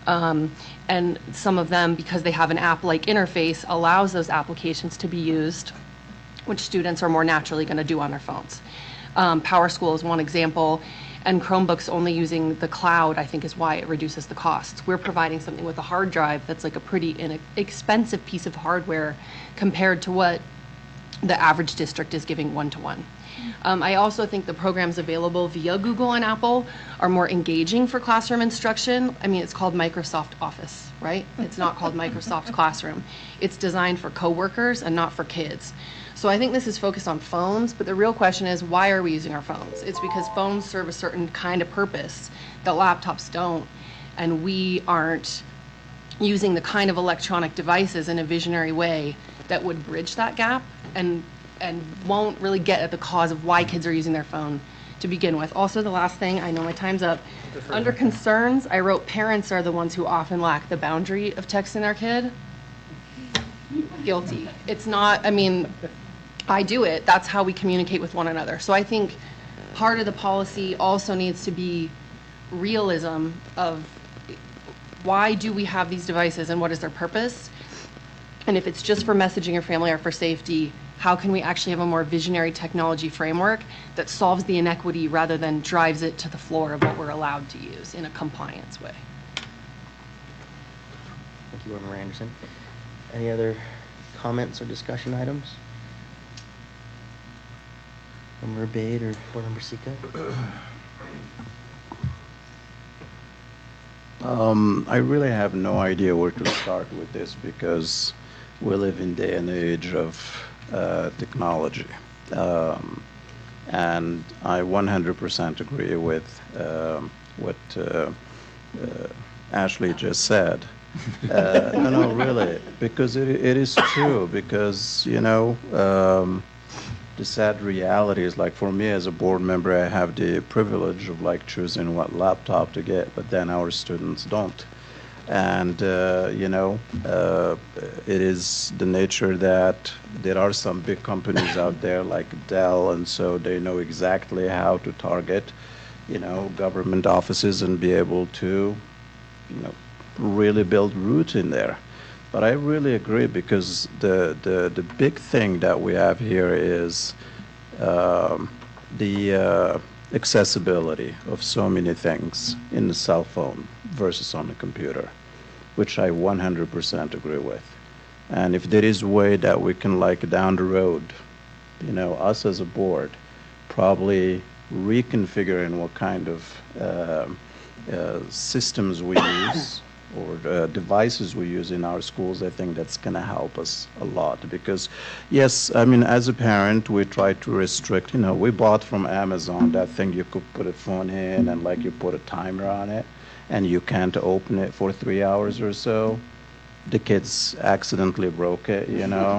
K: And some of them, because they have an app-like interface, allows those applications to be used, which students are more naturally going to do on their phones. PowerSchool is one example, and Chromebooks only using the cloud, I think, is why it reduces the costs. We're providing something with a hard drive that's like a pretty inexpensive piece of hardware compared to what the average district is giving one-to-one. I also think the programs available via Google and Apple are more engaging for classroom instruction. I mean, it's called Microsoft Office, right? It's not called Microsoft Classroom. It's designed for coworkers and not for kids. So I think this is focused on phones, but the real question is, why are we using our phones? It's because phones serve a certain kind of purpose that laptops don't, and we aren't using the kind of electronic devices in a visionary way that would bridge that gap and won't really get at the cause of why kids are using their phone to begin with. Also, the last thing, I know my time's up. Under concerns, I wrote parents are the ones who often lack the boundary of texting their kid. Guilty. It's not, I mean, I do it. That's how we communicate with one another. So I think part of the policy also needs to be realism of why do we have these devices and what is their purpose? And if it's just for messaging your family or for safety, how can we actually have a more visionary technology framework that solves the inequity rather than drives it to the floor of what we're allowed to use in a compliance way?
B: Thank you, Board Member Anderson. Any other comments or discussion items? Board Member Bade or Board Member Sika?
I: I really have no idea where to start with this because we live in day and age of technology. And I 100% agree with what Ashley just said. No, really, because it is true, because, you know, the sad reality is, like, for me as a board member, I have the privilege of, like, choosing what laptop to get, but then our students don't. And, you know, it is the nature that there are some big companies out there like Dell, and so they know exactly how to target, you know, government offices and be able to, you know, really build roots in there. But I really agree, because the big thing that we have here is the accessibility of so many things in the cell phone versus on the computer, which I 100% agree with. And if there is a way that we can, like, down the road, you know, us as a board, probably reconfiguring what kind of systems we use or devices we use in our schools, I think that's going to help us a lot. Because, yes, I mean, as a parent, we try to restrict, you know, we bought from Amazon that thing you could put a phone in and, like, you put a timer on it. and you can't open it for 3 hours or so, the kids accidentally broke it, you know.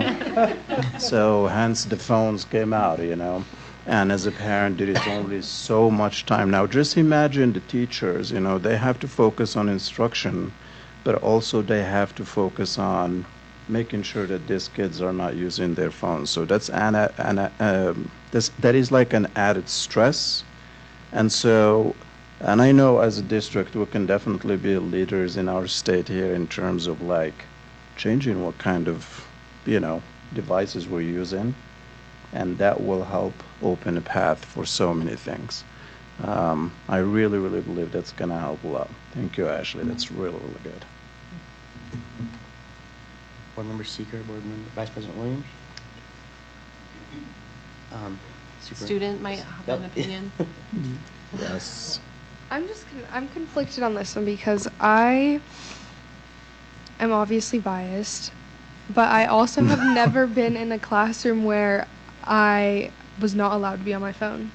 I: So hence the phones came out, you know. And as a parent, there is only so much time. Now just imagine the teachers, you know, they have to focus on instruction, but also they have to focus on making sure that these kids are not using their phones. So that is like an added stress. And so, and I know as a district, we can definitely be leaders in our state here in terms of like changing what kind of, you know, devices we're using. And that will help open a path for so many things. I really, really believe that's going to help a lot. Thank you, Ashley. That's really, really good.
B: Board Member Seeker, Board Member Vice President Williams.
K: Student might have an opinion.
I: Yes.
O: I'm conflicted on this one because I am obviously biased, but I also have never been in a classroom where I was not allowed to be on my phone.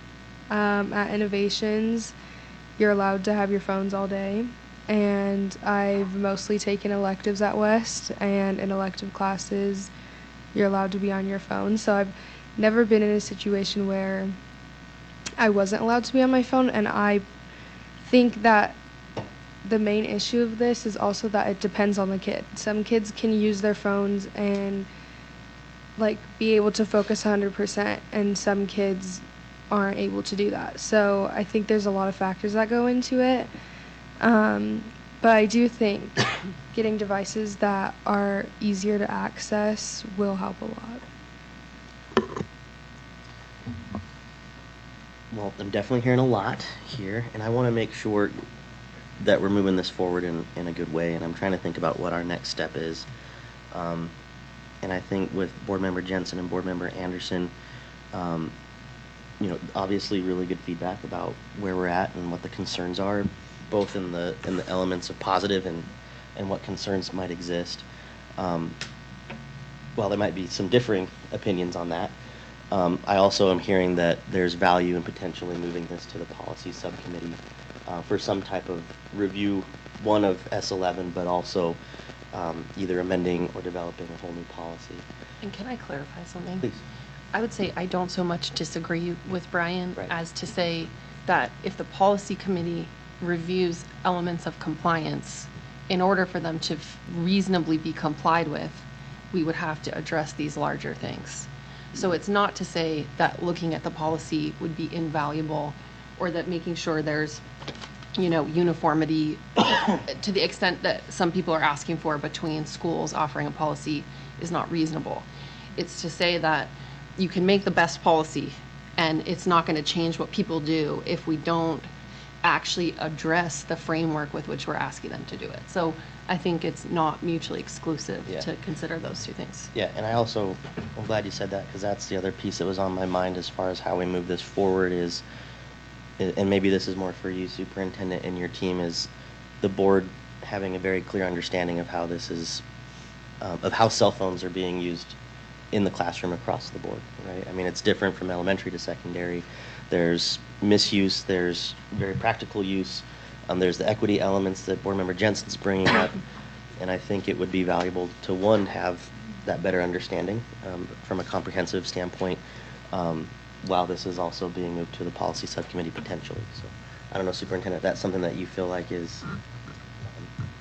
O: At Innovations, you're allowed to have your phones all day, and I've mostly taken electives at West, and in elective classes, you're allowed to be on your phone. So I've never been in a situation where I wasn't allowed to be on my phone, and I think that the main issue of this is also that it depends on the kid. Some kids can use their phones and like be able to focus 100%, and some kids aren't able to do that. So I think there's a lot of factors that go into it. But I do think getting devices that are easier to access will help a lot.
B: Well, I'm definitely hearing a lot here, and I want to make sure that we're moving this forward in a good way, and I'm trying to think about what our next step is. And I think with Board Member Jensen and Board Member Anderson, you know, obviously really good feedback about where we're at and what the concerns are, both in the elements of positive and what concerns might exist. While there might be some differing opinions on that, I also am hearing that there's value in potentially moving this to the policy subcommittee for some type of review, one of S11, but also either amending or developing a whole new policy.
K: And can I clarify something?
B: Please.
K: I would say I don't so much disagree with Brian as to say that if the policy committee reviews elements of compliance, in order for them to reasonably be complied with, we would have to address these larger things. So it's not to say that looking at the policy would be invaluable, or that making sure there's, you know, uniformity to the extent that some people are asking for between schools offering a policy is not reasonable. It's to say that you can make the best policy and it's not going to change what people do if we don't actually address the framework with which we're asking them to do it. So I think it's not mutually exclusive to consider those two things.
B: Yeah, and I'm glad you said that, because that's the other piece that was on my mind as far as how we move this forward is, and maybe this is more for you, Superintendent, and your team, is the board having a very clear understanding of how this is, of how cell phones are being used in the classroom across the board, right? I mean, it's different from elementary to secondary. There's misuse, there's very practical use, there's the equity elements that Board Member Jensen's bringing up, and I think it would be valuable to, one, have that better understanding from a comprehensive standpoint, while this is also being moved to the policy subcommittee potentially. So I don't know, Superintendent, if that's something that you feel like is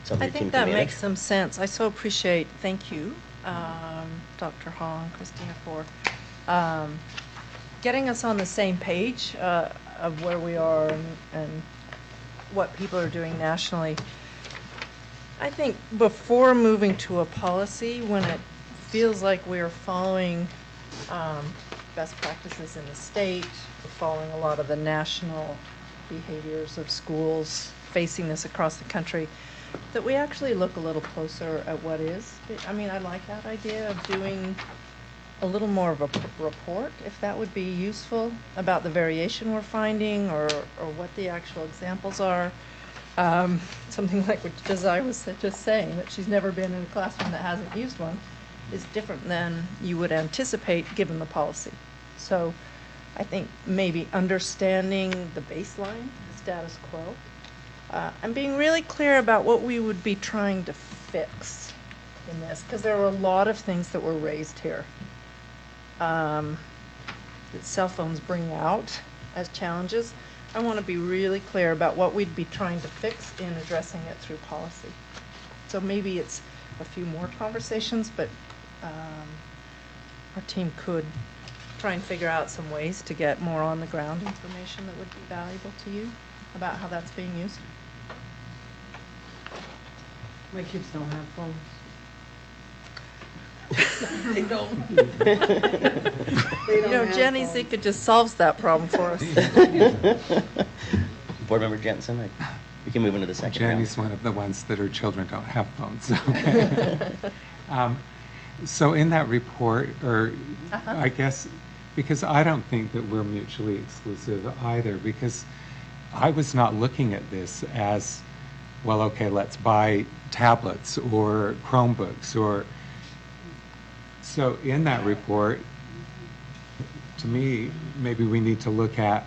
B: something
C: I
B: your team
C: think
B: can
C: that
B: manage?
C: makes some sense. I so appreciate, thank you, Dr. Hong, Christina, for getting us on the same page of where we are and what people are doing nationally. I think before moving to a policy, when it feels like we're following best practices in the state, we're following a lot of the national behaviors of schools facing this across the country, that we actually look a little closer at what is. I mean, I like that idea of doing a little more of a report, if that would be useful, about the variation we're finding or what the actual examples are. Something like what Desire was just saying, that she's never been in a classroom that hasn't used one, is different than you would anticipate given the policy. So I think maybe understanding the baseline, the status quo, I'm being really clear about what we would be trying to fix in this, because there were a lot of things that were raised here that cell phones bring out as challenges. I want to be really clear about what we'd be trying to fix in addressing it through policy. So maybe it's a few more conversations, but our team could try and figure out some ways to get more on the ground information that would be valuable to you about how that's being used.
F: My kids don't have phones.
C: They don't. You know, Jenny Zika just solves that problem for us.
B: Board Member Jensen, we can move into the second round.
H: Jenny's one of the ones that her children don't have phones. Okay. So in that report, or I guess, because I don't think that we're mutually exclusive either, because I was not looking at this as, well, okay, let's buy tablets or Chromebooks or, so in that report, to me, maybe we need to look at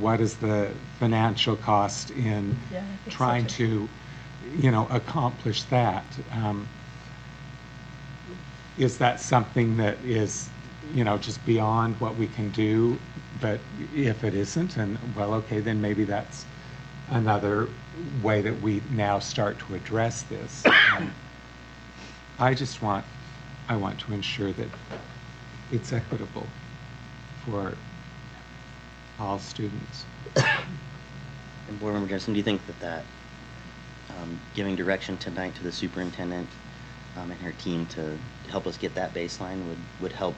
H: what is the financial cost in trying to, accomplish that. Is that something that is, just beyond what we can do? But if it isn't, and well, okay, then maybe that's another way that we now start to address this. I want to ensure that it's equitable for all students.
B: And Board Member Jensen, do you think that giving direction tonight to the superintendent and her team to help us get that baseline would help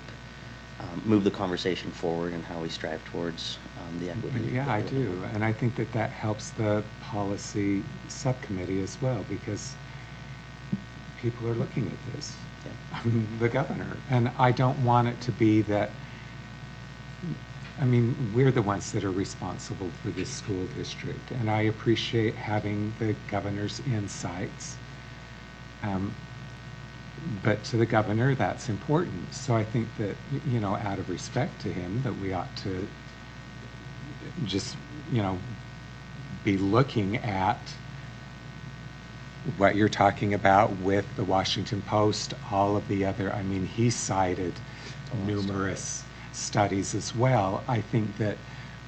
B: move the conversation forward and how we strive towards the equity?
H: Yeah, I do. And I think that helps the policy subcommittee as well, because people are looking at this.
B: Yeah.
H: The governor. And I don't want it to be that, we're the ones that are responsible for this school district, and I appreciate having the governor's insights. But to the governor, that's important. So I think that, out of respect to him, that we ought to just, be looking at what you're talking about with the Washington Post, all of the other, he cited numerous studies as well. I think that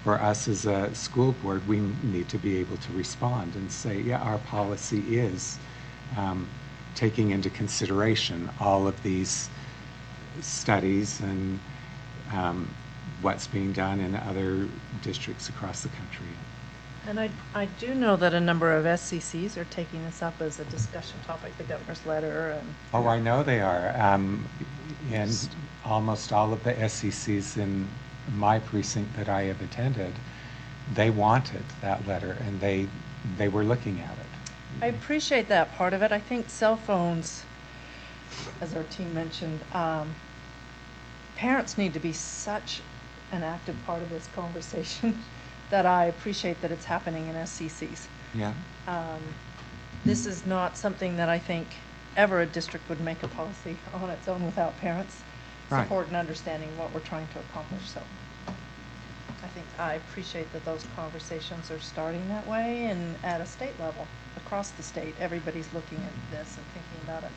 H: for us as a school board, we need to be able to respond and say, yeah, our policy is taking into consideration all of these studies and what's being done in other districts across the country.
C: And I do know that a number of SCCs are taking this up as a discussion topic, the governor's letter. And
H: oh, I know they are. In almost all of the SCCs in my precinct that I have attended, they wanted that letter, and they were looking at it.
C: I appreciate that part of it. I think cell phones, as our team mentioned, parents need to be such an active part of this conversation that I appreciate that it's happening in SCCs.
H: Yeah.
C: This is not something that I think ever a district would make a policy on its own without parents' support and understanding what we're trying to accomplish. So I appreciate that those conversations are starting that way, and at a state level, across the state, everybody's looking at this and thinking about it.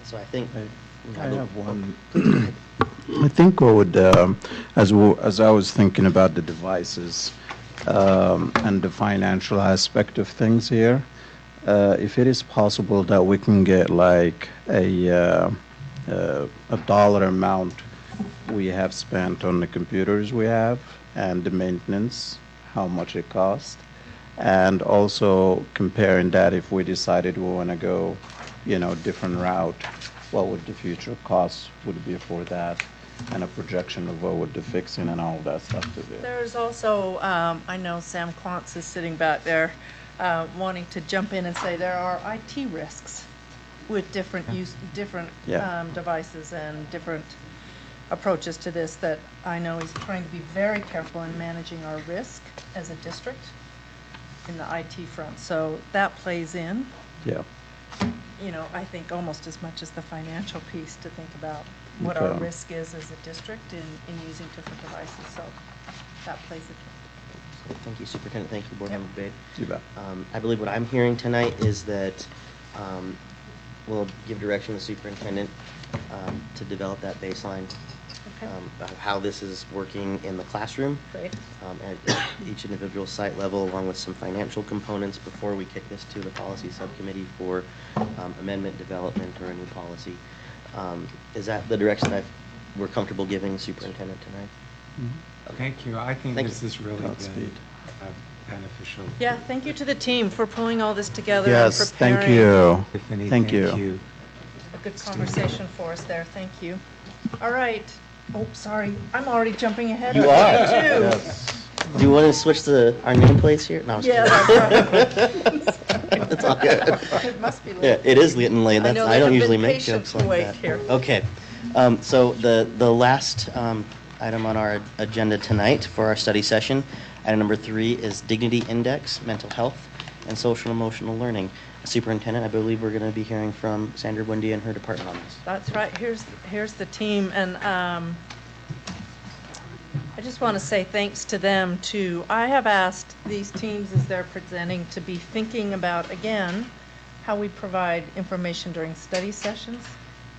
B: So I think
I: I have one. I think what would, as I was thinking about the devices and the financial aspect of things here, if it is possible that we can get like a dollar amount we have spent on the computers we have and the maintenance, how much it costs, and also comparing that if we decided we want to go, different route, what would the future costs would be for that, and a projection of what would the fixing and all that stuff to be.
C: There's also, I know Sam Quantz is sitting back there wanting to jump in and say there are IT risks with different devices and different approaches to this, that I know he's trying to be very careful in managing our risk as a district in the IT front. So that plays in.
I: Yeah.
C: I think almost as much as the financial piece, to think about what our risk is as a district in using different devices. So that plays it.
B: Thank you, Superintendent. Thank you, Board Member Bade.
I: You bet.
B: I believe what I'm hearing tonight is that we'll give direction to the superintendent to develop that baseline of how this is working in the classroom
C: Great.
B: at each individual site level, along with some financial components before we kick this to the policy subcommittee for amendment, development, or a new policy. Is that the direction that we're comfortable giving the superintendent tonight?
H: Thank you. I think
B: Thank
H: this
B: you.
H: has really
I: Godspeed.
H: been beneficial.
C: Yeah, thank you to the team for pulling all this together and
I: Yes,
C: preparing.
I: thank you.
H: Tiffany,
I: Thank you.
C: A good conversation for us there. Thank you. All right. Oh, sorry. I'm already jumping ahead.
B: You
C: of
B: are.
C: too.
B: Do you want to switch our nameplates here? No, I was
C: Yeah,
B: kidding.
C: that's right.
B: It's all good.
C: It must be late.
B: Yeah, it is getting late.
C: I know
B: I
C: they
B: don't
C: have
B: usually
C: been
B: make
C: patient
B: jokes
C: to
B: like
C: wait
B: that.
C: here.
B: Okay. So the last item on our agenda tonight for our study session, item number 3, is Dignity Index, Mental Health, and Social and Emotional Learning. Superintendent, I believe we're going to be hearing from Sandra Buendia and her department on this.
C: That's right. Here's the team, and I just want to say thanks to them too. I have asked these teams as they're presenting to be thinking about, again, how we provide information during study sessions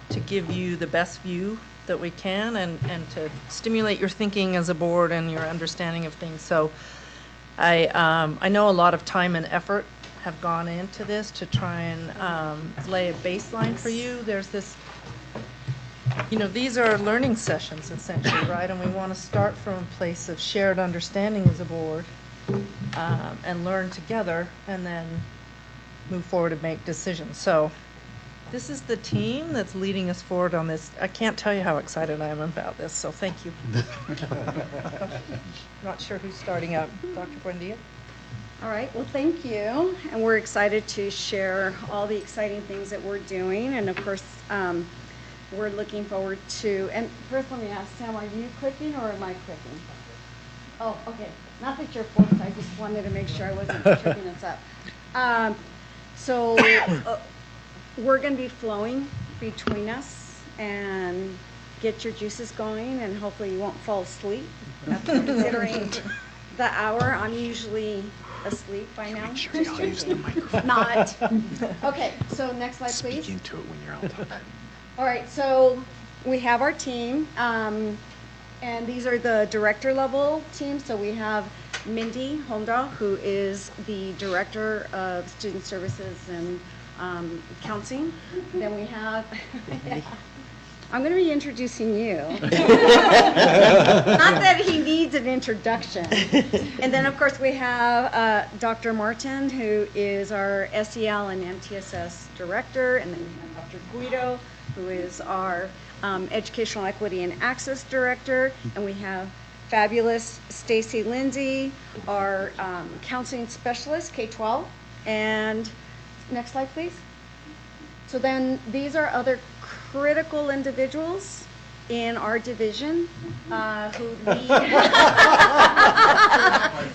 C: to give you the best view that we can and to stimulate your thinking as a board and your understanding of things. So I know a lot of time and effort have gone into this to try and lay a baseline for you. There's this, these are learning sessions essentially, right? And we want to start from a place of shared understanding as a board and learn together and then move forward and make decisions. So this is the team that's leading us forward on this. I can't tell you how excited I am about this, so thank you. Not sure who's starting up. Dr. Buendia?
P: All right, well, thank you. And we're excited to share all the exciting things that we're doing. And of course, we're looking forward to, and first let me ask Sam, are you clicking or am I clicking? Oh, okay. Not that you're forced, I just wanted to make sure I wasn't tripping us up. So we're going to be flowing between us and get your juices going, and hopefully you won't fall asleep. Considering the hour, I'm usually asleep by now.
I: Make sure y'all use the microphone.
P: Not. Okay, so next slide, please.
I: Speak into it when you're out talking.
P: All right, so we have our team, and these are the director level teams. So we have Mindy Holmdahl, who is the Director of Student Services and Counseling. Then we have, I'm going to be introducing you. Not that he needs an introduction. And then, of course, we have Dr. Martin, who is our SEL and MTSS Director. And then we have Dr. Guido, who is our Educational Equity and Access Director. And we have fabulous Stacy Lindsay, our Counseling Specialist, K-12. And next slide, please. So then these are other critical individuals in our division who lead.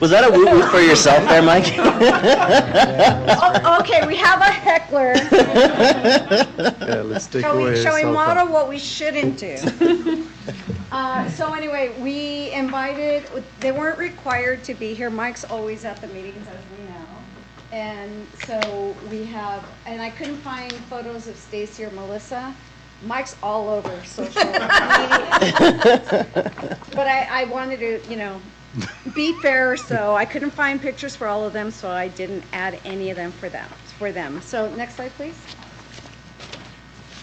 B: Was that a woo-woo for yourself there, Mike?
P: Oh, okay, we have a heckler.
I: Yeah, let's take
P: Shall
I: away
P: we,
I: his
P: shall we
I: cell phone.
P: model what we shouldn't do? So anyway, we invited, they weren't required to be here. Mike's always at the meetings, as we know. And so we have, and I couldn't find photos of Stacy or Melissa. Mike's all over social media. But I wanted to, be fair, so I couldn't find pictures for all of them, so I didn't add any of them for them. So next slide, please.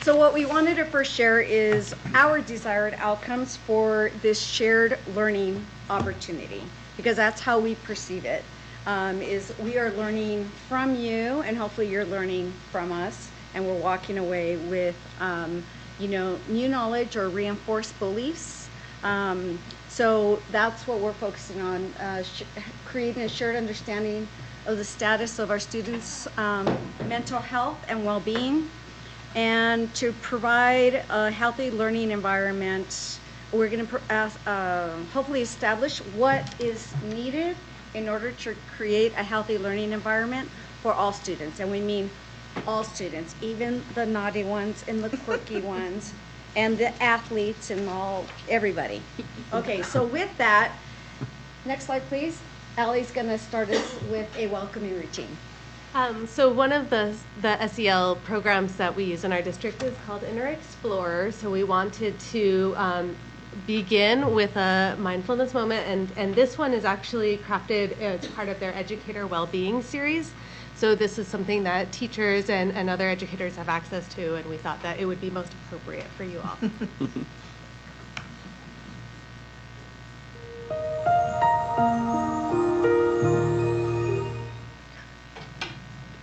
P: So what we wanted to first share is our desired outcomes for this shared learning opportunity, because that's how we perceive it. Is we are learning from you, and hopefully you're learning from us, and we're walking away with, new knowledge or reinforced beliefs. So that's what we're focusing on, creating a shared understanding of the status of our students' mental health and well-being, and to provide a healthy learning environment. We're going to hopefully establish what is needed in order to create a healthy learning environment for all students. And we mean all students, even the naughty ones and the quirky ones and the athletes and everybody. Okay, so with that, next slide, please. Allie's going to start us with a welcoming routine.
Q: So one of the SEL programs that we use in our district is called Inner Explorer. So we wanted to begin with a mindfulness moment, and this one is actually crafted as part of their Educator Wellbeing series. So this is something that teachers and other educators have access to, and we thought that it would be most appropriate for you all.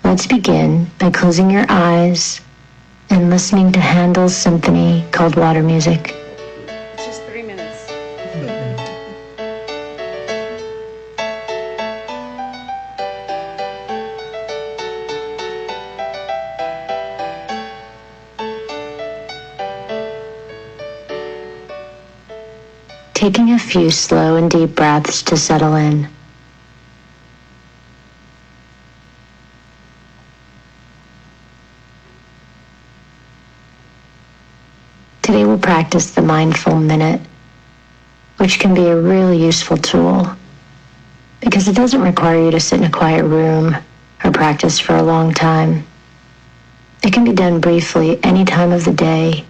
R: Let's begin by closing your eyes and listening to Handel's symphony called Water Music.
P: It's just 3 minutes.
R: Taking a few slow and deep breaths to settle in. Today we'll practice the Mindful Minute, which can be a really useful tool because it doesn't require you to sit in a quiet room or practice for a long time. It can be done briefly any time of the day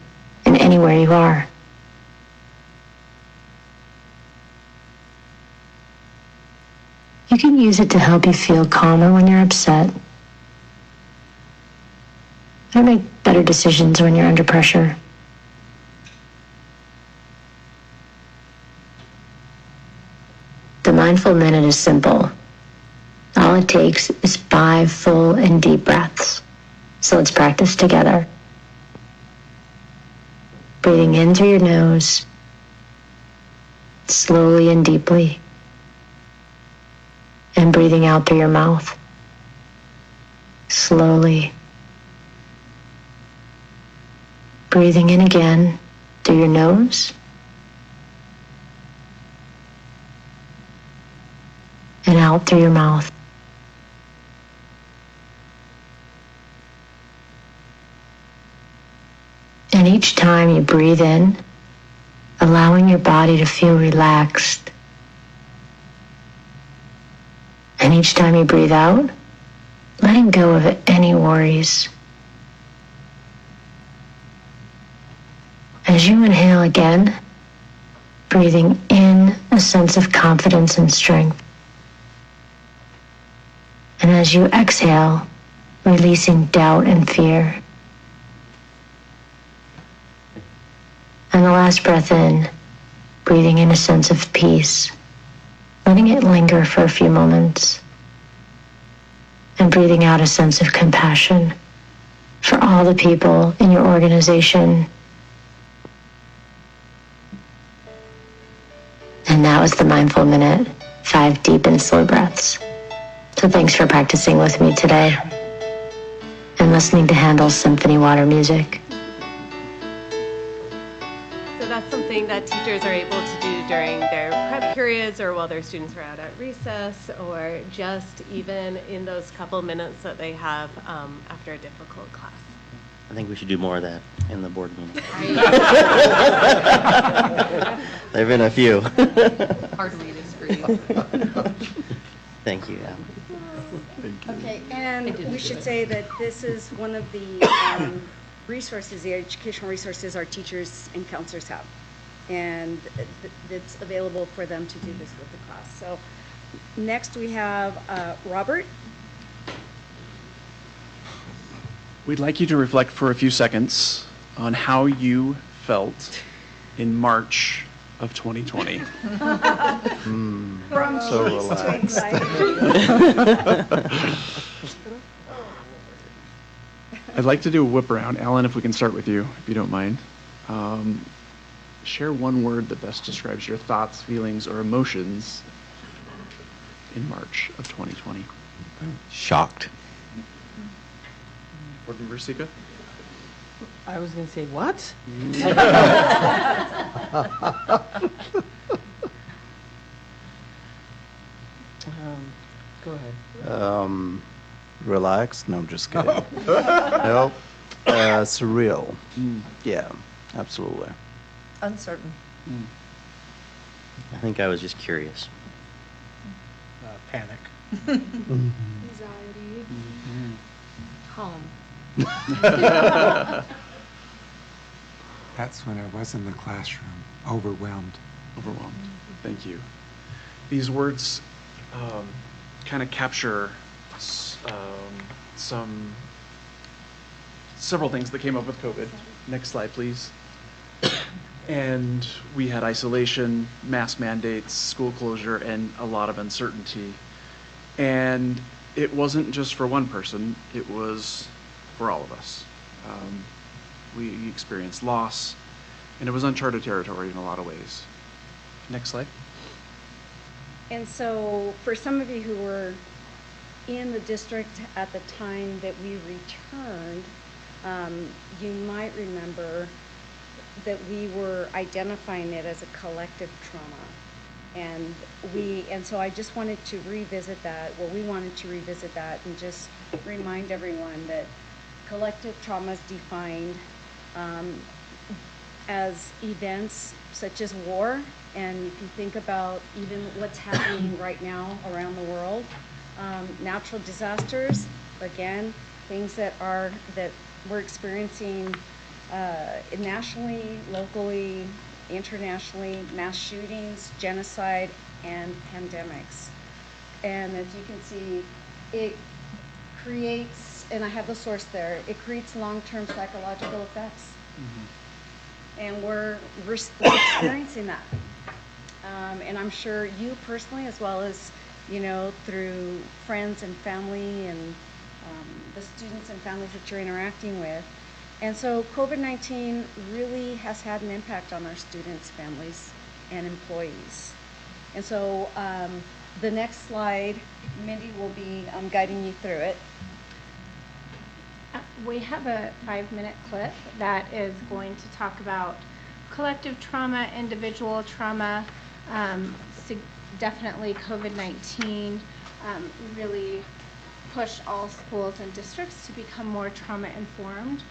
R: and anywhere you are. You can use it to help you feel calmer when you're upset, or make better decisions when you're under pressure. The Mindful Minute is simple. All it takes is 5 full and deep breaths. So let's practice together. Breathing in through your nose, slowly and deeply, and breathing out through your mouth, slowly. Breathing in again through your nose, and out through your mouth. And each time you breathe in, allowing your body to feel relaxed. And each time you breathe out, letting go of any worries. As you inhale again, breathing in a sense of confidence and strength. And as you exhale, releasing doubt and fear. And the last breath in, breathing in a sense of peace, letting it linger for a few moments. And breathing out a sense of compassion for all the people in your organization. And that was the Mindful Minute, 5 deep and slow breaths. So thanks for practicing with me today and listening to Handel's symphony water music.
Q: So that's something that teachers are able to do during their prep periods or while their students are out at recess or just even in those couple minutes that they have after a difficult class.
B: I think we should do more of that in the board meeting. There have been a few.
K: Hardly disagree.
B: Thank you, Al.
P: Okay, and we should say that this is one of the resources, the educational resources our teachers and counselors have. And it's available for them to do this with the class. So next we have Robert.
S: We'd like you to reflect for a few seconds on how you felt in March of 2020.
P: From
I: So
P: cheese to
I: relaxed.
P: anxiety.
S: I'd like to do a whip around. Alan, if we can start with you, if you don't mind. Share one word that best describes your thoughts, feelings, or emotions in March of 2020.
D: Shocked.
S: Board Member Sika?
A: I was going to say, what? Go ahead.
I: Relaxed? No, I'm just kidding. No, surreal. Yeah, absolutely.
C: Uncertain.
B: I think I was just curious.
E: Panic.
O: Anxiety.
K: Calm.
H: That's when I was in the classroom, overwhelmed.
S: Overwhelmed. Thank you. These words kind of capture several things that came up with COVID. Next slide, please. And we had isolation, mask mandates, school closure, and a lot of uncertainty. And it wasn't just for one person, it was for all of us. We experienced loss, and it was uncharted territory in a lot of ways. Next slide.
P: And so for some of you who were in the district at the time that we returned, you might remember that we were identifying it as a collective trauma. And so I just wanted to revisit that. Well, we wanted to revisit that and just remind everyone that collective trauma is defined as events such as war. And if you think about even what's happening right now around the world, natural disasters, again, things that we're experiencing nationally, locally, internationally, mass shootings, genocide, and pandemics. And as you can see, it creates, and I have the source there, it creates long-term psychological effects. And we're experiencing that. And I'm sure you personally, as well as, through friends and family and the students and families that you're interacting with. And so COVID-19 really has had an impact on our students, families, and employees. And so the next slide, Mindy will be guiding you through it.
T: We have a 5-minute clip that is going to talk about collective trauma, individual trauma, definitely COVID-19 really pushed all schools and districts to become more trauma informed.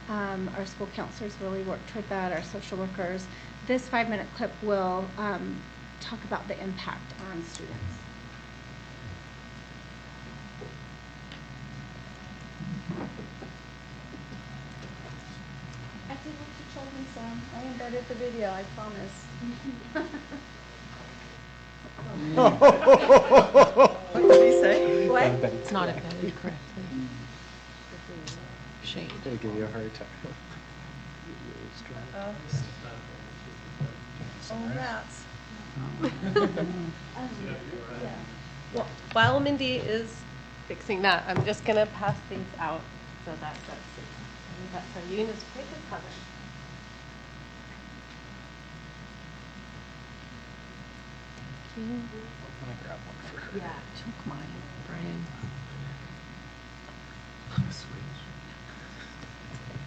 T: Our school counselors really worked toward that, our social workers. This 5-minute clip will talk about the impact on students.
P: I did with the children's song. I embedded the video, I promise. What did he say? What?
K: But it's not embedded correctly. Shade.
E: They give you a hard time.
P: Rats.
Q: Well, while Mindy is fixing that, I'm just going to pass these out so that's our unit's quick as cover.
K: I'm gonna grab one for her.
Q: Yeah.
K: Took mine, Brian.
B: Sweet.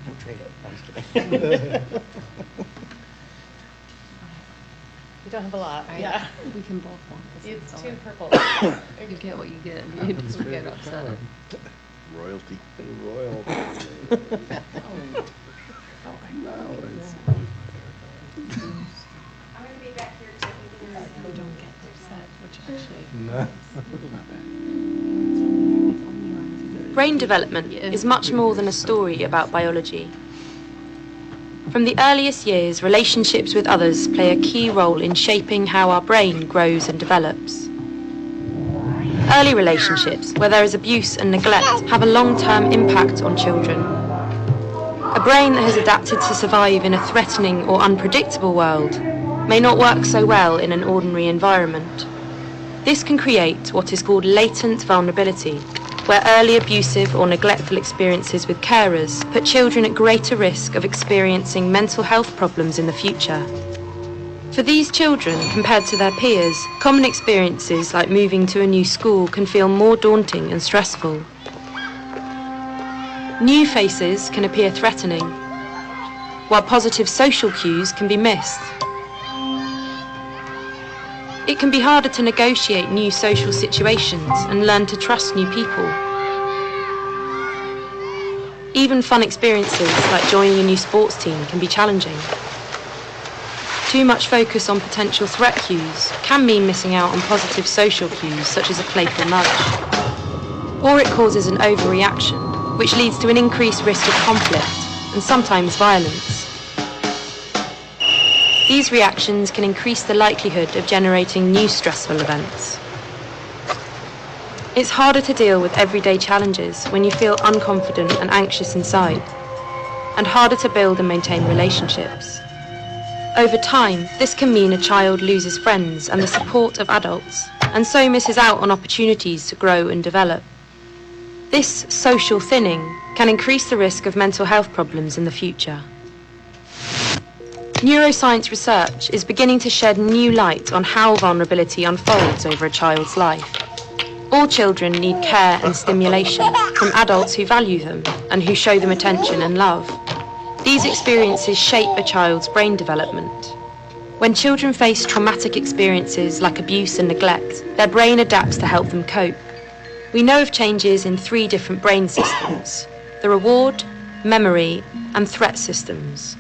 B: Don't trade it. I'm just kidding.
Q: You don't have a lot.
K: Yeah. We can both want this.
Q: It's too purple.
K: You get what you get. You just get upset.
I: Royalty.
P: I'm going to be back here too.
K: You don't get upset, which actually.
U: Brain development is much more than a story about biology. From the earliest years, relationships with others play a key role in shaping how our brain grows and develops. Early relationships, where there is abuse and neglect, have a long-term impact on children. A brain that has adapted to survive in a threatening or unpredictable world may not work so well in an ordinary environment. This can create what is called latent vulnerability, where early abusive or neglectful experiences with carers put children at greater risk of experiencing mental health problems in the future. For these children, compared to their peers, common experiences like moving to a new school can feel more daunting and stressful. New faces can appear threatening, while positive social cues can be missed. It can be harder to negotiate new social situations and learn to trust new people. Even fun experiences like joining a new sports team can be challenging. Too much focus on potential threat cues can mean missing out on positive social cues, such as a playful nudge. Or it causes an overreaction, which leads to an increased risk of conflict and sometimes violence. These reactions can increase the likelihood of generating new stressful events. It's harder to deal with everyday challenges when you feel unconfident and anxious inside, and harder to build and maintain relationships. Over time, this can mean a child loses friends and the support of adults, and so misses out on opportunities to grow and develop. This social thinning can increase the risk of mental health problems in the future. Neuroscience research is beginning to shed new light on how vulnerability unfolds over a child's life. All children need care and stimulation from adults who value them and who show them attention and love. These experiences shape a child's brain development. When children face traumatic experiences like abuse and neglect, their brain adapts to help them cope. We know of changes in 3 different brain systems: the reward, memory, and threat systems.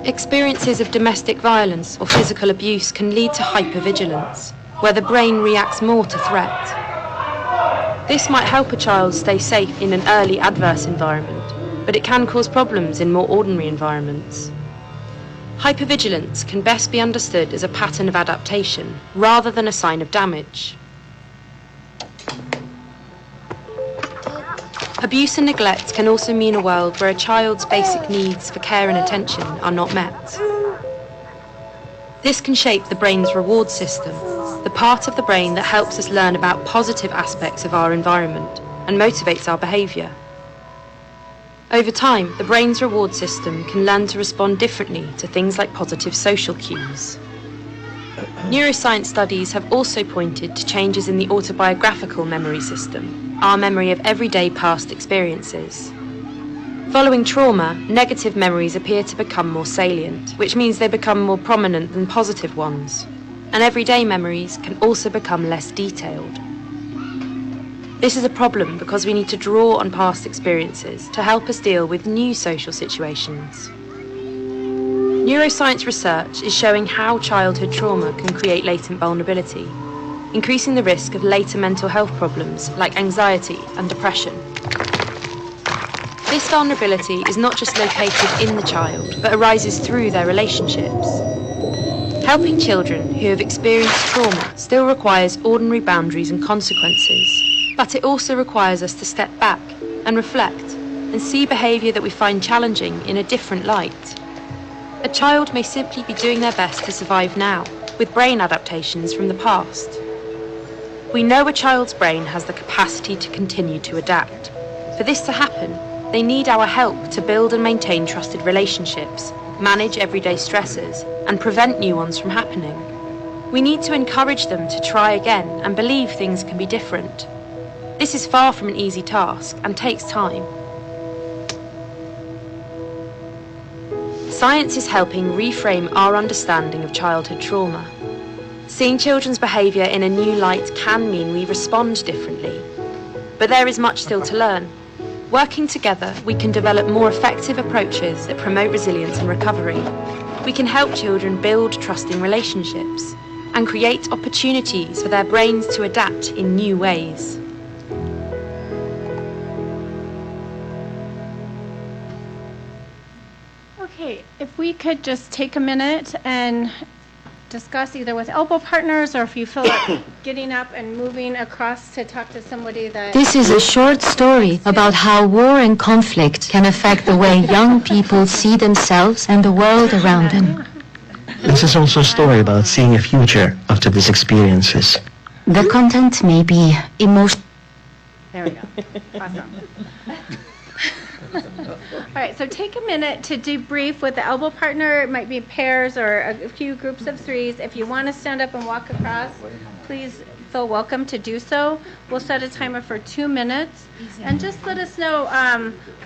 U: Experiences of domestic violence or physical abuse can lead to hypervigilance, where the brain reacts more to threat. This might help a child stay safe in an early adverse environment, but it can cause problems in more ordinary environments. Hypervigilance can best be understood as a pattern of adaptation rather than a sign of damage. Abuse and neglect can also mean a world where a child's basic needs for care and attention are not met. This can shape the brain's reward system, the part of the brain that helps us learn about positive aspects of our environment and motivates our behavior. Over time, the brain's reward system can learn to respond differently to things like positive social cues. Neuroscience studies have also pointed to changes in the autobiographical memory system, our memory of everyday past experiences. Following trauma, negative memories appear to become more salient, which means they become more prominent than positive ones. And everyday memories can also become less detailed. This is a problem because we need to draw on past experiences to help us deal with new social situations. Neuroscience research is showing how childhood trauma can create latent vulnerability, increasing the risk of later mental health problems like anxiety and depression. This vulnerability is not just located in the child, but arises through their relationships. Helping children who have experienced trauma still requires ordinary boundaries and consequences, but it also requires us to step back and reflect and see behaviour that we find challenging in a different light. A child may simply be doing their best to survive now, with brain adaptations from the past. We know a child's brain has the capacity to continue to adapt. For this to happen, they need our help to build and maintain trusted relationships, manage everyday stresses, and prevent new ones from happening. We need to encourage them to try again and believe things can be different. This is far from an easy task and takes time. Science is helping reframe our understanding of childhood trauma. Seeing children's behaviour in a new light can mean we respond differently. But there is much still to learn. Working together, we can develop more effective approaches that promote resilience and recovery. We can help children build trusting relationships and create opportunities for their brains to adapt in new ways.
T: Okay, if we could just take a minute and discuss either with elbow partners or if you feel like getting up and moving across to talk to somebody that...
R: This is a short story about how war and conflict can affect the way young people see themselves and the world around them.
G: This is also a story about seeing a future after these experiences.
R: The content may be emotional.
T: There we go. Awesome. All right, so take a minute to debrief with the elbow partner. It might be pairs or a few groups of threes. If you want to stand up and walk across, please feel welcome to do so. We'll set a timer for 2 minutes. And just let us know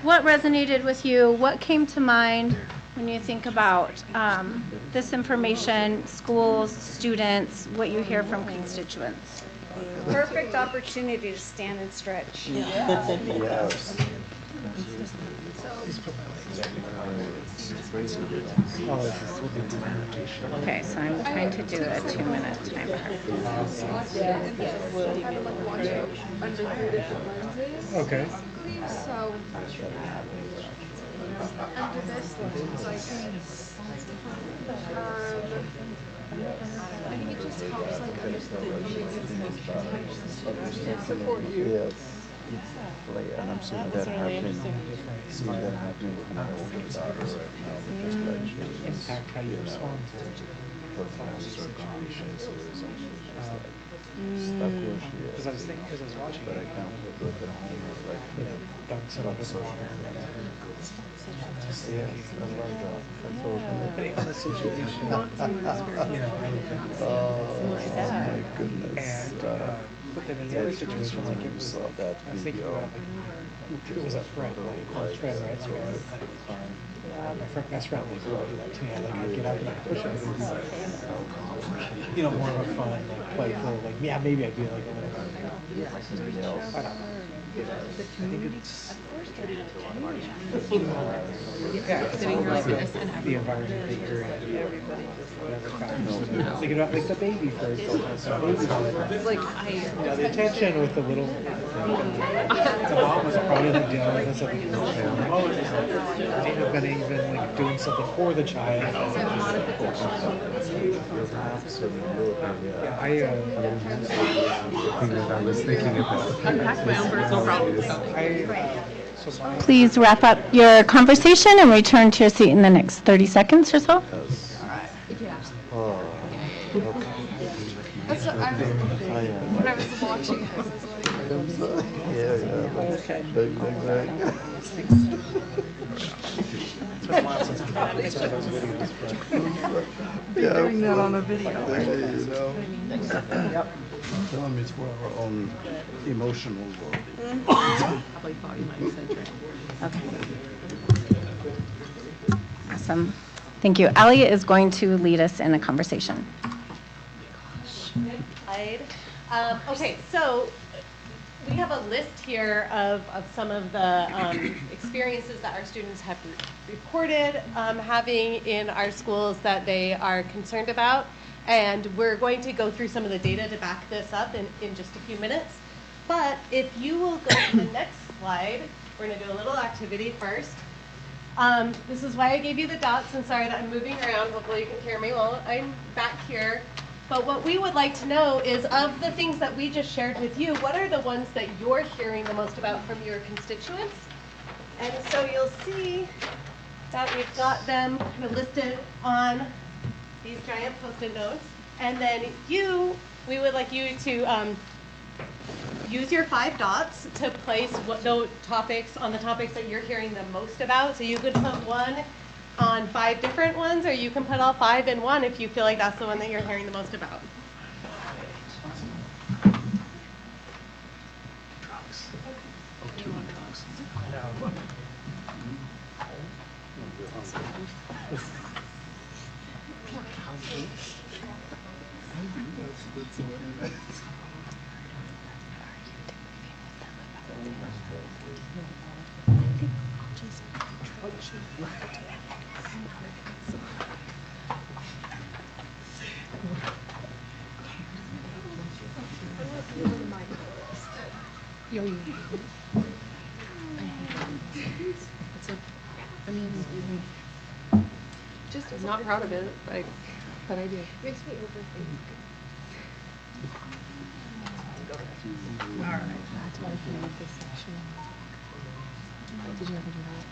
T: what resonated with you, what came to mind when you think about this information, schools, students, what you hear from constituents.
P: Perfect opportunity to stand and stretch.
I: Yes.
F: Okay, so I'm trying to do a 2-minute timer.
J: Okay.
O: So, under this, it's like, I think it just helps, like, understand support you.
I: Yes. And I'm seeing that happening. Seeing that happening with my older daughter right now because like she is,
J: Impact how you respond to it.
I: her friends are gone. She's just like stuck where she is.
J: Because I was thinking, because I was watching
I: But I
J: it,
I: can't look at home or like
J: ducks it under the
I: social
J: water.
I: media.
J: Just
I: Yes,
J: thinking,
I: I love that. That's so
J: depending on the situation, you know,
I: oh my goodness.
J: and but then in the other situation, like it was,
I: saw that
J: I was thinking
I: video.
J: about like it was a friend, like close friend, right? So my friend, best friend, like would do that to me. I'd get up and I'd push him. You know, more of a fun, like playful, like yeah, maybe I'd be like a little. I don't know. I think it's
K: Sitting here like this and
J: the environment that you're in, whatever factors. Thinking about like the baby first,
K: It's like
J: the attention with the little. The mom was probably like dealing with something. May have been even like doing something for the child. Yeah, I was thinking about.
K: unpack my own personal problems.
F: Please wrap up your conversation and return to your seat in the next 30 seconds or so.
O: That's what when I was watching it, I was like,
N: Doing that on a video.
I: You know. Yep. Tell them it's for our own emotional well-being.
K: Probably thought you might have said right.
F: Okay. Awesome. Thank you. Elliot is going to lead us in a conversation.
Q: Okay, so we have a list here of some of the experiences that our students have reported having in our schools that they are concerned about. And we're going to go through some of the data to back this up in just a few minutes. But if you will go to the next slide, we're going to do a little activity first. This is why I gave you the dots, and sorry that I'm moving around. Hopefully you can hear me while I'm back here. But what we would like to know is, of the things that we just shared with you, what are the ones that you're hearing the most about from your constituents? And so you'll see that we've got them kind of listed on these giant Post-it notes. And then we would like you to use your 5 dots to place what those topics on the topics that you're hearing the most about. So you could put one on 5 different ones, or you can put all 5 in one if you feel like that's the one that you're hearing the most about.
K: I'm not proud of it, but I do.
O: makes me overthink.
K: All right. That's why I feel like this section. Did you ever do that?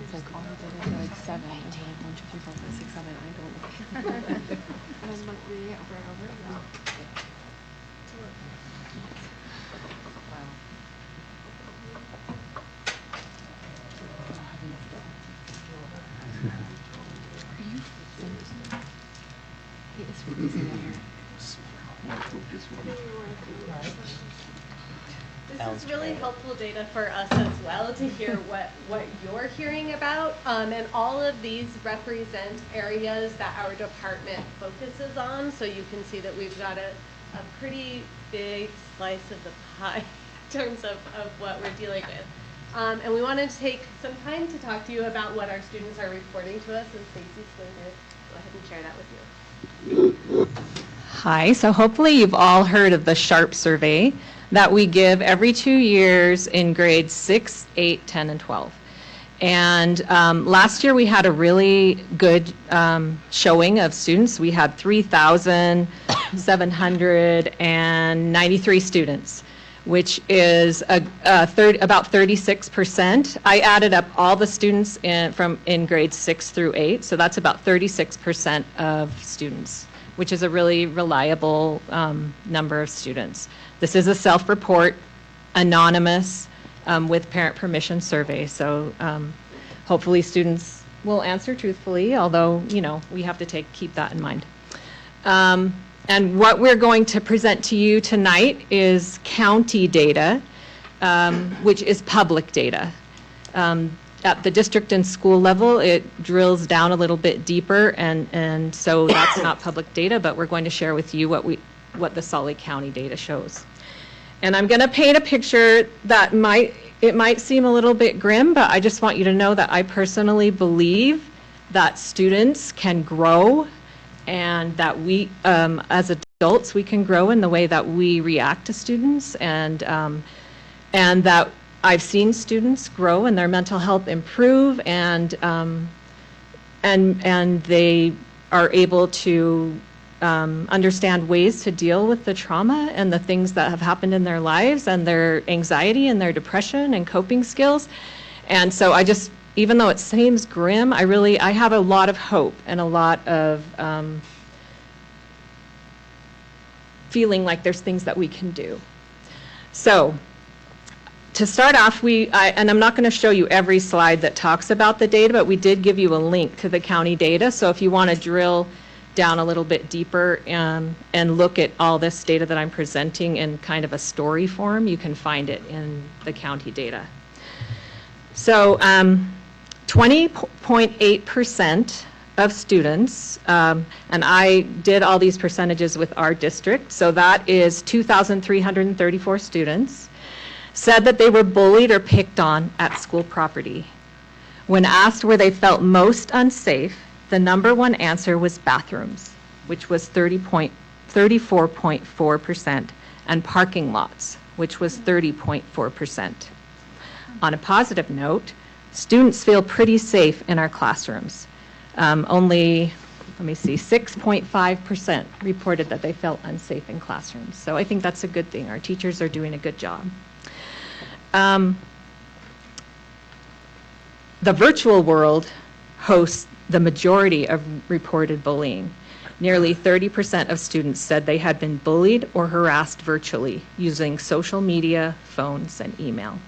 K: It's like all the data, like 7. It's like 1, 2, 3, 4, 5, 6, 7. I don't.
O: And I'm like reading it over and over.
Q: This is really helpful data for us as well to hear what you're hearing about. And all of these represent areas that our department focuses on. So you can see that we've got a pretty big slice of the pie in terms of what we're dealing with. And we wanted to take some time to talk to you about what our students are reporting to us, and Stacey's going to go ahead and share that with you.
L: Hi, so hopefully you've all heard of the SHARP survey that we give every 2 years in grades 6, 8, 10, and 12. And last year we had a really good showing of students. We had 3,793 students, which is about 36%. I added up all the students in grades 6 through 8, so that's about 36% of students, which is a really reliable number of students. This is a self-report, anonymous, with parent permission survey, so hopefully students will answer truthfully, although, you know, we have to keep that in mind. And what we're going to present to you tonight is county data, which is public data. At the district and school level, it drills down a little bit deeper, and so that's not public data, but we're going to share with you what the Salt Lake County data shows. And I'm going to paint a picture that might seem a little bit grim, but I just want you to know that I personally believe that students can grow, and that we, as adults, we can grow in the way that we react to students, and that I've seen students grow and their mental health improve, and they are able to understand ways to deal with the trauma and the things that have happened in their lives, and their anxiety and their depression and coping skills. And so I just, even though it seems grim, I have a lot of hope and a lot of feeling like there's things that we can do. So to start off, and I'm not going to show you every slide that talks about the data, but we did give you a link to the county data. So if you want to drill down a little bit deeper and look at all this data that I'm presenting in kind of a story form, you can find it in the county data. So 20.8% of students, and I did all these percentages with our district, so that is 2,334 students, said that they were bullied or picked on at school property. When asked where they felt most unsafe, the number one answer was bathrooms, which was 34.4%, and parking lots, which was 30.4%. On a positive note, students feel pretty safe in our classrooms. Only, 6.5% reported that they felt unsafe in classrooms. So I think that's a good thing. Our teachers are doing a good job. The virtual world hosts the majority of reported bullying. Nearly 30% of students said they had been bullied or harassed virtually using social media, phones, and email.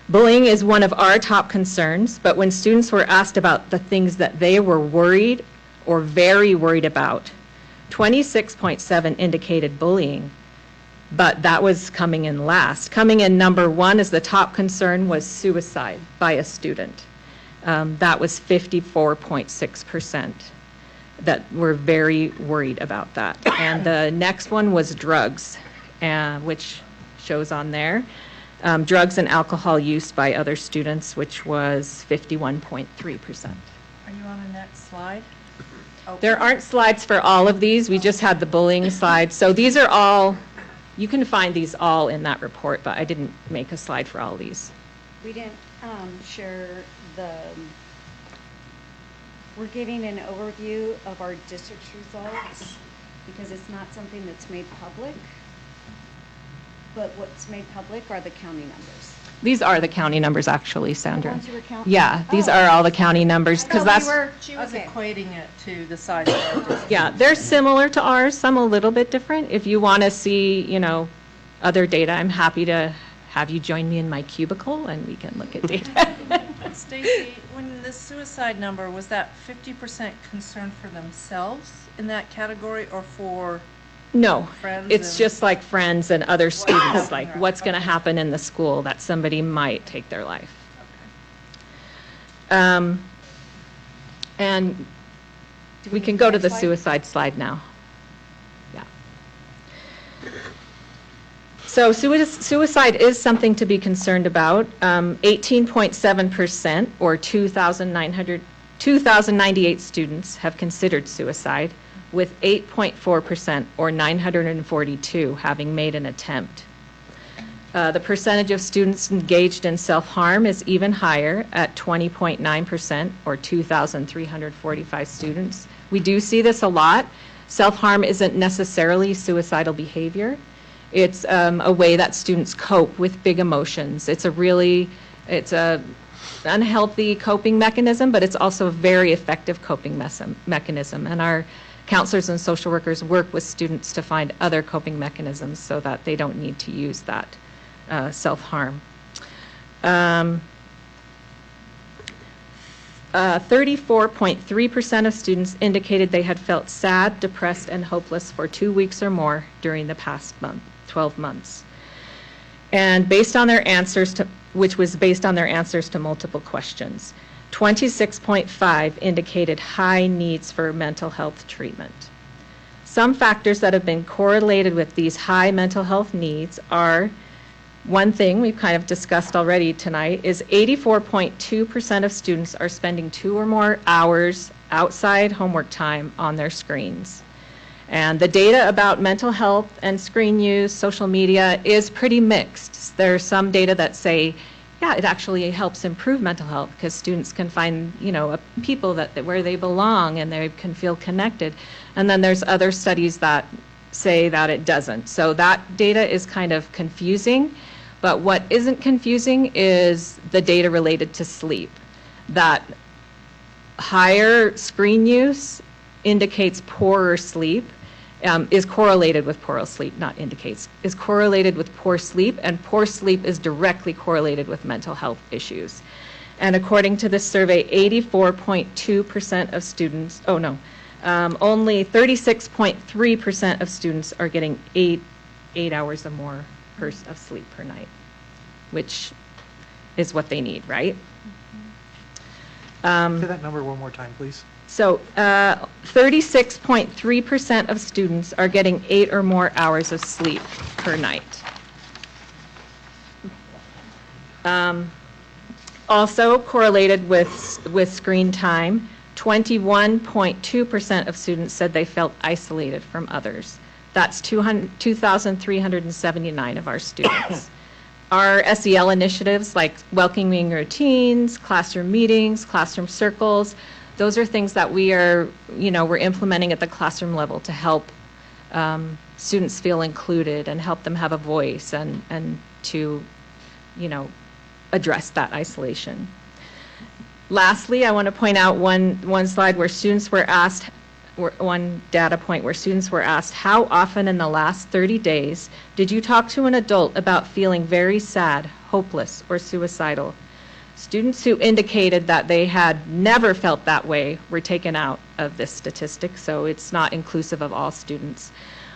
L: Bullying is one of our top concerns, but when students were asked about the things that they were worried or very worried about, 26.7% indicated bullying, but that was coming in last. Coming in number one as the top concern was suicide by a student. That was 54.6% that were very worried about that. And the next one was drugs, which shows on there. Drugs and alcohol use by other students, which was 51.3%.
C: Are you on the next slide? Okay.
L: There aren't slides for all of these. We just had the bullying slide. So these are all, you can find these all in that report, but I didn't make a slide for all these.
P: We didn't share we're giving an overview of our district's results because it's not something that's made public, but what's made public are the county numbers.
L: These are the county numbers, actually, Sandra.
P: The ones you were counting?
L: Yeah, these are all the county numbers, because that's...
C: She was equating it to the size of our district.
L: Yeah, they're similar to ours, some a little bit different. If you want to see, you know, other data, I'm happy to have you join me in my cubicle and we can look at data.
C: Stacey, when the suicide number, was that 50% concern for themselves in that category or for
L: No,
C: friends?
L: it's just like friends and other students, like what's going to happen in the school that somebody might take their life. And we can go to the suicide slide now. Yeah. So suicide is something to be concerned about. 18.7%, or 2,098 students, have considered suicide, with 8.4%, or 942, having made an attempt. The percentage of students engaged in self-harm is even higher at 20.9%, or 2,345 students. We do see this a lot. Self-harm isn't necessarily suicidal behavior. It's a way that students cope with big emotions. It's a unhealthy coping mechanism, but it's also a very effective coping mechanism. And our counselors and social workers work with students to find other coping mechanisms so that they don't need to use that self-harm. 34.3% of students indicated they had felt sad, depressed, and hopeless for 2 weeks or more during the past 12 months. And based on their answers which was based on their answers to multiple questions. 26.5 indicated high needs for mental health treatment. Some factors that have been correlated with these high mental health needs are, one thing we've kind of discussed already tonight is 84.2% of students are spending 2 or more hours outside homework time on their screens. And the data about mental health and screen use, social media, is pretty mixed. There's some data that say, yeah, it actually helps improve mental health because students can find, people where they belong and they can feel connected. And then there's other studies that say that it doesn't. So that data is kind of confusing. But what isn't confusing is the data related to sleep. That higher screen use indicates poorer sleep, is correlated with poor sleep, not indicates, is correlated with poor sleep, and poor sleep is directly correlated with mental health issues. And according to this survey, 84.2% of students, only 36.3% of students are getting 8 hours or more of sleep per night, which is what they need, right?
J: Say that number one more time, please.
L: So 36.3% of students are getting 8 or more hours of sleep per night. Also correlated with screen time, 21.2% of students said they felt isolated from others. That's 2,379 of our students. Our SEL initiatives like welcoming routines, classroom meetings, classroom circles, those are things that we're implementing at the classroom level to help students feel included and help them have a voice and to, address that isolation. Lastly, I want to point out one slide where students were asked, one data point where students were asked, how often in the last 30 days did you talk to an adult about feeling very sad, hopeless, or suicidal? Students who indicated that they had never felt that way were taken out of this statistic, so it's not inclusive of all students.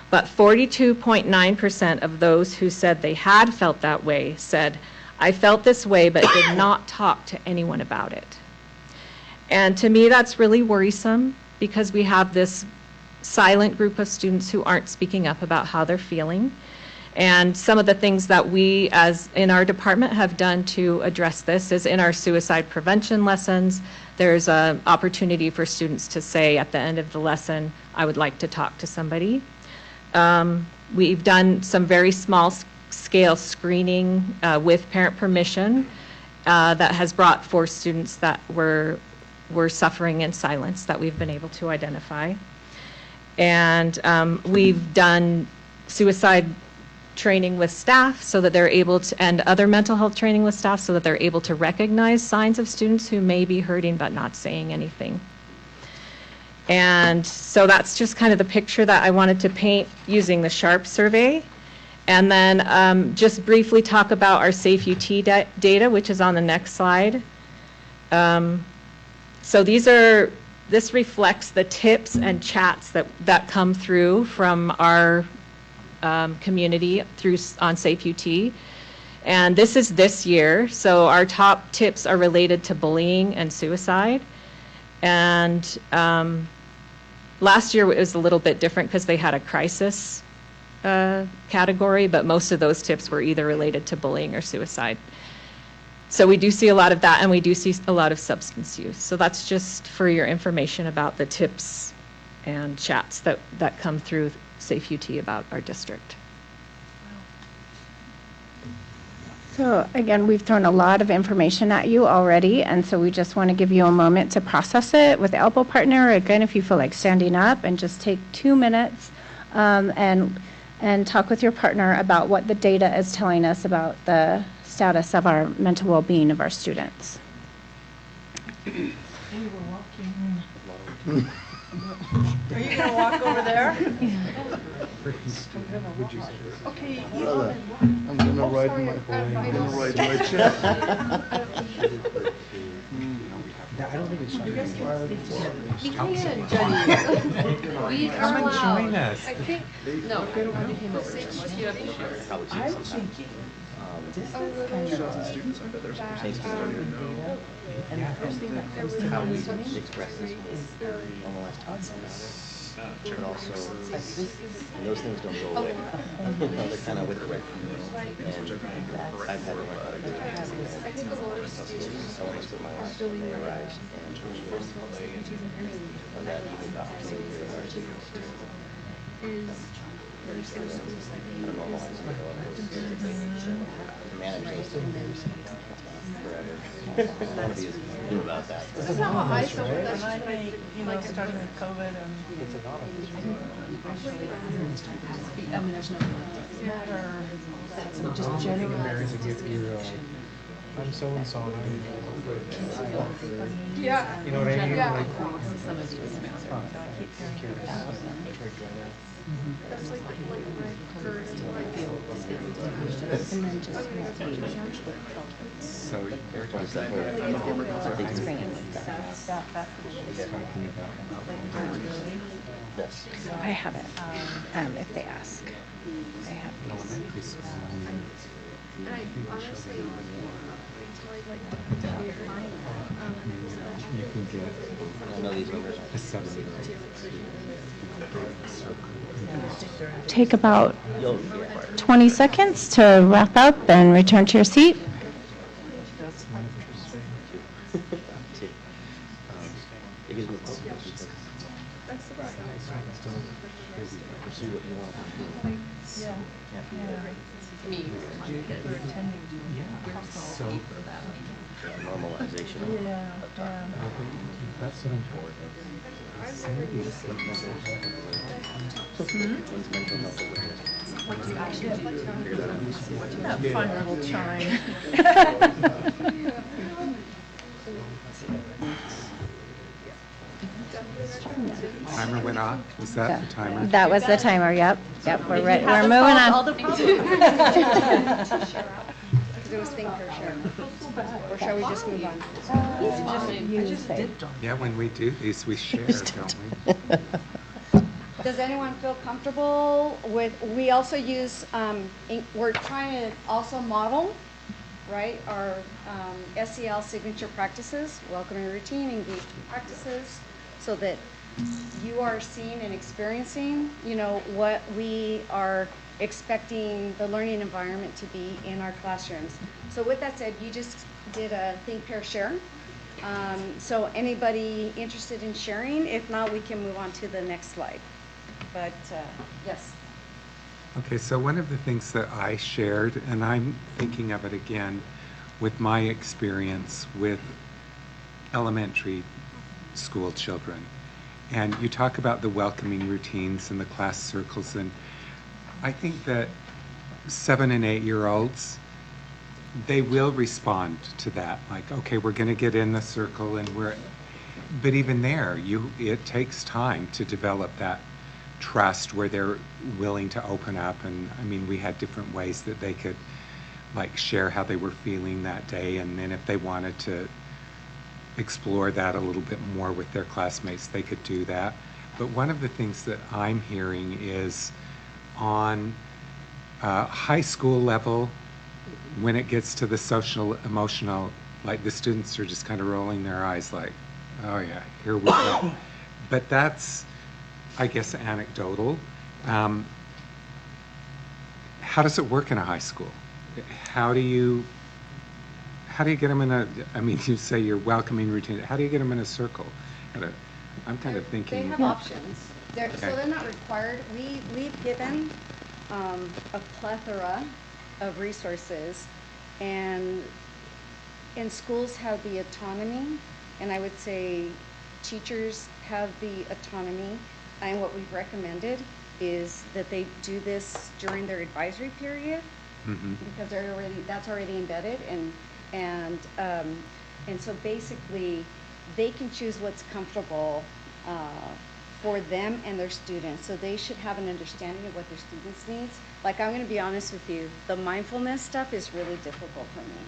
L: But 42.9% of those who said they had felt that way said, I felt this way but did not talk to anyone about it. And to me, that's really worrisome because we have this silent group of students who aren't speaking up about how they're feeling. And some of the things that we, as in our department, have done to address this is in our suicide prevention lessons, there's an opportunity for students to say at the end of the lesson, I would like to talk to somebody. We've done some very small scale screening with parent permission that has brought forth students that were suffering in silence that we've been able to identify. And we've done suicide training with staff so that they're able to, and other mental health training with staff so that they're able to recognize signs of students who may be hurting but not saying anything. And so that's just kind of the picture that I wanted to paint using the SHARP survey. And then just briefly talk about our Safe UT data, which is on the next slide. So this reflects the tips and chats that come through from our community on Safe UT. And this is this year, so our top tips are related to bullying and suicide. And last year it was a little bit different because they had a crisis category, but most of those tips were either related to bullying or suicide. So we do see a lot of that, and we do see a lot of substance use. So that's just for your information about the tips and chats that come through Safe UT about our district.
T: So again, we've thrown a lot of information at you already, and so we just want to give you a moment to process it with the Elbow Partner. Again, if you feel like standing up, and just take 2 minutes and talk with your partner about what the data is telling us about the status of our mental well-being of our students.
C: Are you going to walk over there? Okay.
E: I'm gonna ride my chair.
J: I don't think it's
C: You guys can
H: You can,
C: Jenny.
H: We are allowed. Join us.
C: I think, no.
A: I'm thinking, this is kind of
B: students, I bet there's some students that don't even know.
A: And the first thing that comes to
B: How
A: mind
B: we
A: is when
B: express this
A: is
B: normalized talking about it. But also,
A: like this is
B: and those things don't go away. They're kind of with it right from the and I've had to learn how to do it.
C: I think a lot of students
B: I want to put my eyes when they arise and that even opportunity for our students to normalize and manage those things forever. I want to be as good about that.
C: This is how I felt when I started with COVID and. I mean, there's no matter. Just general.
J: I'm so and so.
C: Yeah.
J: You know what I mean?
C: Yeah.
J: Like,
C: That's like first,
A: and then just
H: So you're
T: I have it, if they ask. I have these.
O: And I honestly, until
H: you can get
B: I know these numbers.
H: a 7
T: Take about 20 seconds to wrap up and return to your seat.
B: It gives me hope because pursue what you want to do.
H: So
B: Normalization of talking.
H: that's what I'm for.
B: One's mental health awareness.
C: That fun little chime.
H: Timer went off. Was that the timer?
T: That was the timer, yep. Yep, we're ready, we're moving on.
P: Because it was think per share. Or shall we just move on?
H: Yeah, when we do these, we share, don't we?
P: Does anyone feel comfortable with, we also use, we're trying to also model, right, our SEL signature practices, welcoming routine, engagement practices, so that you are seeing and experiencing, you know, what we are expecting the learning environment to be in our classrooms. So with that said, you just did a think, pair, share. So anybody interested in sharing? If not, we can move on to the next slide. But yes.
H: Okay, so one of the things that I shared, and I'm thinking of it again with my experience with elementary school children. And you talk about the welcoming routines and the class circles, and I think that 7 and 8-year-olds, they will respond to that. Like, okay, we're going to get in the circle, and but even there, it takes time to develop that trust where they're willing to open up. And I mean, we had different ways that they could like share how they were feeling that day, and then if they wanted to explore that a little bit more with their classmates, they could do that. But one of the things that I'm hearing is on high school level, when it gets to the social emotional, like the students are just kind of rolling their eyes like, oh yeah, here we go. But that's, I guess, anecdotal. how does it work in a high school? How do you get them in a, I mean, you say you're welcoming routine. How do you get them in a circle? I'm kind of thinking.
P: They have options. So
H: Okay.
P: they're not required. We've given a plethora of resources, and schools have the autonomy, and I would say teachers have the autonomy. And what we've recommended is that they do this during their advisory period, because that's already embedded, and so basically they can choose what's comfortable for them and their students. So they should have an understanding of what their students needs. Like, I'm going to be honest with you, the mindfulness stuff is really difficult for me.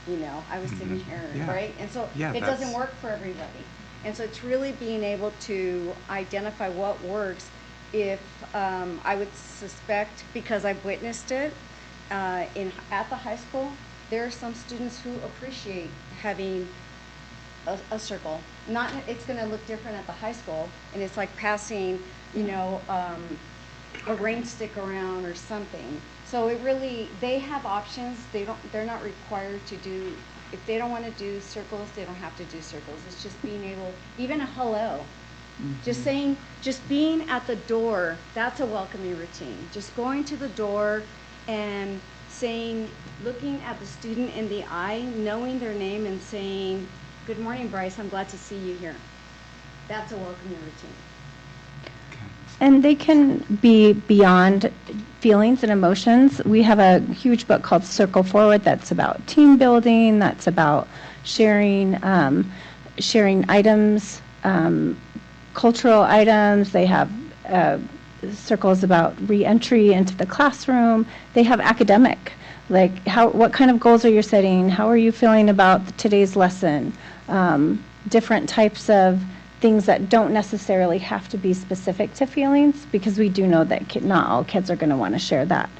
P: You know, I was sitting here,
H: Yeah.
P: right? And so
H: Yeah,
P: it
H: that's-
P: doesn't work for everybody. And so it's really being able to identify what works. If I would suspect, because I've witnessed it at the high school, there are some students who appreciate having a circle. Not, it's going to look different at the high school, and it's like passing, you know, a rain stick around or something. So it really, they have options. They're not required to do. If they don't want to do circles, they don't have to do circles. It's just being able, even a hello. Just saying, just being at the door, that's a welcoming routine. Just going to the door and saying, looking at the student in the eye, knowing their name and saying, "Good morning, Bryce, I'm glad to see you here." That's a welcoming routine.
M: And they can be beyond feelings and emotions. We have a huge book called Circle Forward that's about team building, that's about sharing, sharing items, cultural items. They have circles about re-entry into the classroom. They have academic, like what kind of goals are you setting? How are you feeling about today's lesson? Different types of things that don't necessarily have to be specific to feelings, because we do know that not all kids are going to want to share that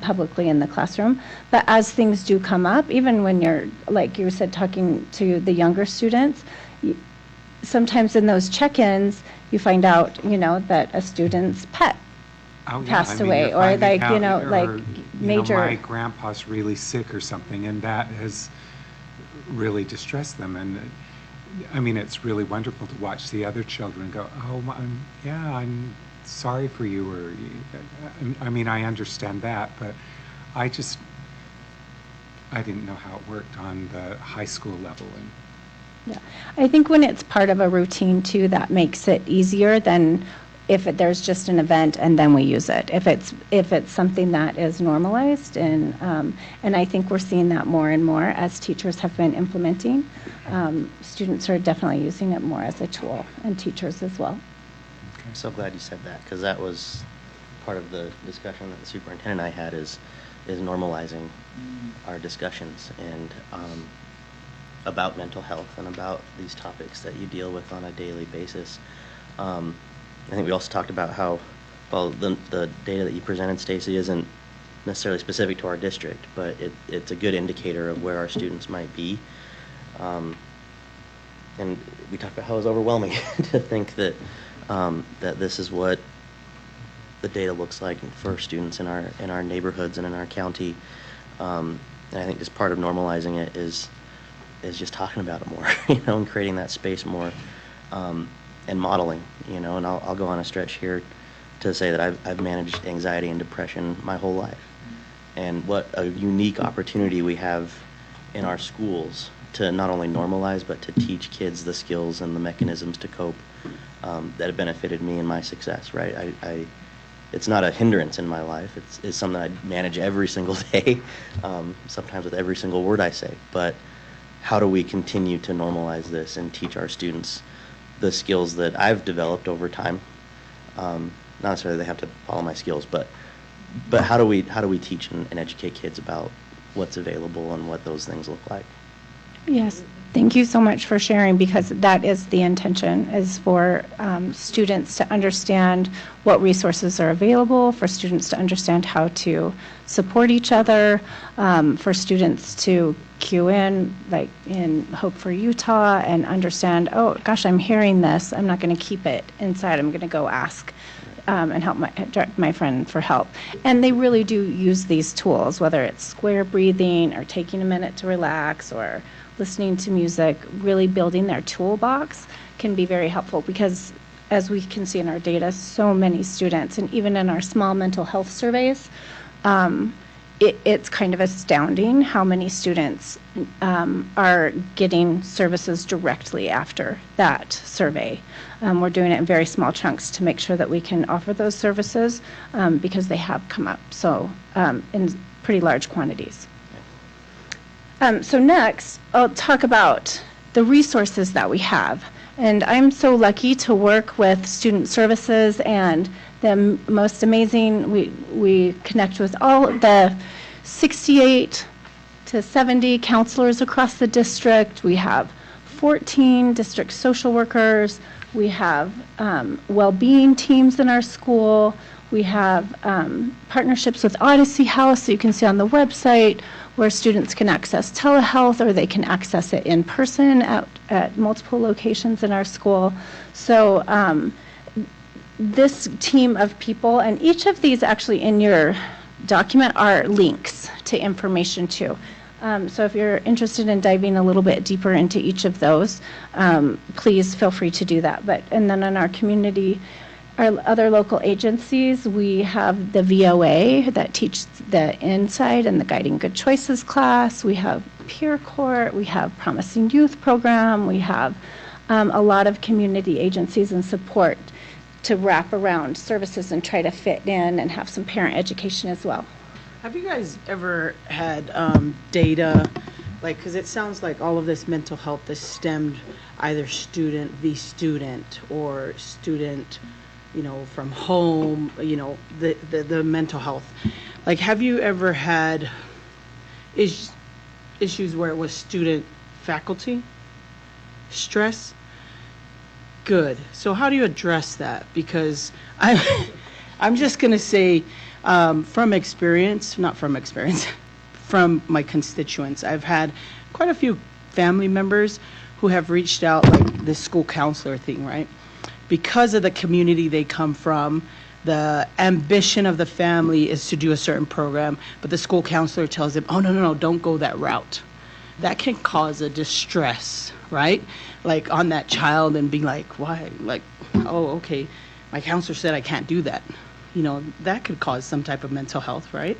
M: publicly in the classroom. But as things do come up, even when you're, like you said, talking to the younger students, sometimes in those check-ins, you find out, you know, that a student's pet passed away, or like, you know, like major.
H: My grandpa's really sick or something, and that has really distressed them. And I mean, it's really wonderful to watch the other children go, "Oh, I'm sorry for you," or I mean, I understand that, but I didn't know how it worked on the high school level. And
M: yeah, I think when it's part of a routine too, that makes it easier than if there's just an event and then we use it. If it's something that is normalized, and I think we're seeing that more and more as teachers have been implementing. Students are definitely using it more as a tool, and teachers as well.
B: I'm so glad you said that, because that was part of the discussion that the superintendent and I had is normalizing our discussions and about mental health and about these topics that you deal with on a daily basis. I think we also talked about how, well, the data that you presented, Stacy, isn't necessarily specific to our district, but it's a good indicator of where our students might be. And we talked about how it's overwhelming to think that that this is what the data looks like for students in our neighborhoods and in our county. And I think just part of normalizing it is just talking about it more, you know, and creating that space more, and modeling, you know. And I'll go on a stretch here to say that I've managed anxiety and depression my whole life, and what a unique opportunity we have in our schools to not only normalize but to teach kids the skills and the mechanisms to cope that have benefited me in my success. Right? It's not a hindrance in my life. It's something I manage every single day, sometimes with every single word I say. But how do we continue to normalize this and teach our students the skills that I've developed over time? Not necessarily they have to follow my skills, but how do we teach and educate kids about what's available and what those things look like?
M: Yes, thank you so much for sharing, because that is the intention, is for students to understand what resources are available, for students to understand how to support each other, for students to cue in, like in Hope for Utah, and understand, oh gosh, I'm hearing this, I'm not going to keep it inside, I'm going to go ask and help direct my friend for help. And they really do use these tools, whether it's square breathing or taking a minute to relax or listening to music. Really building their toolbox can be very helpful because, as we can see in our data, so many students, and even in our small mental health surveys, it's kind of astounding how many students are getting services directly after that survey. We're doing it in very small chunks to make sure that we can offer those services because they have come up in pretty large quantities. So next, I'll talk about the resources that we have. And I'm so lucky to work with student services and the most amazing, we connect with all the 68 to 70 counselors across the district. We have 14 district social workers. We have well-being teams in our school. We have partnerships with Odyssey House, so you can see on the website, where students can access telehealth or they can access it in person at multiple locations in our school. So this team of people, and each of these actually in your document are links to information too. So if you're interested in diving a little bit deeper into each of those, please feel free to do that. And then in our community, our other local agencies, we have the VOA that teach the Insight and the Guiding Good Choices class. We have Peer Court. We have Promising Youth Program. We have a lot of community agencies and support to wrap around services and try to fit in and have some parent education as well.
A: Have you guys ever had data, like, because it sounds like all of this mental health is stemmed either student v. student or student, from home, the mental health. Like, have you ever had issues where it was student faculty stress? Good. So how do you address that? Because I'm just going to say, from experience, not from experience, from my constituents, I've had quite a few family members who have reached out, like this school counselor thing, right? Because of the community they come from, the ambition of the family is to do a certain program, but the school counselor tells them, oh, no, don't go that route. That can cause a distress, right? Like on that child and being like, why? Like, oh, okay, my counselor said I can't do that. That could cause some type of mental health, right?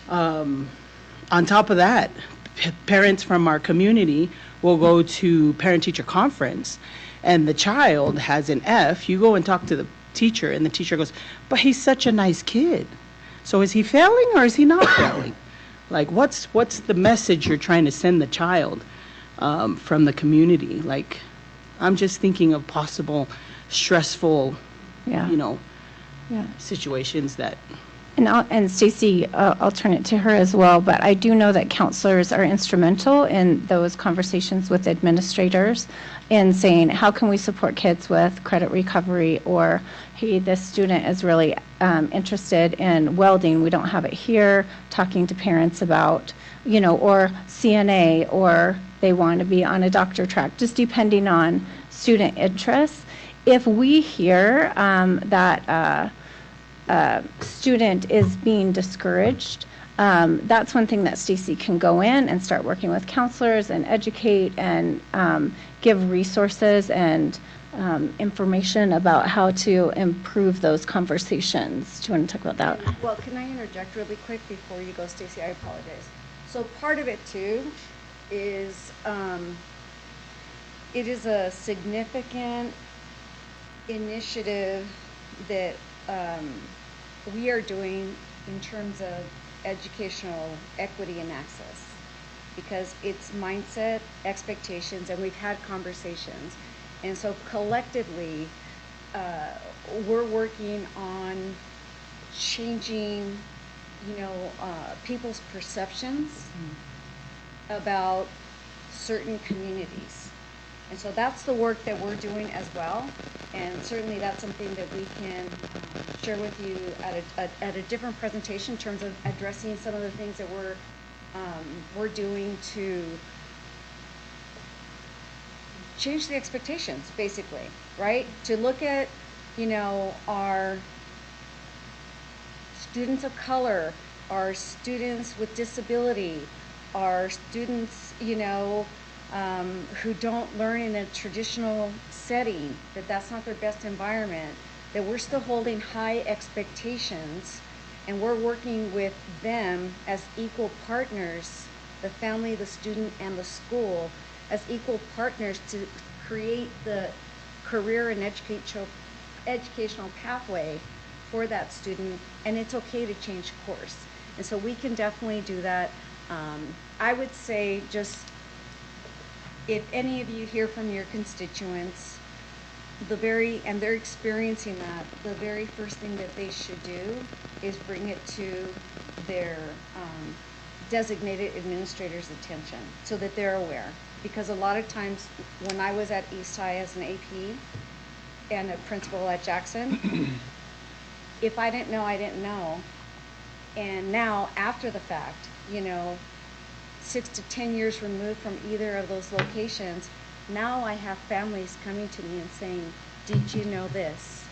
A: On top of that, parents from our community will go to parent-teacher conference and the child has an F. You go and talk to the teacher and the teacher goes, but he's such a nice kid. So is he failing or is he not failing? Like, what's the message you're trying to send the child from the community? Like, I'm just thinking of possible stressful, situations that.
M: And Stacy, I'll turn it to her as well, but I do know that counselors are instrumental in those conversations with administrators in saying, how can we support kids with credit recovery, or, hey, this student is really interested in welding, we don't have it here, talking to parents about, or CNA, or they want to be on a doctor track, just depending on student interests. If we hear that student is being discouraged, that's one thing that Stacy can go in and start working with counselors and educate and give resources and information about how to improve those conversations. Do you want to talk about that?
P: Well, can I interject really quick before you go, Stacy? I apologize. So part of it too is it is a significant initiative that we are doing in terms of educational equity and access, because it's mindset, expectations, and we've had conversations. And so collectively, we're working on changing, people's perceptions about certain communities. And so that's the work that we're doing as well. And certainly that's something that we can share with you at a different presentation in terms of addressing some of the things that we're doing to change the expectations, basically, right? To look at our students of color, our students with disability, our students, who don't learn in a traditional setting, that's not their best environment, that we're still holding high expectations, and we're working with them as equal partners, the family, the student, and the school, as equal partners to create the career and educational pathway for that student, and it's okay to change course. And so we can definitely do that. I would say just, if any of you hear from your constituents, and they're experiencing that, the very first thing that they should do is bring it to their designated administrator's attention so that they're aware. Because a lot of times when I was at East High as an AP and a principal at Jackson, if I didn't know, I didn't know. And now, after the fact, 6 to 10 years removed from either of those locations, now I have families coming to me and saying, did you know this?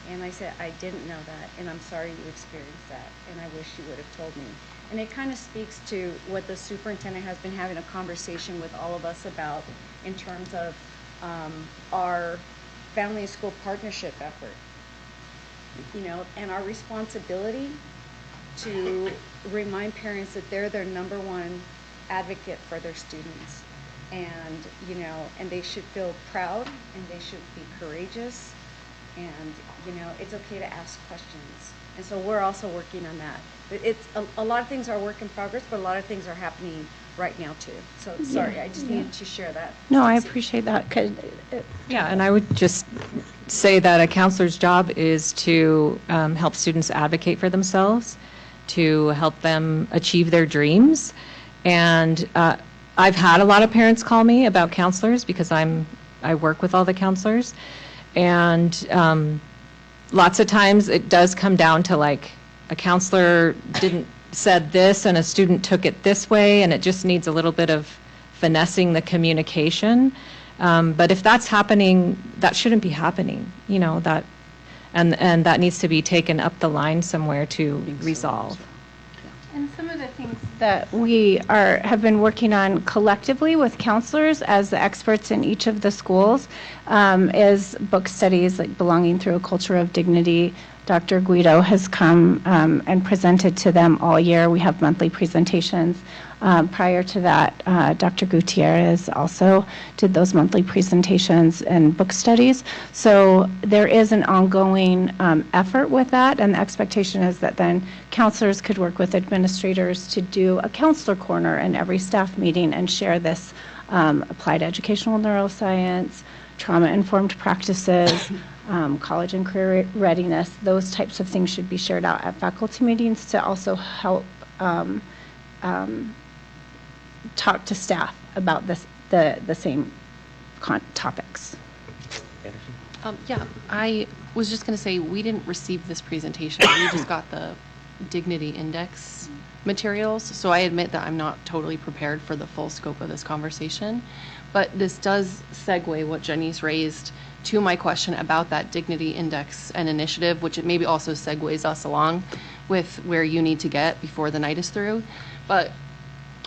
P: And I said, I didn't know that, and I'm sorry you experienced that, and I wish you would have told me. And it kind of speaks to what the superintendent has been having a conversation with all of us about in terms of our family and school partnership effort, and our responsibility to remind parents that they're their number one advocate for their students. And, and they should feel proud, and they should be courageous, and, it's okay to ask questions. And so we're also working on that. But it's a lot of things are work in progress, but a lot of things are happening right now too. So sorry, I just needed to share that.
M: No, I appreciate that.
L: Yeah, and I would just say that a counselor's job is to help students advocate for themselves, to help them achieve their dreams. And I've had a lot of parents call me about counselors because I work with all the counselors. And lots of times it does come down to, like, a counselor said this and a student took it this way, and it just needs a little bit of finessing the communication. But if that's happening, that shouldn't be happening, and that needs to be taken up the line somewhere to resolve.
M: And some of the things that we have been working on collectively with counselors as the experts in each of the schools is book studies like Belonging Through a Culture of Dignity. Dr. Guido has come and presented to them all year. We have monthly presentations. Prior to that, Dr. Gutierrez also did those monthly presentations and book studies. So there is an ongoing effort with that, and the expectation is that then counselors could work with administrators to do a counselor corner in every staff meeting and share this applied educational neuroscience, trauma-informed practices, college and career readiness. Those types of things should be shared out at faculty meetings to also help talk to staff about the same topics.
K: Yeah, I was just going to say, we didn't receive this presentation. We just got the Dignity Index materials. So I admit that I'm not totally prepared for the full scope of this conversation. But this does segue what Jenny's raised to my question about that Dignity Index and initiative, which it maybe also segues us along with where you need to get before the night is through. But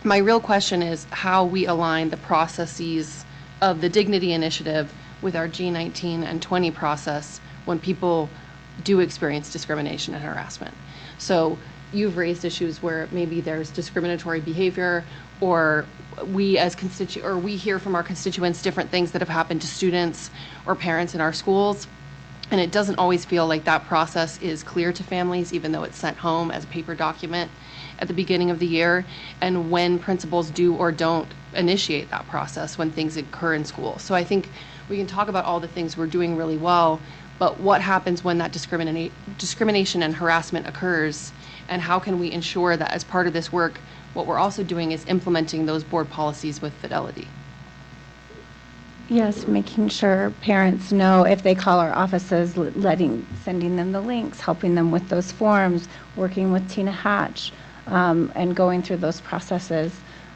K: my real question is how we align the processes of the Dignity Initiative with our G19 and 20 process when people do experience discrimination and harassment. So you've raised issues where maybe there's discriminatory behavior, or we hear from our constituents different things that have happened to students or parents in our schools. And it doesn't always feel like that process is clear to families, even though it's sent home as a paper document at the beginning of the year, and when principals do or don't initiate that process when things occur in school. So I think we can talk about all the things we're doing really well, but what happens when that discrimination and harassment occurs, and how can we ensure that as part of this work, what we're also doing is implementing those board policies with fidelity?
M: Yes, making sure parents know if they call our offices, sending them the links, helping them with those forms, working with Tina Hatch, and going through those processes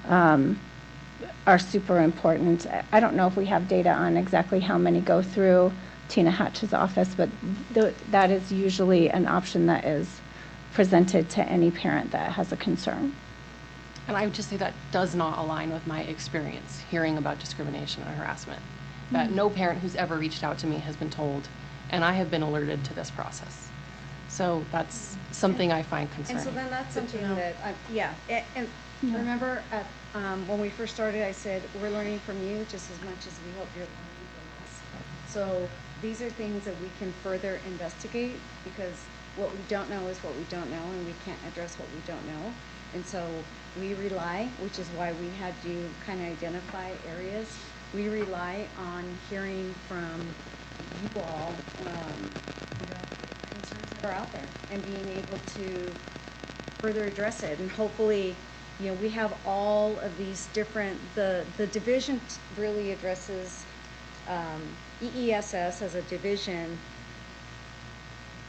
M: are super important. I don't know if we have data on exactly how many go through Tina Hatch's office, but that is usually an option that is presented to any parent that has a concern.
K: And I would just say that does not align with my experience hearing about discrimination and harassment. That no parent who's ever reached out to me has been told, and I have been alerted to this process. So that's something I find concerning.
P: And so then that's something that, and remember when we first started, I said, we're learning from you just as much as we hope you're learning from us. So these are things that we can further investigate, because what we don't know is what we don't know, and we can't address what we don't know. And so we rely, which is why we had you kind of identify areas, we rely on hearing from you all, concerns that are out there, and being able to further address it. And hopefully, we have all of these different, the division really addresses, EESS as a division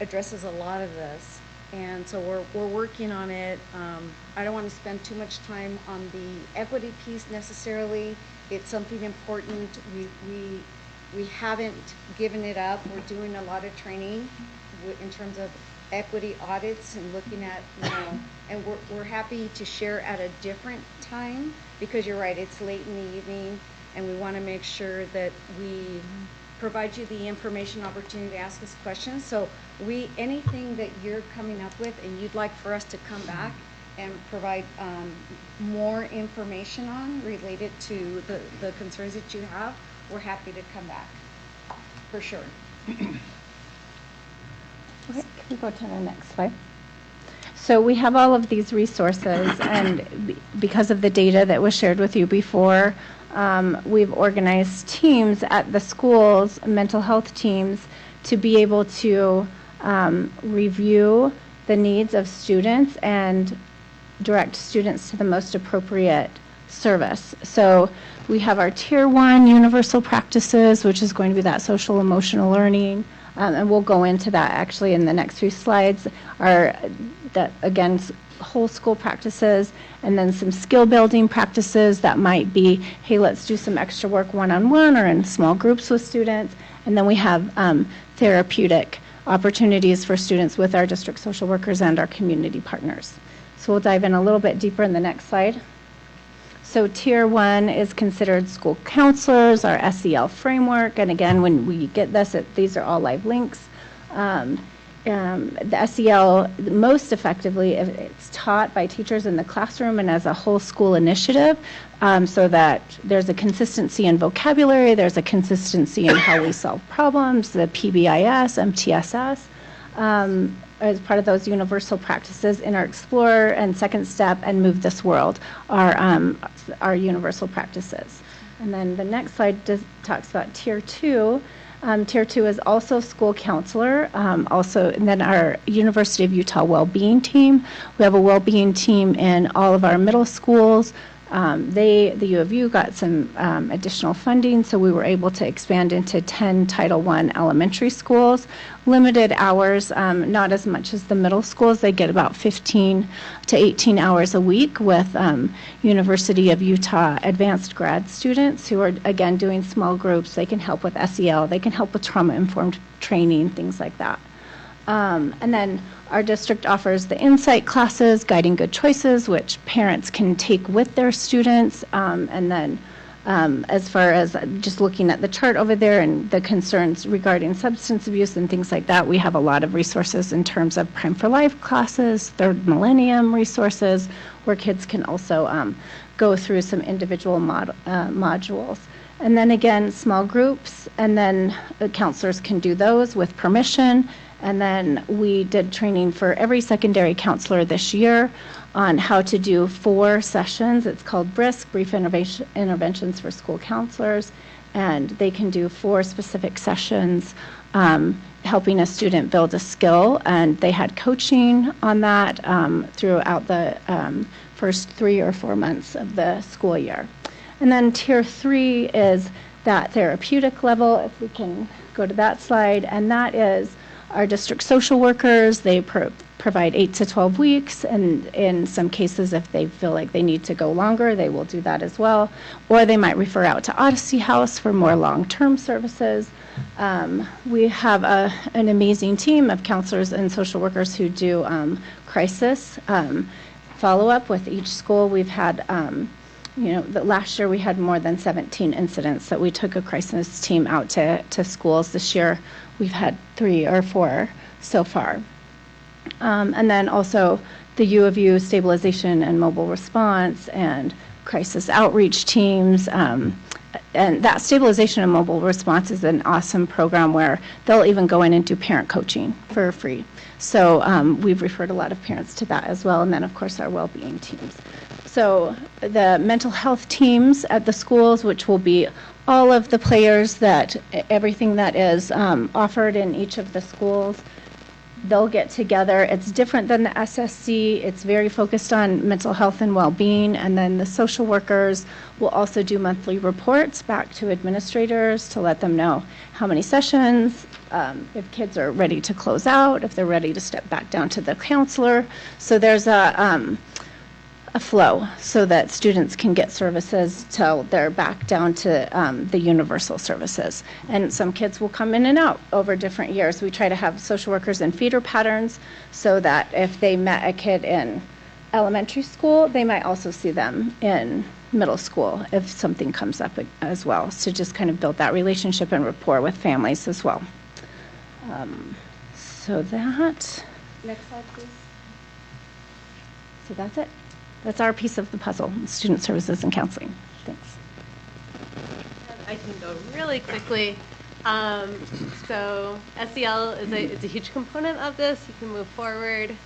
P: addresses a lot of this. And so we're working on it. I don't want to spend too much time on the equity piece necessarily. It's something important. We haven't given it up. We're doing a lot of training in terms of equity audits and looking at, and we're happy to share at a different time, because you're right, it's late in the evening, and we want to make sure that we provide you the information, opportunity to ask us questions. So anything that you're coming up with and you'd like for us to come back and provide more information on related to the concerns that you have, we're happy to come back, for sure.
M: Okay, can we go to the next slide? So we have all of these resources, and because of the data that was shared with you before, we've organized teams at the schools, mental health teams, to be able to review the needs of students and direct students to the most appropriate service. So we have our Tier 1 universal practices, which is going to be that social emotional learning, and we'll go into that actually in the next few slides, are that, again, whole school practices, and then some skill building practices that might be, hey, let's do some extra work one-on-one or in small groups with students. And then we have therapeutic opportunities for students with our district social workers and our community partners. So we'll dive in a little bit deeper in the next slide. So Tier 1 is considered school counselors, our SEL framework. And again, when we get this, these are all live links. The SEL, most effectively, it's taught by teachers in the classroom and as a whole school initiative, so that there's a consistency in vocabulary, there's a consistency in how we solve problems, the PBIS, MTSS, as part of those universal practices in our Explorer and Second Step and Move This World are universal practices. And then the next slide talks about Tier 2. Tier 2 is also school counselor, and then our University of Utah Wellbeing team. We have a wellbeing team in all of our middle schools. The U of U got some additional funding, so we were able to expand into 10 Title I elementary schools. Limited hours, not as much as the middle schools. They get about 15 to 18 hours a week with University of Utah advanced grad students who are, again, doing small groups. They can help with SEL. They can help with trauma-informed training, things like that. And then our district offers the insight classes, Guiding Good Choices, which parents can take with their students. And then as far as just looking at the chart over there and the concerns regarding substance abuse and things like that, we have a lot of resources in terms of Prime for Life classes, Third Millennium resources, where kids can also go through some individual modules. And then again, small groups, and then counselors can do those with permission. And then we did training for every secondary counselor this year on how to do 4 sessions. It's called BRISC, Brief Interventions for School Counselors. And they can do 4 specific sessions helping a student build a skill. And they had coaching on that throughout the first 3 or 4 months of the school year. And then Tier 3 is that therapeutic level, if we can go to that slide. And that is our district social workers, they provide 8 to 12 weeks, and in some cases, if they feel like they need to go longer, they will do that as well. Or they might refer out to Odyssey House for more long-term services. We have an amazing team of counselors and social workers who do crisis follow-up with each school. We've had, last year we had more than 17 incidents that we took a crisis team out to schools. This year we've had 3 or 4 so far. And then also the U of U stabilization and mobile response and crisis outreach teams. And that stabilization and mobile response is an awesome program where they'll even go in and do parent coaching for free. So we've referred a lot of parents to that as well. And then, of course, our well-being teams. So the mental health teams at the schools, which will be all of the players everything that is offered in each of the schools, they'll get together. It's different than the SSC. It's very focused on mental health and well-being. And then the social workers will also do monthly reports back to administrators to let them know how many sessions, if kids are ready to close out, if they're ready to step back down to the counselor. So there's a flow so that students can get services till they're back down to the universal services. And some kids will come in and out over different years. We try to have social workers in feeder patterns so that if they met a kid in elementary school, they might also see them in middle school if something comes up as well. So just kind of build that relationship and rapport with families as well. So that, next slide please. So that's it. That's our piece of the puzzle, student services and counseling. Thanks.
Q: I can go really quickly. So SEL is a huge component of this. You can move forward.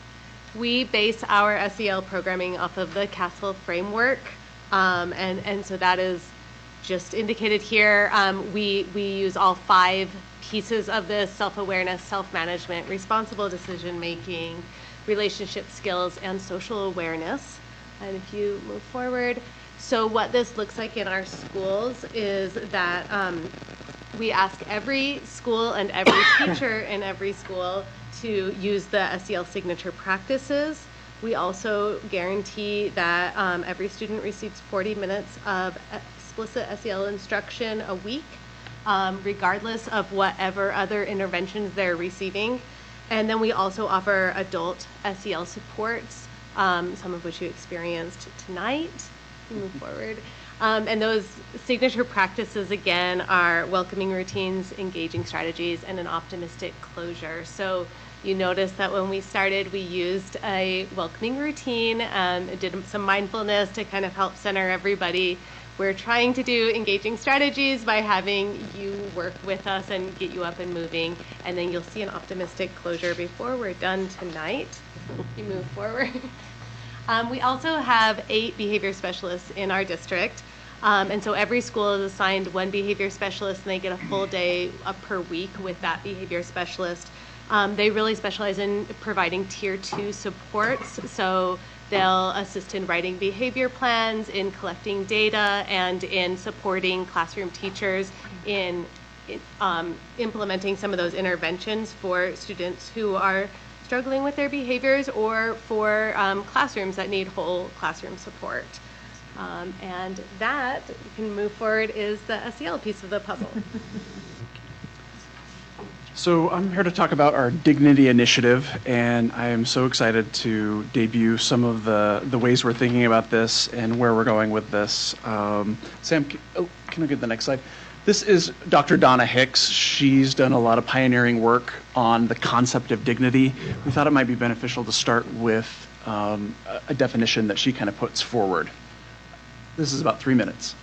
Q: We base our SEL programming off of the Castle framework, and so that is just indicated here. We use all 5 pieces of this: self-awareness, self-management, responsible decision-making, relationship skills, and social awareness. And if you move forward, so what this looks like in our schools is that we ask every school and every teacher in every school to use the SEL signature practices. We also guarantee that every student receives 40 minutes of explicit SEL instruction a week, regardless of whatever other interventions they're receiving. And then we also offer adult SEL supports, some of which you experienced tonight. Move forward. And those signature practices, again, are welcoming routines, engaging strategies, and an optimistic closure. So you notice that when we started, we used a welcoming routine, did some mindfulness to kind of help center everybody. We're trying to do engaging strategies by having you work with us and get you up and moving. And then you'll see an optimistic closure before we're done tonight. You move forward. We also have 8 behavior specialists in our district. And so every school is assigned 1 behavior specialist, and they get a full day per week with that behavior specialist. They really specialize in providing tier 2 supports. So they'll assist in writing behavior plans, in collecting data, and in supporting classroom teachers in implementing some of those interventions for students who are struggling with their behaviors, or for classrooms that need whole classroom support. And that, you can move forward, is the SEL piece of the puzzle.
S: So I'm here to talk about our Dignity Initiative, and I am so excited to debut some of the ways we're thinking about this and where we're going with this. Sam, can I get the next slide? This is Dr. Donna Hicks. She's done a lot of pioneering work on the concept of dignity. We thought it might be beneficial to start with a definition that she kind of puts forward. This is about 3 minutes.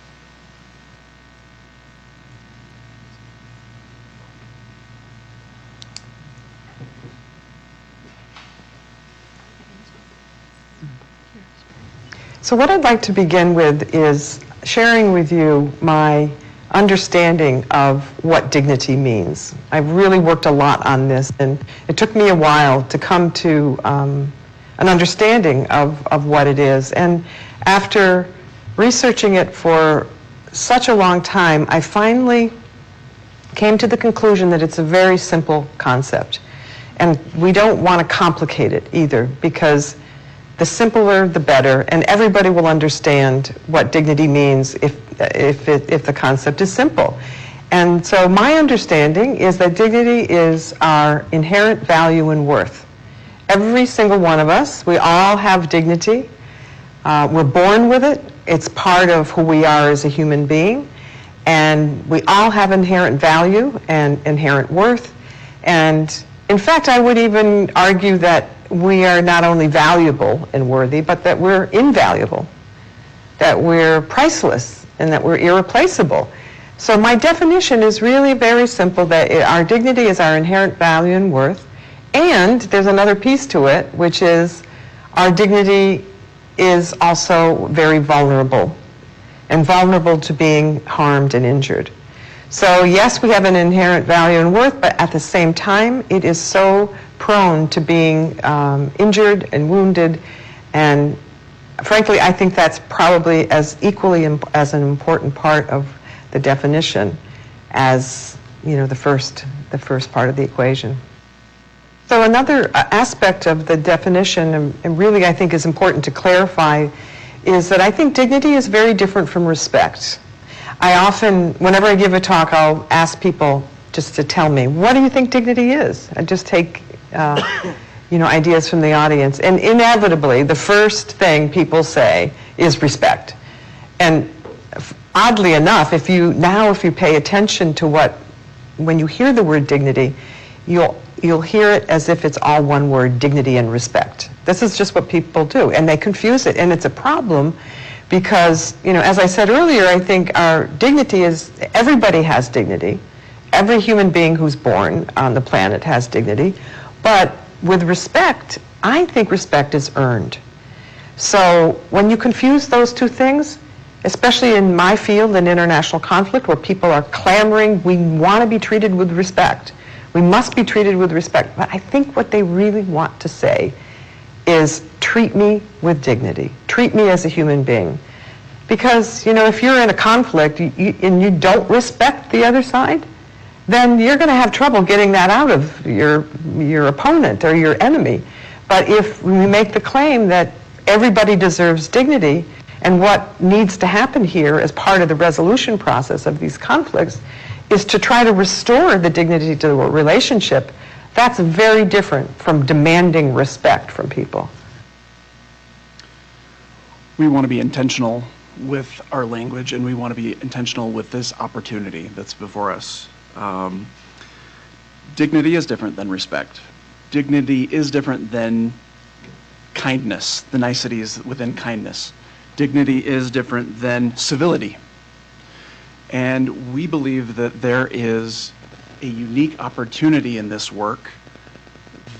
D: So what I'd like to begin with is sharing with you my understanding of what dignity means. I've really worked a lot on this, and it took me a while to come to an understanding of what it is. And after researching it for such a long time, I finally came to the conclusion that it's a very simple concept. And we don't want to complicate it either, because the simpler the better, and everybody will understand what dignity means if the concept is simple. And so my understanding is that dignity is our inherent value and worth. Every single one of us, we all have dignity. We're born with it. It's part of who we are as a human being. And we all have inherent value and inherent worth. And in fact, I would even argue that we are not only valuable and worthy, but that we're invaluable, that we're priceless, and that we're irreplaceable. So my definition is really very simple, that our dignity is our inherent value and worth. And there's another piece to it, which is our dignity is also very vulnerable, and vulnerable to being harmed and injured. So yes, we have an inherent value and worth, but at the same time, it is so prone to being injured and wounded. And frankly, I think that's probably as equally as an important part of the definition as, the first part of the equation. So another aspect of the definition, and really I think is important to clarify, is that I think dignity is very different from respect. I often, whenever I give a talk, I'll ask people just to tell me, what do you think dignity is? I just take, ideas from the audience. And inevitably, the first thing people say is respect. And oddly enough, if you pay attention to when you hear the word dignity, you'll hear it as if it's all one word, dignity and respect. This is just what people do, and they confuse it. And it's a problem because, as I said earlier, I think our dignity is, everybody has dignity. Every human being who's born on the planet has dignity. But with respect, I think respect is earned. So when you confuse those two things, especially in my field in international conflict, where people are clamoring, we want to be treated with respect. We must be treated with respect. But I think what they really want to say is, treat me with dignity. Treat me as a human being. Because, if you're in a conflict and you don't respect the other side, then you're going to have trouble getting that out of your opponent or your enemy. But if we make the claim that everybody deserves dignity, and what needs to happen here as part of the resolution process of these conflicts is to try to restore the dignity to the relationship, that's very different from demanding respect from people.
S: We want to be intentional with our language, and we want to be intentional with this opportunity that's before us. Dignity is different than respect. Dignity is different than kindness, the niceties within kindness. Dignity is different than civility. And we believe that there is a unique opportunity in this work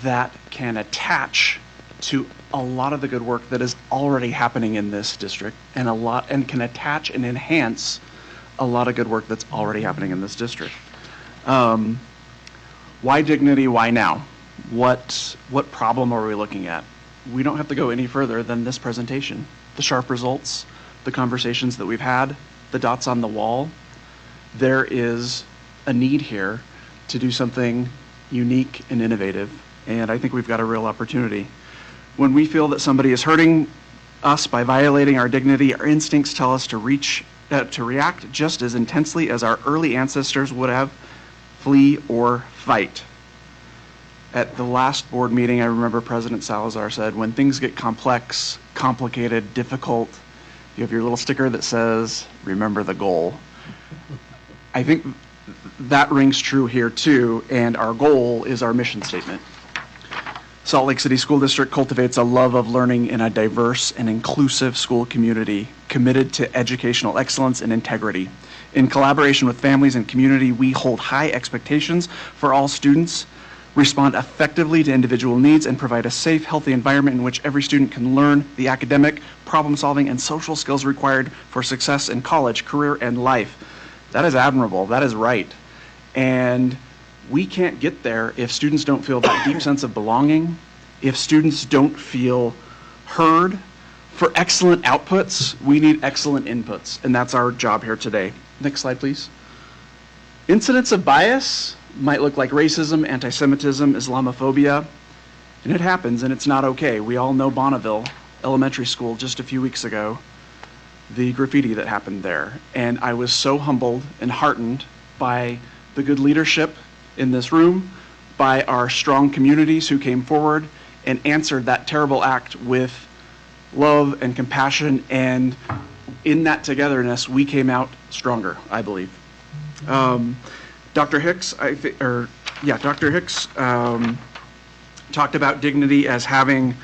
S: that can attach to a lot of the good work that is already happening in this district, and can attach and enhance a lot of good work that's already happening in this district. Why dignity? Why now? What problem are we looking at? We don't have to go any further than this presentation. The sharp results, the conversations that we've had, the dots on the wall. There is a need here to do something unique and innovative, and I think we've got a real opportunity. When we feel that somebody is hurting us by violating our dignity, our instincts tell us to react just as intensely as our early ancestors would have, flee or fight. At the last board meeting, I remember President Salazar said, when things get complex, complicated, difficult, you have your little sticker that says, remember the goal. I think that rings true here too, and our goal is our mission statement. Salt Lake City School District cultivates a love of learning in a diverse and inclusive school community committed to educational excellence and integrity. In collaboration with families and community, we hold high expectations for all students, respond effectively to individual needs, and provide a safe, healthy environment in which every student can learn the academic, problem-solving, and social skills required for success in college, career, and life. That is admirable. That is right. And we can't get there if students don't feel that deep sense of belonging, if students don't feel heard. For excellent outputs, we need excellent inputs, and that's our job here today. Next slide, please. Incidents of bias, might look like racism, anti-Semitism, Islamophobia, and it happens, and it's not okay. We all know Bonneville Elementary School just a few weeks ago, the graffiti that happened there. And I was so humbled and heartened by the good leadership in this room, by our strong communities who came forward and answered that terrible act with love and compassion, and in that togetherness, we came out stronger, I believe. Dr. Hicks, Dr. Hicks talked about dignity as having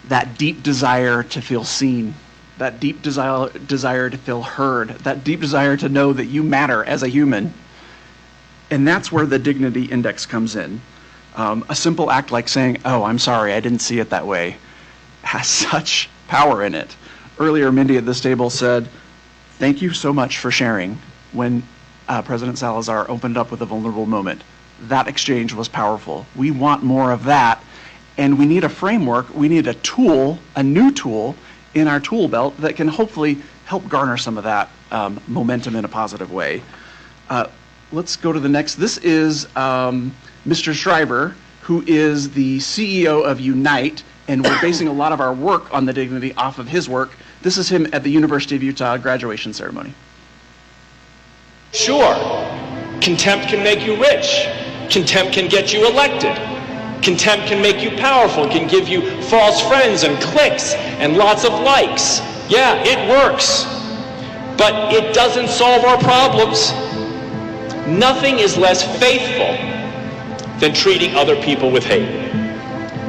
S: that deep desire to feel seen, that deep desire to feel heard, that deep desire to know that you matter as a human. And that's where the dignity index comes in. A simple act like saying, "Oh, I'm sorry, I didn't see it that way," has such power in it. Earlier, Mindy at this table said, "Thank you so much for sharing," when President Salazar opened up with a vulnerable moment. That exchange was powerful. We want more of that, and we need a framework, we need a tool, a new tool in our tool belt that can hopefully help garner some of that momentum in a positive way. Let's go to the next. This is Mr. Schreiber, who is the CEO of Unite, and we're basing a lot of our work on the dignity off of his work. This is him at the University of Utah graduation ceremony.
U: Sure, contempt can make you rich. Contempt can get you elected. Contempt can make you powerful, can give you false friends and cliques and lots of likes. Yeah, it works. But it doesn't solve our problems. Nothing is less faithful than treating other people with hate.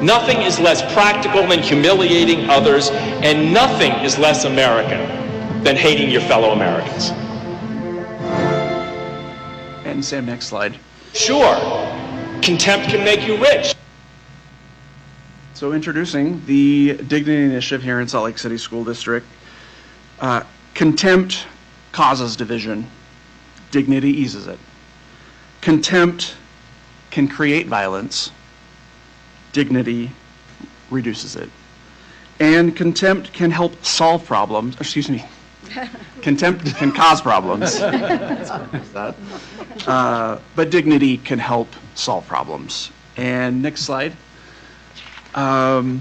U: Nothing is less practical than humiliating others, and nothing is less American than hating your fellow Americans.
S: And Sam, next slide.
U: Sure, contempt can make you rich.
S: So introducing the Dignity Initiative here in Salt Lake City School District. Contempt causes division. Dignity eases it. Contempt can create violence. Dignity reduces it. And contempt can help solve problems. Excuse me. Contempt can cause problems. But dignity can help solve problems. And next slide. I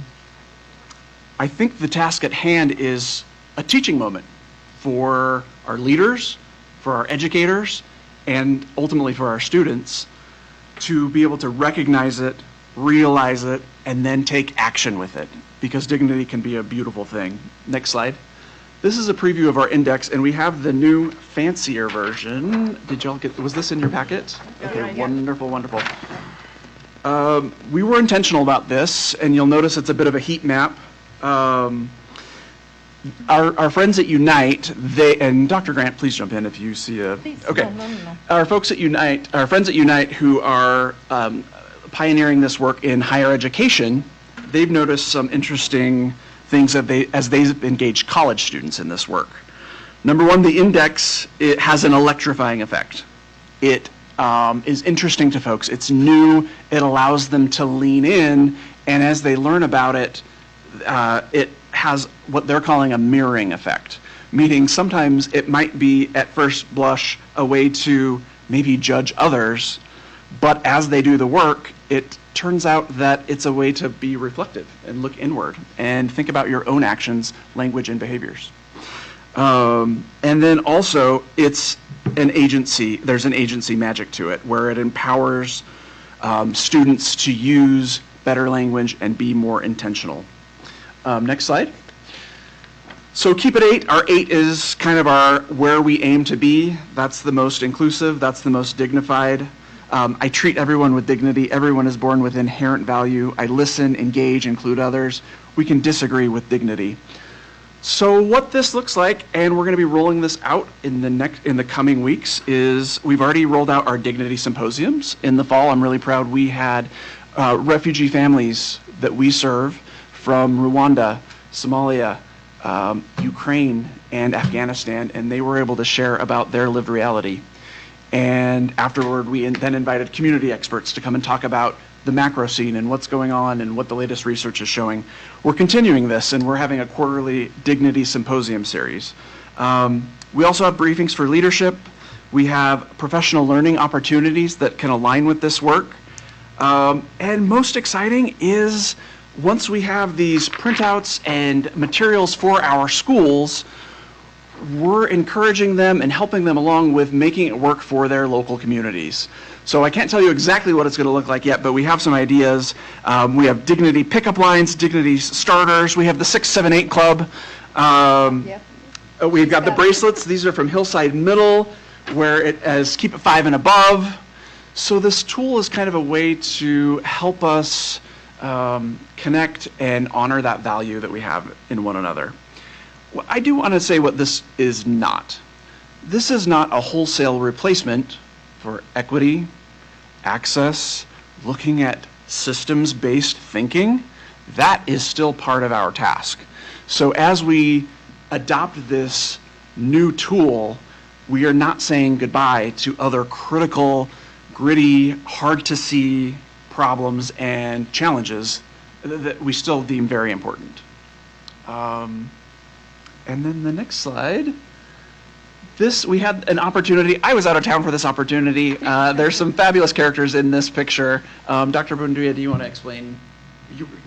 S: think the task at hand is a teaching moment for our leaders, for our educators, and ultimately for our students to be able to recognize it, realize it, and then take action with it, because dignity can be a beautiful thing. Next slide. This is a preview of our index, and we have the new fancier version. Did y'all get, was this in your packet? Okay, wonderful, wonderful. We were intentional about this, and you'll notice it's a bit of a heat map. Our friends at Unite, and Dr. Grant, please jump in if you see a. Okay. No. Our folks at Unite, our friends at Unite who are pioneering this work in higher education, they've noticed some interesting things that as they've engaged college students in this work. Number one, the index, it has an electrifying effect. It is interesting to folks. It's new. It allows them to lean in, and as they learn about it, it has what they're calling a mirroring effect, meaning sometimes it might be at first blush a way to maybe judge others, but as they do the work, it turns out that it's a way to be reflective and look inward and think about your own actions, language, and behaviors. And then also, it's an agency, there's an agency magic to it, where it empowers students to use better language and be more intentional. Next slide. So keep it 8. Our 8 is kind of our where we aim to be. That's the most inclusive, that's the most dignified. I treat everyone with dignity. Everyone is born with inherent value. I listen, engage, include others. We can disagree with dignity. So what this looks like, and we're going to be rolling this out in the coming weeks, is we've already rolled out our dignity symposiums in the fall. I'm really proud we had refugee families that we serve from Rwanda, Somalia, Ukraine, and Afghanistan, and they were able to share about their lived reality. And afterward, we then invited community experts to come and talk about the macro scene and what's going on and what the latest research is showing. We're continuing this, and we're having a quarterly Dignity Symposium series. We also have briefings for leadership. We have professional learning opportunities that can align with this work. And most exciting is once we have these printouts and materials for our schools, we're encouraging them and helping them along with making it work for their local communities. So I can't tell you exactly what it's going to look like yet, but we have some ideas. We have Dignity pickup lines, Dignity starters. We have the 678 Club. We've got the bracelets. These are from Hillside Middle, where it has Keep It 5 and Above. So this tool is kind of a way to help us connect and honor that value that we have in one another. I do want to say what this is not. This is not a wholesale replacement for equity, access, looking at systems-based thinking. That is still part of our task. So as we adopt this new tool, we are not saying goodbye to other critical, gritty, hard-to-see problems and challenges that we still deem very important. And then the next slide. We had an opportunity. I was out of town for this opportunity. There's some fabulous characters in this picture. Dr. Bunduya, do you want to explain?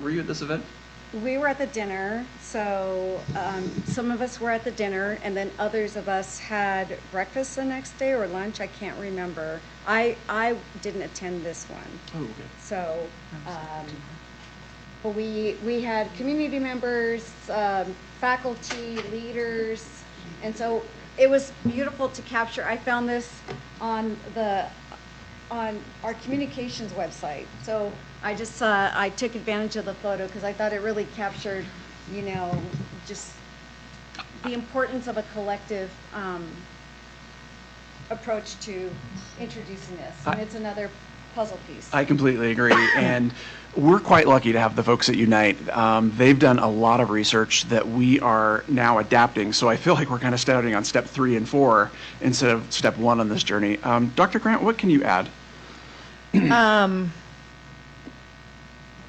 S: Were you at this event?
P: We were at the dinner, so some of us were at the dinner, and then others of us had breakfast the next day or lunch. I can't remember. I didn't attend this one.
S: Oh, okay.
P: So but we had community members, faculty, leaders, and so it was beautiful to capture. I found this on our communications website. So I took advantage of the photo because I thought it really captured, just the importance of a collective approach to introducing this. And it's another puzzle piece.
S: I completely agree. And we're quite lucky to have the folks at Unite. They've done a lot of research that we are now adapting. So I feel like we're kind of starting on step 3 and 4 instead of step 1 on this journey. Dr. Grant, what can you add?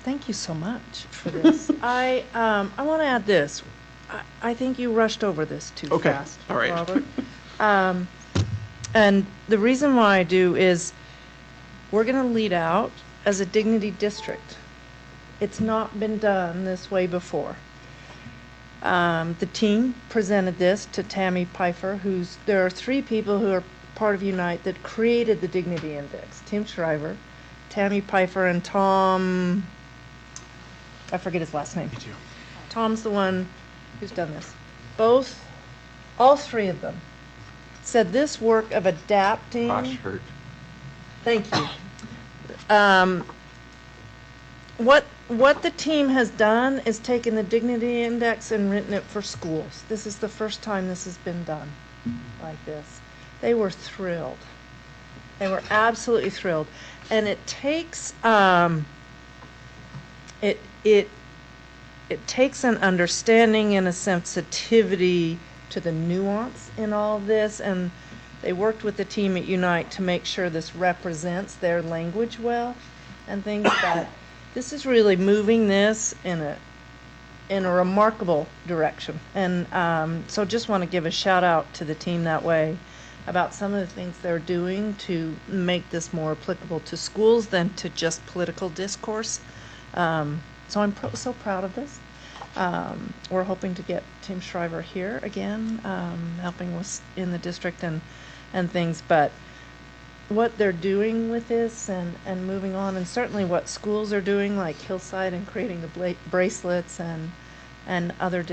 C: Thank you so much for this. I want to add this. I think you rushed over this too fast,
S: all right.
C: Robert. And the reason why I do is we're going to lead out as a Dignity District. It's not been done this way before. The team presented this to Tammy Pfeiffer, there are 3 people who are part of Unite that created the Dignity Index. Tim Shriver, Tammy Pfeiffer, and Tom, I forget his last name.
S: Me too.
C: Tom's the one who's done this. All 3 of them said this work of adapting.
H: Josh Hurt.
C: Thank you. What the team has done is taken the Dignity Index and written it for schools. This is the first time this has been done like this. They were thrilled. They were absolutely thrilled. And it takes it takes an understanding and a sensitivity to the nuance in all of this, and they worked with the team at Unite to make sure this represents their language well and things. But this is really moving this in a remarkable direction. And so just want to give a shout out to the team that way about some of the things they're doing to make this more applicable to schools than to just political discourse. So I'm so proud of this. We're hoping to get Tim Shriver here again, helping us in the district and things. But what they're doing with this and moving on, and certainly what schools are doing, like Hillside and creating the bracelets and other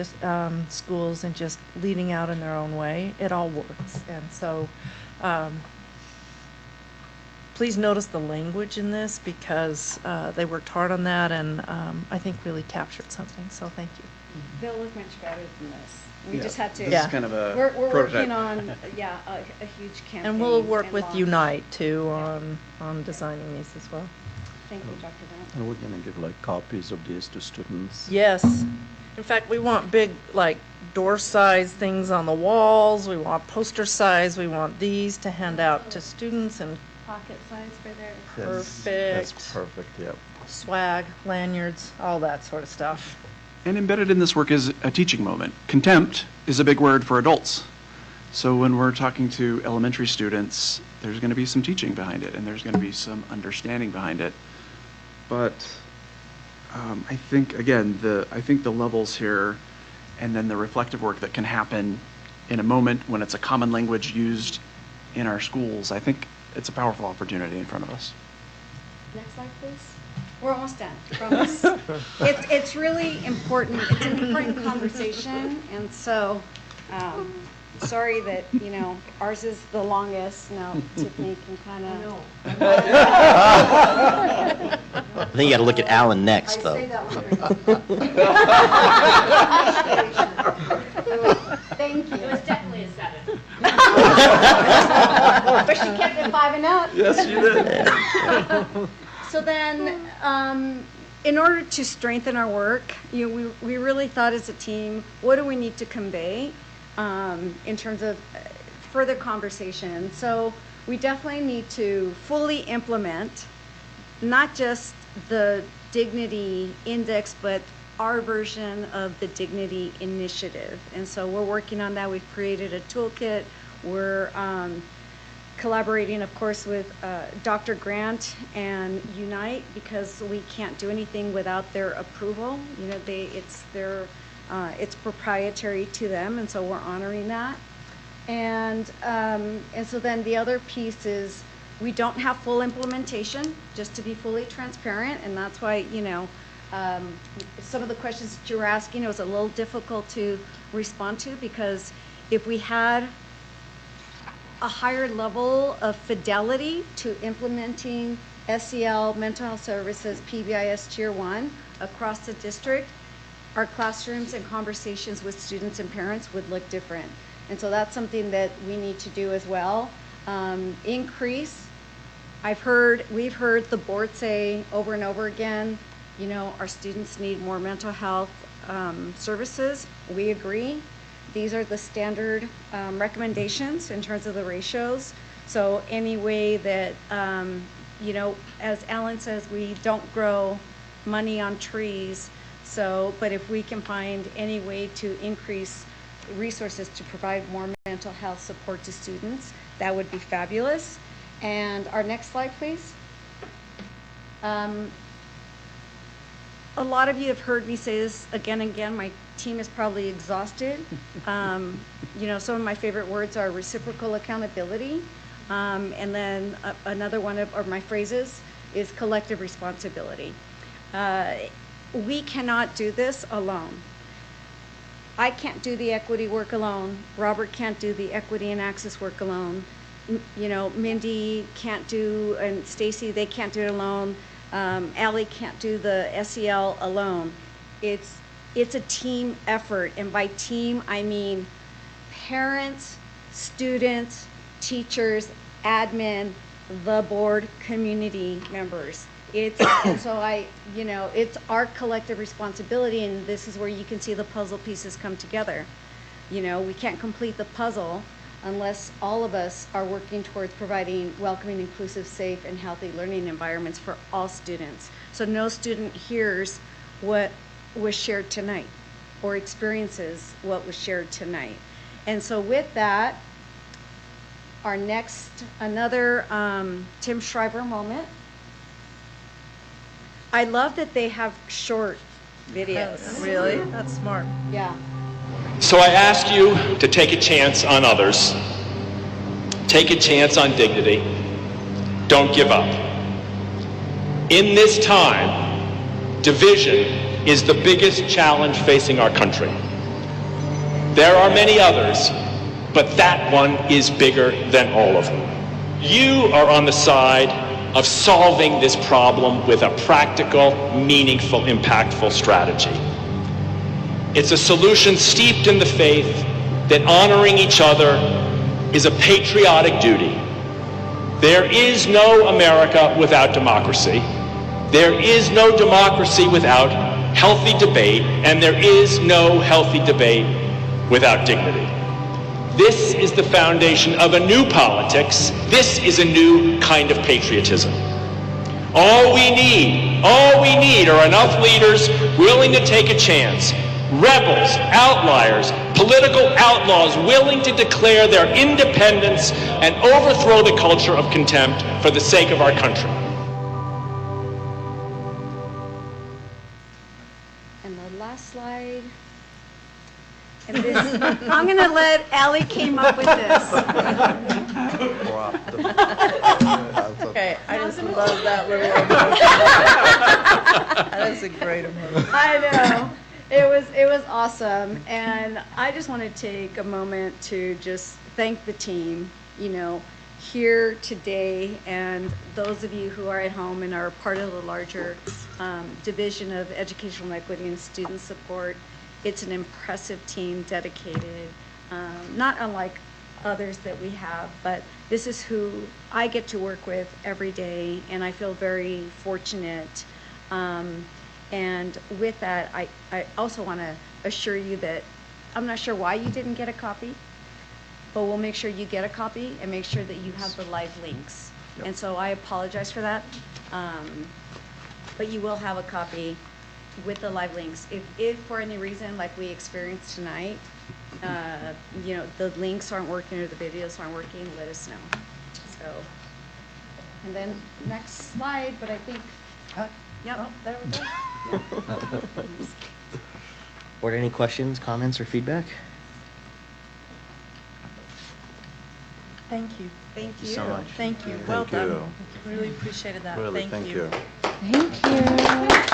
C: schools and just leading out in their own way, it all works. And so please notice the language in this because they worked hard on that and I think really captured something. So thank you.
P: They'll look much better than this. We just had to.
S: This is kind of a
P: We're
S: prototype.
P: working on a huge campaign.
C: And we'll work
P: and
C: with
P: launch.
C: Unite too on designing these as well.
P: Thank you, Dr. Grant.
I: And we're going to give like copies of these to students.
C: Yes. In fact, we want big, like, door size things on the walls. We want poster size. We want these to hand out to students and
P: Pocket size for their.
C: perfect.
I: That's perfect, yeah.
C: Swag, lanyards, all that sort of stuff.
S: And embedded in this work is a teaching moment. Contempt is a big word for adults. So when we're talking to elementary students, there's going to be some teaching behind it, and there's going to be some understanding behind it. But I think, again, I think the levels here, and then the reflective work that can happen in a moment when it's a common language used in our schools, I think it's a powerful opportunity in front of us.
P: Next slide, please. We're almost done, promise. It's really important. It's an important conversation, and so sorry that, ours is the longest. Now, Tiffany can kind of...
B: I think you got to look at Alan next, though.
P: Thank you.
F: It was definitely a 7.
P: But she kept it 5 and up.
S: Yes, you did.
P: So then, in order to strengthen our work, we really thought as a team, what do we need to convey in terms of further conversation? So we definitely need to fully implement not just the Dignity Index, but our version of the Dignity Initiative. And so we're working on that. We've created a toolkit. We're collaborating, of course, with Dr. Grant and Unite, because we can't do anything without their approval. It's proprietary to them, and so we're honoring that. And so then the other piece is we don't have full implementation, just to be fully transparent, and that's why, some of the questions that you were asking, it was a little difficult to respond to, because if we had a higher level of fidelity to implementing SEL, mental health services, PBIS Tier 1 across the district, our classrooms and conversations with students and parents would look different. And so that's something that we need to do as well. Increase. We've heard the board say over and over again, our students need more mental health services. We agree. These are the standard recommendations in terms of the ratios. So any way that, as Alan says, we don't grow money on trees. But if we can find any way to increase resources to provide more mental health support to students, that would be fabulous. And our next slide, please. A lot of you have heard me say this again and again. My team is probably exhausted. Some of my favorite words are reciprocal accountability. And then another one of my phrases is collective responsibility. We cannot do this alone. I can't do the equity work alone. Robert can't do the equity and access work alone. Mindy can't do, and Stacy, they can't do it alone. Allie can't do the SEL alone. It's a team effort, and by team I mean parents, students, teachers, admin, the board, community members. It's our collective responsibility, and this is where you can see the puzzle pieces come together. We can't complete the puzzle unless all of us are working towards providing welcoming, inclusive, safe, and healthy learning environments for all students. So no student hears what was shared tonight or experiences what was shared tonight. And so with that, our next, another Tim Schreiber moment. I love that they have short videos.
C: Really? That's smart.
P: Yeah.
U: So I ask you to take a chance on others. Take a chance on dignity. Don't give up. In this time, division is the biggest challenge facing our country. There are many others, but that one is bigger than all of them. You are on the side of solving this problem with a practical, meaningful, impactful strategy. It's a solution steeped in the faith that honoring each other is a patriotic duty. There is no America without democracy. There is no democracy without healthy debate, and there is no healthy debate without dignity. This is the foundation of a new politics. This is a new kind of patriotism. All we need are enough leaders willing to take a chance. Rebels, outliers, Political outlaws willing to declare their independence and overthrow the culture of contempt for the sake of our country.
P: And the last slide. And this, I'm going to let Allie came up with this.
C: Okay, I just love that little emoji. That is a great emoji.
P: I know. It was awesome. And I just want to take a moment to just thank the team, here today, and those of you who are at home and are part of the larger Division of Educational Equity and Student Support. It's an impressive team, dedicated, not unlike others that we have, but this is who I get to work with every day, and I feel very fortunate. And with that, I also want to assure you that I'm not sure why you didn't get a copy, but we'll make sure you get a copy and make sure that you have the live links. Yep. And so I apologize for that, but you will have a copy with the live links. If for any reason, like we experienced tonight, the links aren't working or the videos aren't working, let us know. So, and then next slide, but I think, yep, there we go.
B: Board, any questions, comments, or feedback?
C: Thank you. Thank you.
B: So much.
C: Thank you.
I: Thank
C: Well done.
I: you.
C: Really appreciated that.
I: Really,
C: Thank
I: thank
C: you.
I: you.
M: Thank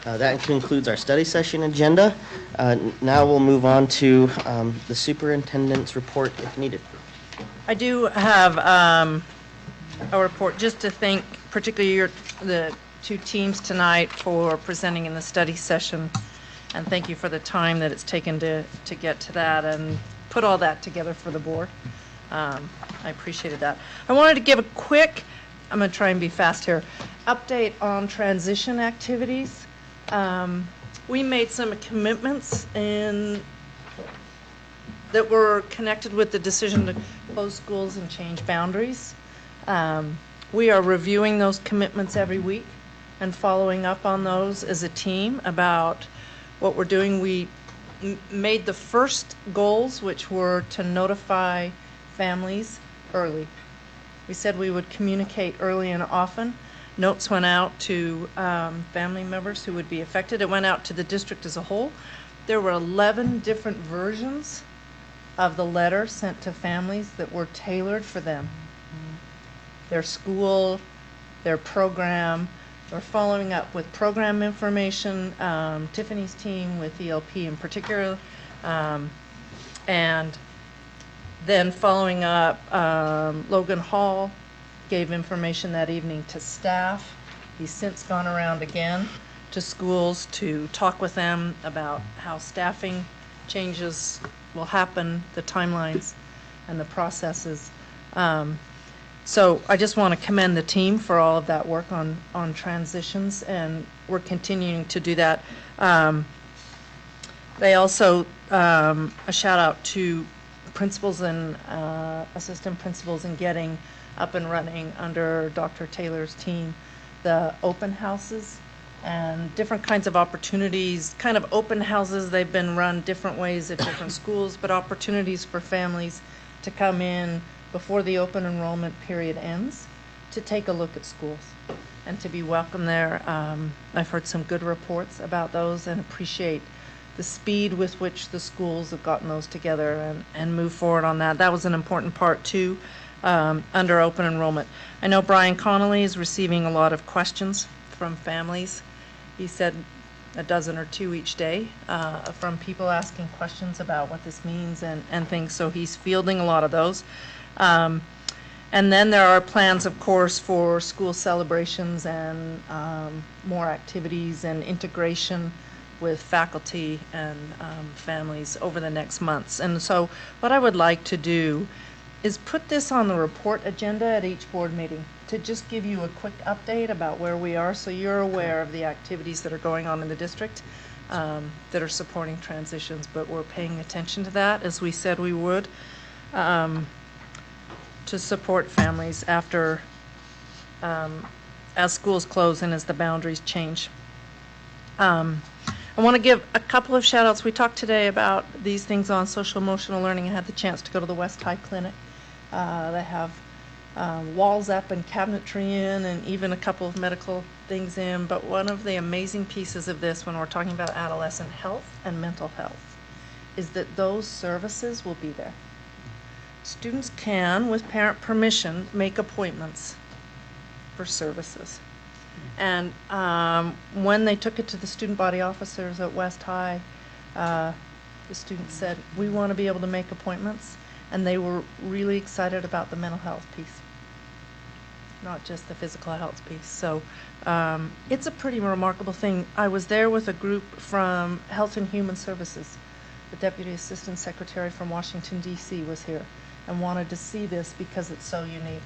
B: That concludes our study session agenda. Now we'll move on to the superintendent's report if needed.
C: I do have a report just to thank particularly the two teams tonight for presenting in the study session. And thank you for the time that it's taken to get to that and put all that together for the board. I appreciated that. I wanted to give a quick, I'm going to try and be fast here, update on transition activities. We made some commitments that were connected with the decision to close schools and change boundaries. We are reviewing those commitments every week and following up on those as a team about what we're doing. We made the first goals, which were to notify families early. We said we would communicate early and often. Notes went out to family members who would be affected. It went out to the district as a whole. There were 11 different versions of the letter sent to families that were tailored for them. Their school, their program. We're following up with program information, Tiffany's team with ELP in particular, and then following up, Logan Hall gave information that evening to staff. He's since gone around again to schools to talk with them about how staffing changes will happen, the timelines and the processes. So I just want to commend the team for all of that work on transitions, and we're continuing to do that. They also, a shout out to principals and assistant principals in getting up and running under Dr. Taylor's team, the open houses and different kinds of opportunities, kind of open houses. They've been run different ways at different schools, but opportunities for families to come in before the open enrollment period ends to take a look at schools and to be welcome there. I've heard some good reports about those and appreciate the speed with which the schools have gotten those together and move forward on that. That was an important part too, under open enrollment. I know Brian Connolly is receiving a lot of questions from families. He said a dozen or two each day from people asking questions about what this means and things, so he's fielding a lot of those. And then there are plans, of course, for school celebrations and more activities and integration with faculty and families over the next months. And so what I would like to do is put this on the report agenda at each board meeting to just give you a quick update about where we are so you're aware of the activities that are going on in the district that are supporting transitions, but we're paying attention to that as we said we would. To support families after as schools close and as the boundaries change. I want to give a couple of shout outs. We talked today about these things on social emotional learning. I had the chance to go to the West High Clinic. They have walls up and cabinetry in and even a couple of medical things in. But one of the amazing pieces of this when we're talking about adolescent health and mental health is that those services will be there. Students can, with parent permission, make appointments for services. And when they took it to the student body officers at West High, the students said, we want to be able to make appointments. And they were really excited about the mental health piece, not just the physical health piece. So it's a pretty remarkable thing. I was there with a group from Health and Human Services. The Deputy Assistant Secretary from Washington, D.C. was here and wanted to see this because it's so unique.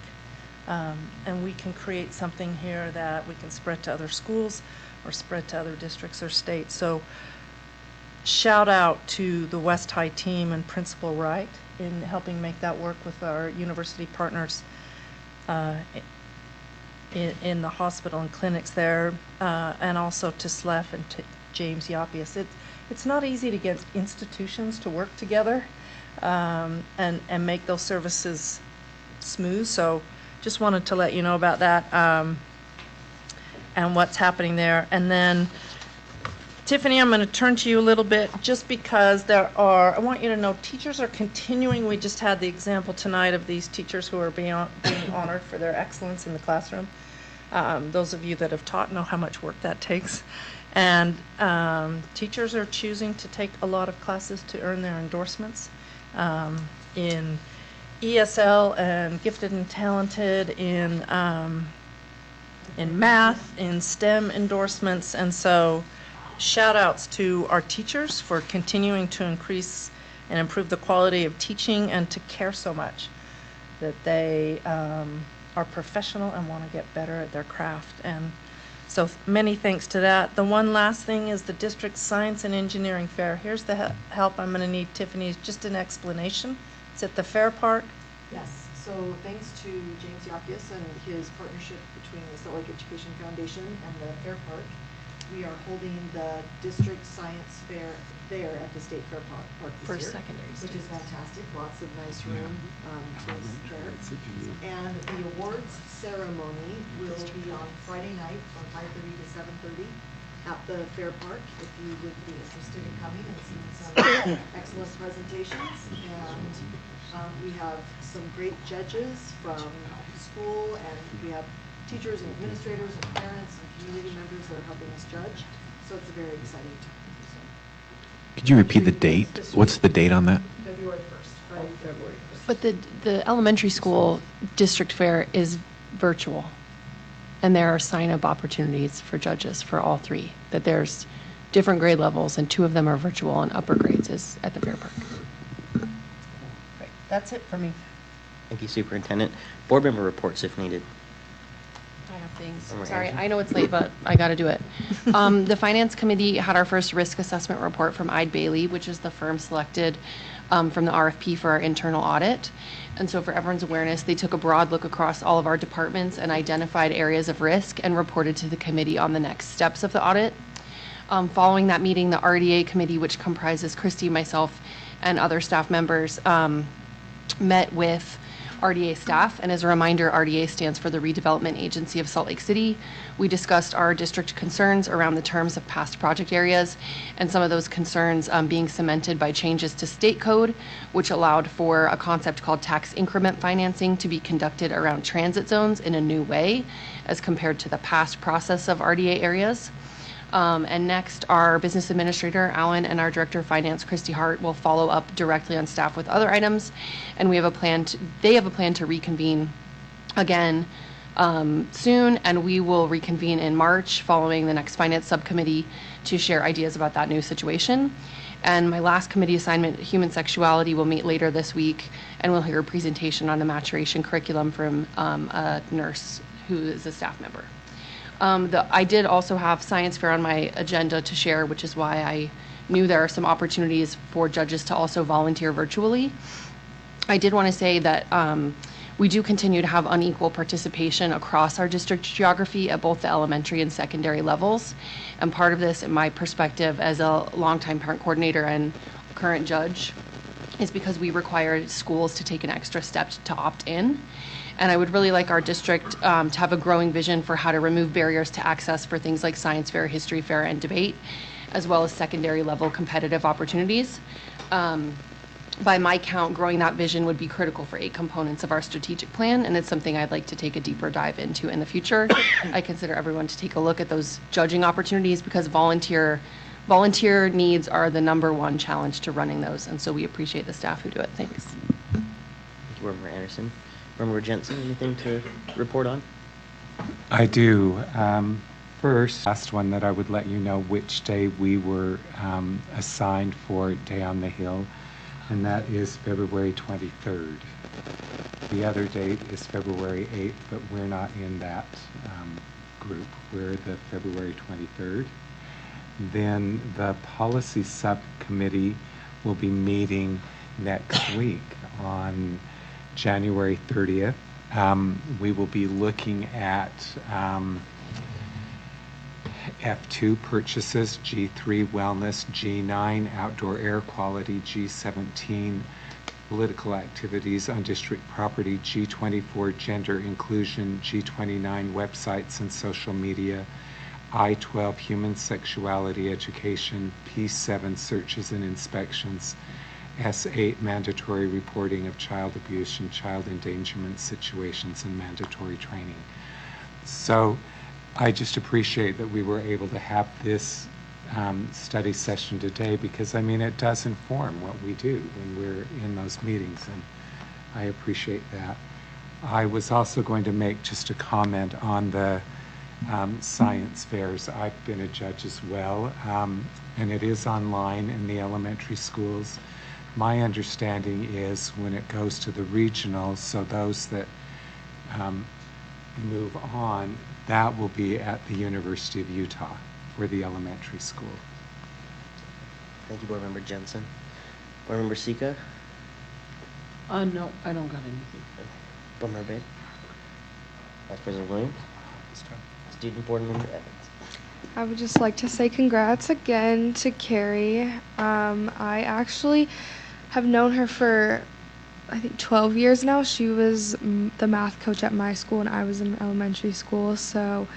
C: And we can create something here that we can spread to other schools or spread to other districts or states. So shout out to the West High team and Principal Wright in helping make that work with our university partners in the hospital and clinics there, and also to SLEF and to James Yapius. It's not easy to get institutions to work together and make those services smooth. So just wanted to let you know about that and what's happening there. And then, Tiffany, I'm going to turn to you a little bit just because I want you to know teachers are continuing. We just had the example tonight of these teachers who are being honored for their excellence in the classroom. Those of you that have taught know how much work that takes. And teachers are choosing to take a lot of classes to earn their endorsements in ESL and gifted and talented, in math, in STEM endorsements. And so shout outs to our teachers for continuing to increase and improve the quality of teaching and to care so much that they are professional and want to get better at their craft. And so many thanks to that. The one last thing is the district science and engineering fair. Here's the help I'm going to need, Tiffany, is just an explanation. It's at the Fair Park.
N: Yes, so thanks to James Yapius and his partnership between the Salt Lake Education Foundation and the Fair Park, we are holding the district science fair there at the State Fair Park this year,
K: secondary
N: which is fantastic. Lots of nice room there. And the awards ceremony will be on Friday night from 5:30 to 7:30 at the Fair Park. If you would be interested in coming and seeing some excellent presentations, and we have some great judges from school, and we have teachers and administrators and parents and community members that are helping us judge. So it's a very exciting time.
G: Could you repeat the date? What's the date on that?
N: February 1st, Friday, February 1st.
K: But the elementary school district fair is virtual, and there are sign-up opportunities for judges for all three. That there's different grade levels, and 2 of them are virtual, and upper grades is at the Fair Park.
C: Great. That's it for me.
B: Thank you, Superintendent. Board member reports if needed.
K: I have things.
B: All right,
K: Sorry,
B: Angie.
K: I know it's late, but I got to do it. The Finance Committee had our first risk assessment report from Eide Bailey, which is the firm selected from the RFP for our internal audit. And so for everyone's awareness, they took a broad look across all of our departments and identified areas of risk and reported to the committee on the next steps of the audit. Following that meeting, the RDA committee, which comprises Christy, myself, and other staff members, met with RDA staff. And as a reminder, RDA stands for the Redevelopment Agency of Salt Lake City. We discussed our district concerns around the terms of past project areas, and some of those concerns being cemented by changes to state code, which allowed for a concept called tax increment financing to be conducted around transit zones in a new way as compared to the past process of RDA areas. And next, our business administrator, Alan, and our director of finance, Christy Hart, will follow up directly on staff with other items. And we have a plan they have a plan to reconvene again soon, and we will reconvene in March following the next finance subcommittee to share ideas about that new situation. And my last committee assignment, human sexuality, will meet later this week, and we'll hear a presentation on the maturation curriculum from a nurse who is a staff member. I did also have science fair on my agenda to share, which is why I knew there are some opportunities for judges to also volunteer virtually. I did want to say that We do continue to have unequal participation across our district geography at both the elementary and secondary levels. And part of this, in my perspective as a longtime parent coordinator and current judge, is because we require schools to take an extra step to opt in. And I would really like our district to have a growing vision for how to remove barriers to access for things like science fair, history fair, and debate, as well as secondary level competitive opportunities. By my count, growing that vision would be critical for 8 components of our strategic plan, and it's something I'd like to take a deeper dive into in the future. I consider everyone to take a look at those judging opportunities because volunteer needs are the #1 challenge to running those, and so we appreciate the staff who do it. Thanks.
B: Thank you, Board Member Anderson. Board Member Jensen, anything to report on?
H: I do. First, last one that I would let you know which day we were assigned for Day on the Hill, and that is February 23rd. The other date is February 8th, but we're not in that group. We're the February 23rd. Then the policy subcommittee will be meeting next week on January 30th. We will be looking at F2 purchases, G3 wellness, G9 outdoor air quality, G17 political activities on district property, G24 gender inclusion, G29 websites and social media, I12 human sexuality education, P7 searches and inspections, S8 mandatory reporting of child abuse and child endangerment situations and mandatory training. So I just appreciate that we were able to have this study session today because, I mean, it does inform what we do when we're in those meetings, and I appreciate that. I was also going to make just a comment on the science fairs. I've been a judge as well, and it is online in the elementary schools. My understanding is when it goes to the regionals, so those that move on, that will be at the University of Utah for the elementary school.
B: Thank you, Board Member Jensen. Board Member Sika?
F: No, I don't got anything.
B: Board Member Babe? Vice President Williams? Student Board Member Evans?
O: I would just like to say congrats again to Carrie. I actually have known her for, I think, 12 years now. She was the math coach at my school when I was in elementary school, so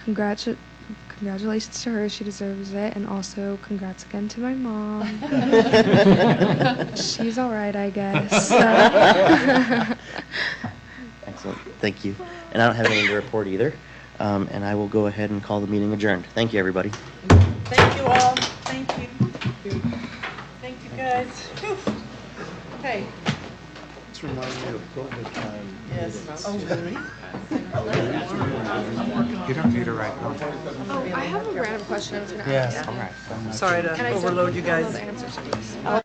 O: congratulations to her. She deserves it, and also congrats again to my mom. She's all right, I guess.
B: Excellent. Thank you. And I don't have anything to report either. And I will go ahead and call the meeting adjourned. Thank you, everybody.
C: Thank you all. Thank you. Thank you, guys. Whew. Okay.
I: This reminds me of COVID time.
C: Yes. Oh, really?
H: You don't need to write notes.
O: Oh, I have a random question I was going to
B: Yeah.
O: ask.
H: All right.
C: Sorry to overload you guys.
O: Can I just know the answers to these?